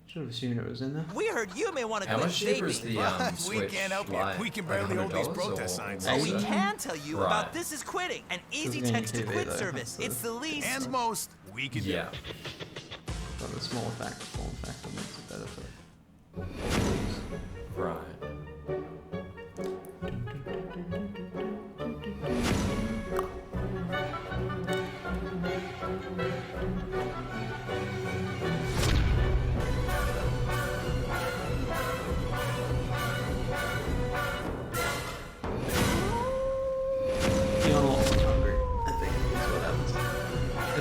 Should have assumed it was in there.
We heard you may want to
How
quit
much cheaper is
vaping.
the
But
Switch
we can't help
Lite?
you. We can
Like
barely hold these
$100
protest
or-
signs.
or
But we
so?
can tell you
Right.
about This Is Quitting, an easy
getting
text to
TV
quit
though,
service.
so-
It's the least
And most we can
Yeah.
But the smaller factor, form factor makes it better for
Right.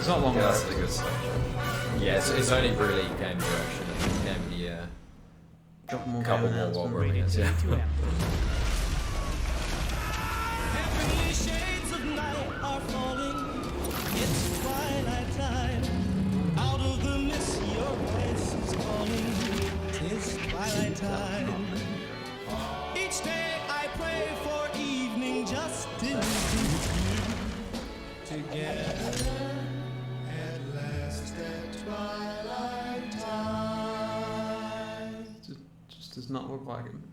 It's not long
Yeah,
enough.
that's the good stuff. Yeah, it's only really game direction and
couple more
while we're in it. Yeah.
Heavenly shades of night are falling. It's twilight time. Out of the mist, your voice is calling. It's twilight time. Each day I pray for evening justice together. At last at twilight time.
Just does not look like him.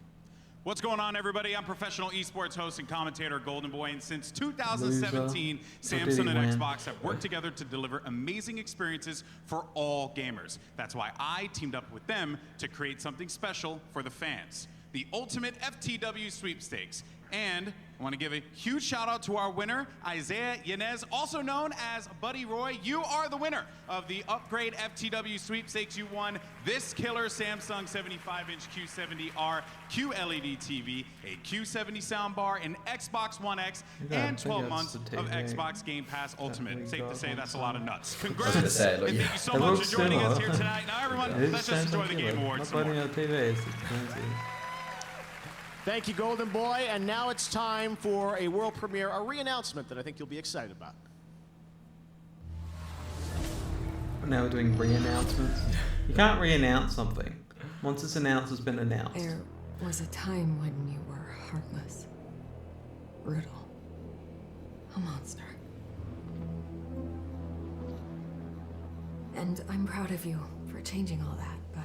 What's going on, everybody? I'm professional esports host and commentator Golden Boy, and since 2017, Samsung and Xbox have worked together to deliver amazing experiences for all gamers. That's why I teamed up with them to create something special for the fans, the Ultimate FTW Sweepstakes. And I want to give a huge shout out to our winner, Isaiah Yanez, also known as Buddy Roy. You are the winner of the Upgrade FTW Sweepstakes. You won this killer Samsung 75-inch Q70R QLED TV, a Q70 soundbar, an Xbox One X, and 12 months of Xbox Game Pass Ultimate. Safe to say that's a lot of nuts. Congrats, and thank you so much for joining us here tonight. Now, everyone, let's just enjoy the Game Awards some more.
Thank you, Golden Boy. And now it's time for a world premiere, a re-announcement that I think you'll be excited about.
Now we're doing re-announcements. You can't re-announce something. Once it's announced, it's been announced.
There was a time when you were heartless, brutal, a monster. And I'm proud of you for changing all that, but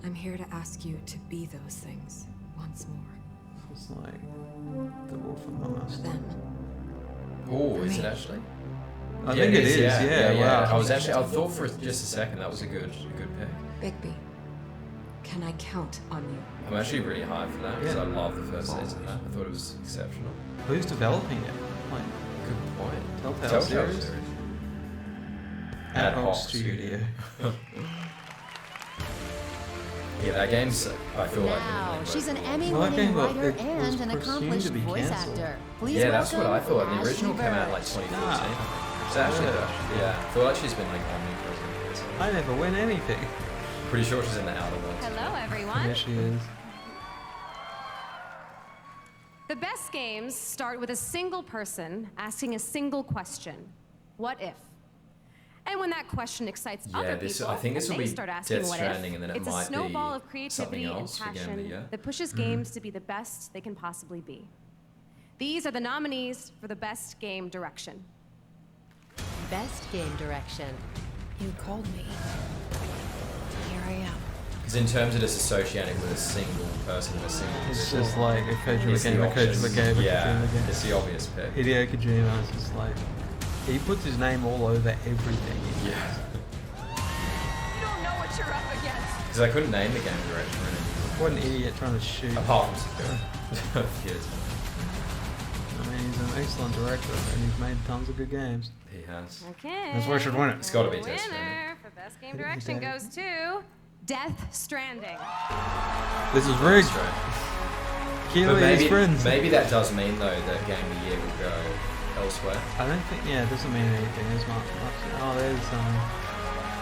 I'm here to ask you to be those things once more.
It's like the wolf among us.
Them.
Oh, is it actually?
I think it is. Yeah. Wow.
I thought for just a second that was a good pick.
Bigby, can I count on you?
I'm actually really high for that because I love the first season of that. I thought it was exceptional.
Who's developing it? Like,
good point.
Telltale series. Ad Hoc Studio.
Yeah, that game's, I feel like...
Now, she's an Emmy-winning writer and an accomplished voice actor. Please
yeah, that's what I
welcome
thought. The
Ashley
original came out
Burch.
like 2014. It's actually, yeah, I feel like she's been like omnipresent.
I never win anything.
Pretty sure she's in the Outer Worlds.
Hello, everyone.
There she is.
The best games start with a single person asking a single question. What if? And when that question excites other people,
I think this will
they
be
start asking
Death
what
Stranding,
if.
and then it
It's a
might
snowball
be
of creativity and
else again,
passion that pushes games to be the best they can possibly be. These are the nominees for the best game direction.
Best game direction.
You called me. Here I am.
Because in terms of just associating with a single person and a single
It's just like a Kojima game, a Kojima game,
yeah, it's the obvious pick.
Hideo Kojima is just like, he puts his name all over everything.
Yeah.
You don't know what you're up against.
Because I couldn't name the game direction really.
What an idiot trying to shoot.
Apart from Sekiro. Yes.
I mean, he's an excellent director and he's made tons of good games.
He has.
Okay.
That's why he should win it.
It's got to be
The
Death Stranding.
winner for best game direction goes to Death Stranding.
This is rigged.
But maybe that does mean though that Game of the Year will go elsewhere.
I don't think, yeah, it doesn't mean anything as much. Oh, there's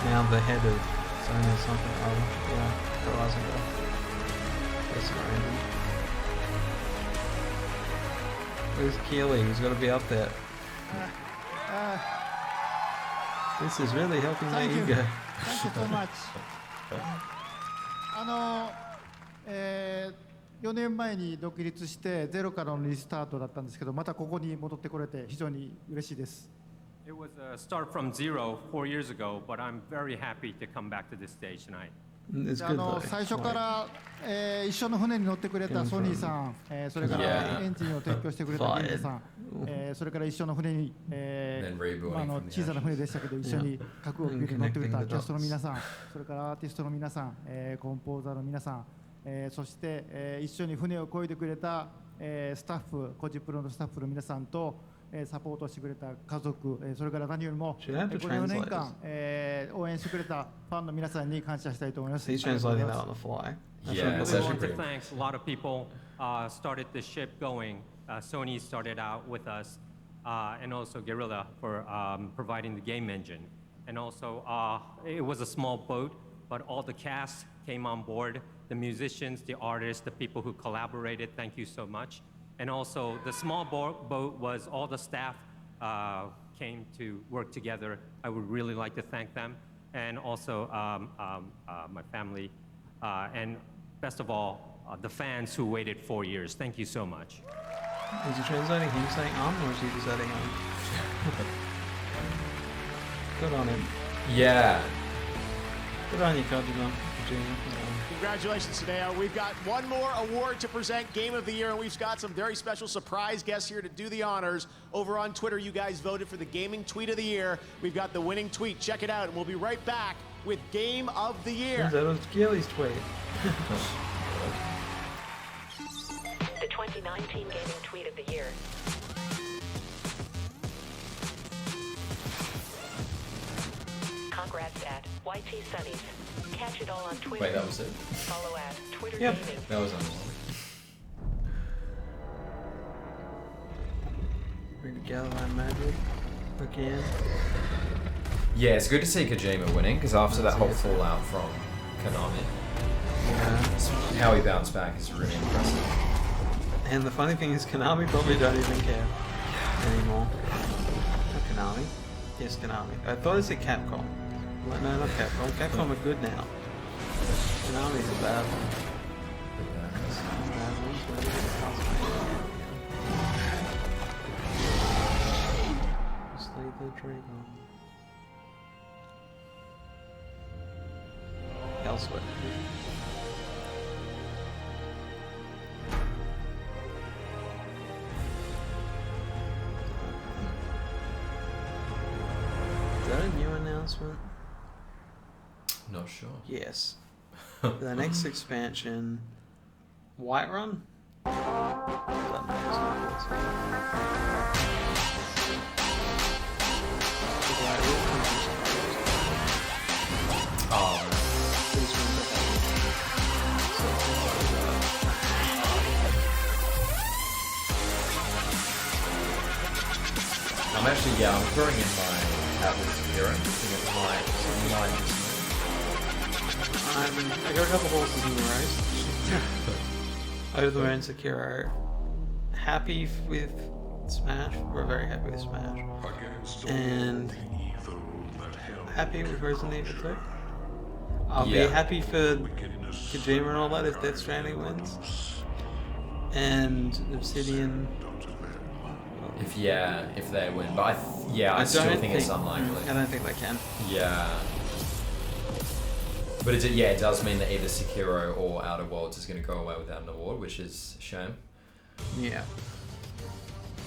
now the head of Sony or something. Oh, yeah, Horizon Go. That's random. Where's Keighly? He's got to be up there. This is really helping my ego.
Thank you so much. 4年前に独立してゼロからのリスタートだったんですけど、またここに戻ってこれて非常に嬉しいです。
It was a start from zero 4 years ago, but I'm very happy to come back to this stage tonight.
最初から一緒の船に乗ってくれたソニーさん、それからエンジンを提供してくれたゲンジさん、それから一緒の船に小さな船でしたけど一緒に各国に乗ってくれたキャストの皆さん、それからアーティストの皆さん、コンポーザーの皆さん、そして一緒に船を漕いでくれたスタッフ、コジプロのスタッフの皆さんとサポートしてくれた家族、それから何よりもこの4年間応援してくれたファンの皆さんに感謝したいと思います。
He's translating that on the fly.
Yeah, we want to thank a lot of people started the ship going. Sony started out with us and also Guerrilla for providing the game engine. And also, it was a small boat, but all the cast came on board, the musicians, the artists, the people who collaborated, thank you so much. And also, the small boat was all the staff came to work together. I would really like to thank them. And also, my family, and best of all, the fans who waited 4 years. Thank you so much.
Is he translating him saying or is he just adding Good on him.
Yeah.
Good on you, Kojima.
Congratulations, Tadeo. We've got one more award to present, Game of the Year, and we've got some very special surprise guests here to do the honors. Over on Twitter, you guys voted for the Gaming Tweet of the Year. We've got the winning tweet. Check it out, and we'll be right back with Game of the Year.
That was Keely's tweet.
The 2019 Gaming Tweet of the Year. Congrats at YT Sunnies. Catch it all on Twitter.
Wait, that was it?
Follow at Twitter
Yep.
Gaming.
That was on.
Bring together that magic again.
Yeah, it's good to see Kojima winning, because after that whole fallout from Konami, how he bounced back is really impressive.
And the funny thing is, Konami probably don't even care anymore. Not Konami. Yes, Konami. I thought it said Capcom. Well, no, not Capcom. Capcom are good now. Konami's a bad one. Just leave the drink on. Elsewhere. Is that a new announcement?
Not sure.
Yes. The next expansion, Whiterun?
I'm actually, I'm throwing in my Apple Sekiro. I think it might
I got a couple horses in the race. Over the Moon Sekiro. Happy with Smash. We're very happy with Smash. And happy with Resident Evil 2. I'll be happy for Kojima and all that if Death Stranding wins. And Obsidian.
If they win, but I still think it's unlikely.
I don't think they can.
Yeah. But it does mean that either Sekiro or Outer Worlds is going to go away without an award, which is a shame.
Yeah.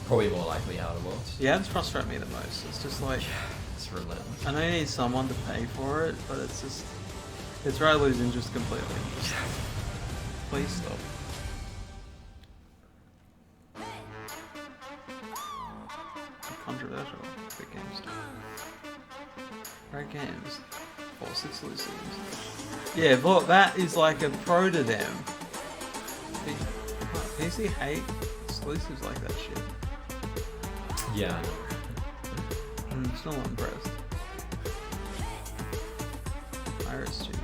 Probably more likely Outer Worlds.
Yeah, it's frustrating me the most. It's just like...
It's relentless.
I know you need someone to pay for it, but it's just... It's right losing just completely. Please stop. Controversial. Big games. Great games. False exclusives. Yeah, look, that is like a pro to them. PC hate exclusives like that shit.
Yeah.
I'm still impressed. Iris Studios.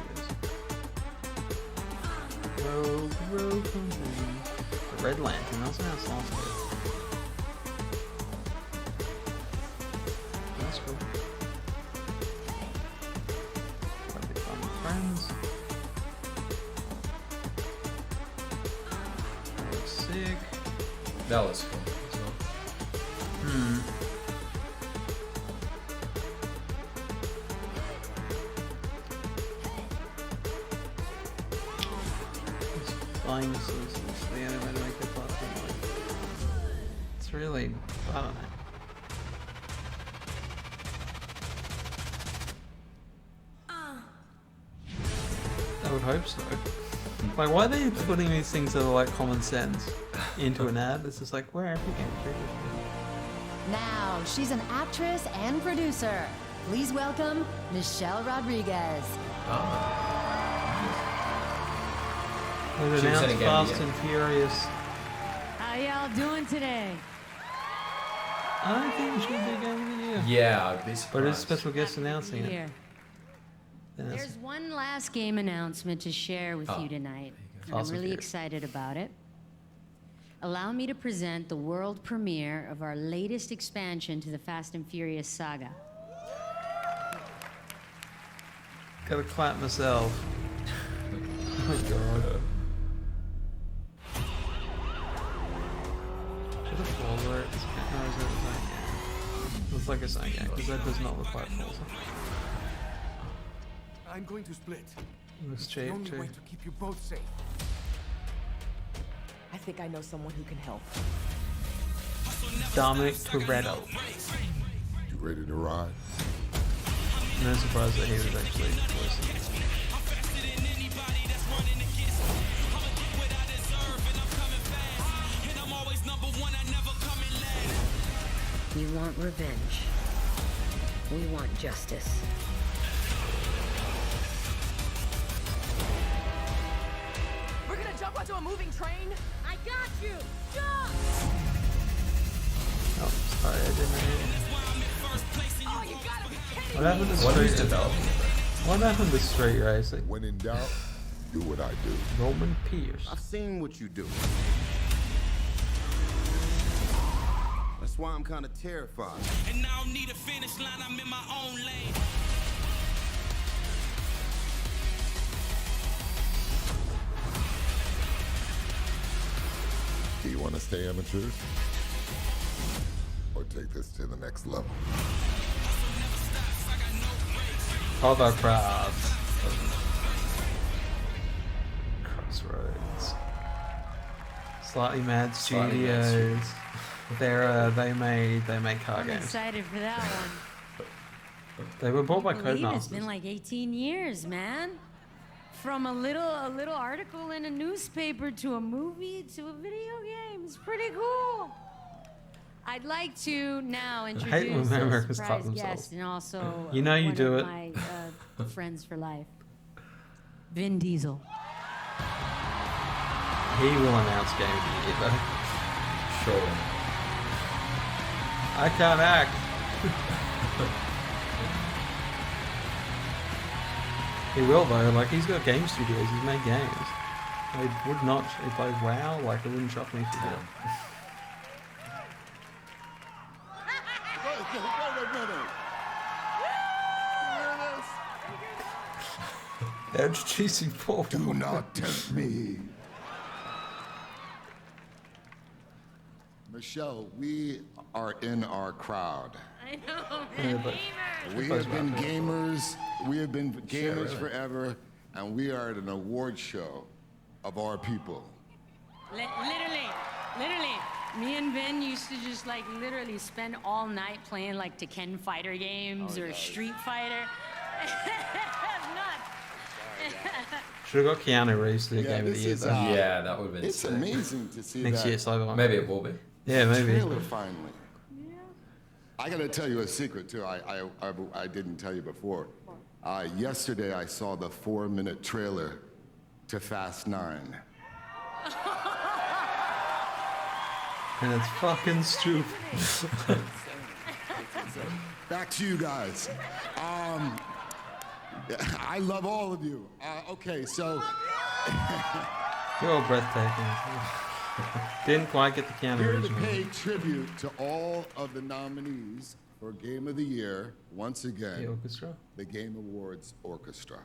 Rogue Company. The Red Lantern, that's how it sounds good. That's cool. That'd be fun with friends. That looks sick.
That looks cool as well.
Buying exclusives, the only way to make the platform work. It's really, I don't know. I would hope so. Like, why are they putting these things that are like common sense into an ad? It's just like, where are every game?
Now, she's an actress and producer. Please welcome Michelle Rodriguez.
We've announced Fast and Furious.
How y'all doing today?
I think it should be Game of the Year.
Yeah, I'd be surprised.
But it's special guest announcing it.
Here. There's one last game announcement to share with you tonight. And I'm really excited about it. Allow me to present the world premiere of our latest expansion to the Fast and Furious saga.
Gotta clap myself. Oh my god. Should have Forza it? No, is it a side game? Looks like a side game, because that does not look like Forza.
I'm going to split.
Looks
It's the
cheap
only
too.
way to keep you both safe.
I think I know someone who can help.
Dominic Toretto.
You ready to ride?
No surprise that he was actually voicing it.
You want revenge. We want justice.
We're gonna jump onto a moving train. I got you. Jump!
Oh, sorry, I didn't hear.
Oh, you gotta be kidding
What happened to
What
Street
is developing?
What happened to Street Racing?
When in doubt, do what I do.
Roman Pierce.
I've seen what you do. That's why I'm kind of terrified.
And I don't need a finish line, I'm in my own lane.
Do you want to stay amateurs? Or take this to the next level?
Hovercraft. Crossroads. Slightly Mad Studios. They make car
I'm
games.
excited for that one.
They were bought by
I believe it's
Codemasters.
been like 18 years, man. From a little article in a newspaper to a movie to a video game. It's pretty cool. I'd like to now
hate when
introduce a
Americans clap
surprise
themselves.
guest and also
You know you
one
do
of
it.
my friends for life, Vin Diesel.
He will announce Game of the Year though.
Sure.
I can't act. He will though, like he's got game studios, he's made games. I would not, if I WoW, like it wouldn't shock me for him.
Wait a minute.
They're introducing Paul.
Do not tempt me. Michelle, we are in our crowd.
I know,
Yeah,
man.
but
Gamers.
We have been gamers. We have been gamers forever, and we are at an award show of our people.
Literally, me and Vin used to just like literally spend all night playing like Tekken fighter games or Street Fighter.
Should have got Keanu Reeves to the Game of the Year though.
Yeah, that would have been
It's
sick.
amazing to see
Next
that.
year, Cyberpunk.
Maybe it will be.
Yeah, maybe.
Trailer finally. I gotta tell you a secret too. I didn't tell you before. Yesterday I saw the 4-minute trailer to Fast 9.
And it's fucking stupid.
Back to you guys. I love all of you. Okay, so
You're all breathtaking. Didn't quite get the Keanu
here
Reeves
to
one.
pay tribute to all of the nominees for Game of the Year, once again,
The orchestra.
the Game Awards Orchestra.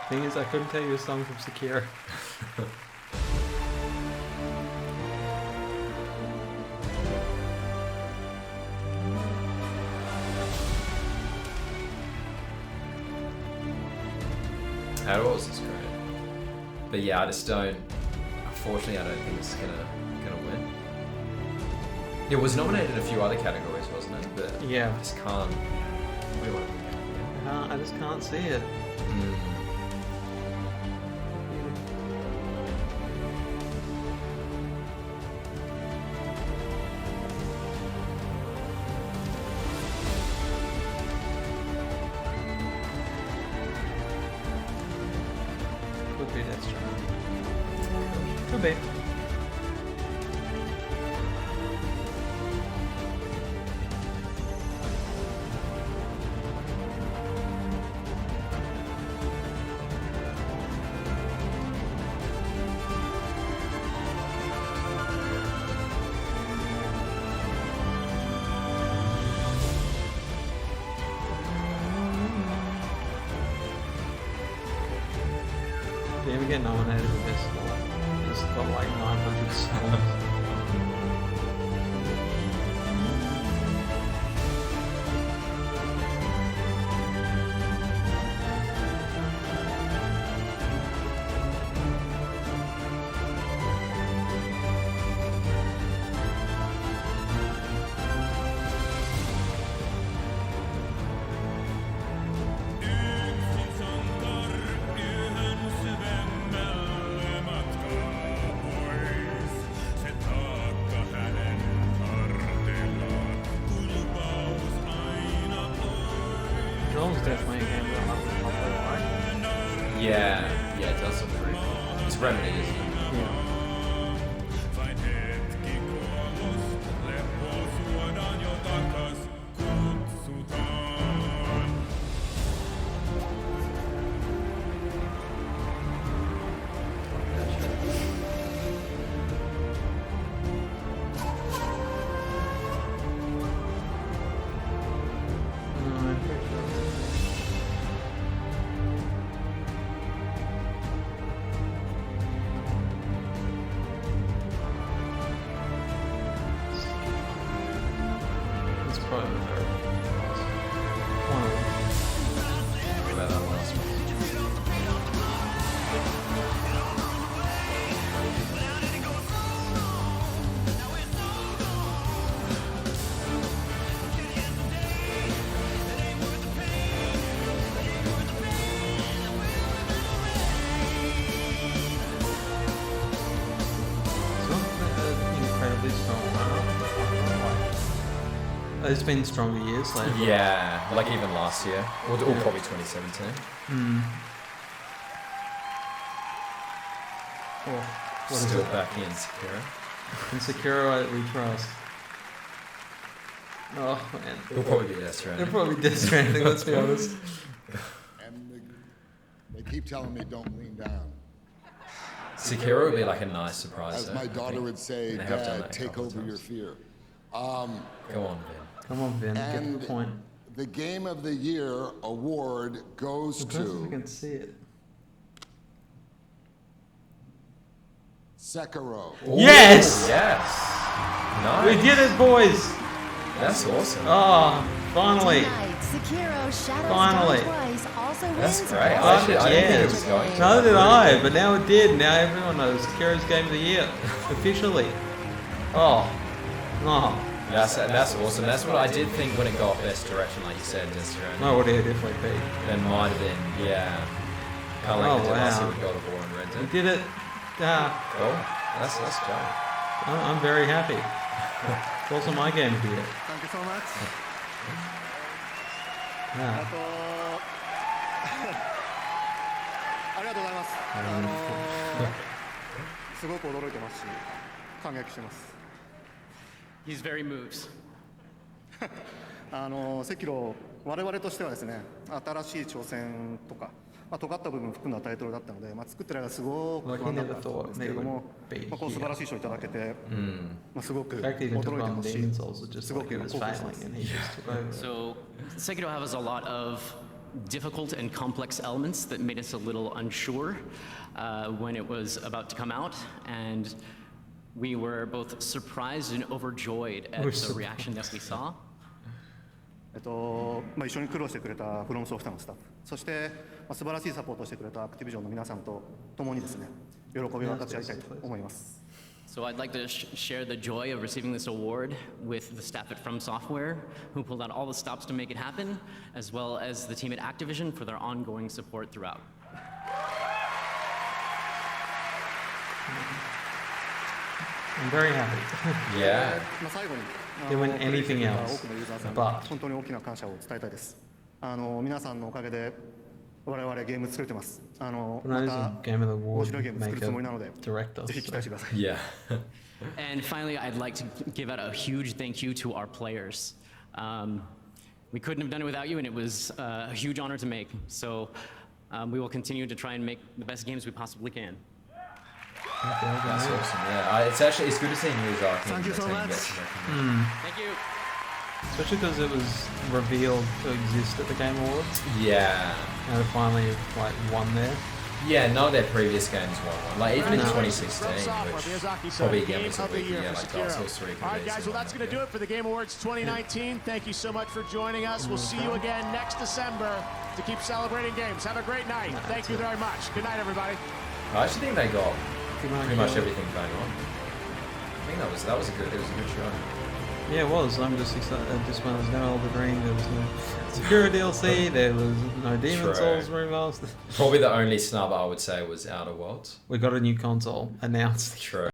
Thing is, I couldn't tell you a song from Sekiro.
Outdoors is great. But yeah, I just don't. Unfortunately, I don't think it's gonna win. It was nominated in a few other categories, wasn't it? But
Yeah.
I just can't. What do you want?
I just can't see it. Could be Death Stranding. Could be. you ever get nominated for best score? It's got like 900 songs. Definitely a game that I'm probably like.
Yeah, it does look pretty cool. It's Remedy, isn't it?
Yeah. It's been stronger years lately.
Yeah, like even last year, or probably 2017.
Oh,
still back in Sekiro.
In Sekiro, we trust. Oh man,
it'll probably be Death Stranding.
It'll probably be Death Stranding. Let's be honest.
And they keep telling me don't lean down.
Sekiro would be like a nice surprise.
As my daughter would say, Dad, take over your fear.
Go on, Vin.
Come on, Vin. Get to the point.
The Game of the Year award goes to.
I can see it.
Sekiro.
Yes!
Yes! Nice.
We did it, boys!
That's awesome.
Oh, finally.
Tonight, Sekiro Shadows
Finally.
Die Twice also
That's
wins
great.
Best
I didn't think it was going to.
Neither did I, but now it did. Now everyone knows Sekiro's Game of the Year. Officially. Oh.
That's awesome. That's what I did think when it got Best Direction, like you said, Death Stranding.
No, what did it definitely be?
It might have been, yeah. Kind of like
Oh,
the
wow.
DLC with God of War and Red Dead.
We did it.
Cool. That's great.
I'm very happy. It's also my game of the year.
Thank you so much.
Yeah.
ありがとうございます。すごく驚いてますし、感激してます。
He's very moved.
赤炉、我々としてはですね、新しい挑戦とか、尖った部分を含んだタイトルだったので、作ってる間すごく不安だったんですけれども、こう素晴らしい賞をいただけて、すごく驚いてますし、すごく興奮してます。
So, Sekiro has a lot of difficult and complex elements that made us a little unsure when it was about to come out, and we were both surprised and overjoyed at the reaction that we saw.
一緒に苦労してくれたフロムソフトのスタッフ、そして素晴らしいサポートをしてくれたアクティビジョンの皆さんと共にですね、喜びを分かち合いたいと思います。
So I'd like to share the joy of receiving this award with the staff at From Software, who pulled out all the stops to make it happen, as well as the team at Activision for their ongoing support throughout.
I'm very happy.
Yeah.
They win anything else, but
本当に大きな感謝を伝えたいです。皆さんのおかげで我々ゲーム作れてます。また面白いゲーム作るつもりなので、ぜひ期待してください。
Yeah. And finally, I'd like to give out a huge thank you to our players. We couldn't have done it without you, and it was a huge honor to make. So we will continue to try and make the best games we possibly can.
That's awesome. Yeah, it's good to see news arc.
Thank you so much.
Thank you.
Especially because it was revealed to exist at the Game Awards.
Yeah.
And it finally won there.
Yeah, none of their previous games won one. Like even in 2016, which probably again was a weak year, like Dark Souls 3.
All right, guys, well that's going to do it for the Game Awards 2019. Thank you so much for joining us. We'll see you again next December to keep celebrating games. Have a great night. Thank you very much. Good night, everybody.
I actually think they got pretty much everything going on. I think that was a good show.
Yeah, it was. I'm just excited. Just when there was no Elden Ring, there was no Sekiro DLC, there was no Demon Souls remaster.
Probably the only snub I would say was Outer Worlds.
We got a new console announced.
True.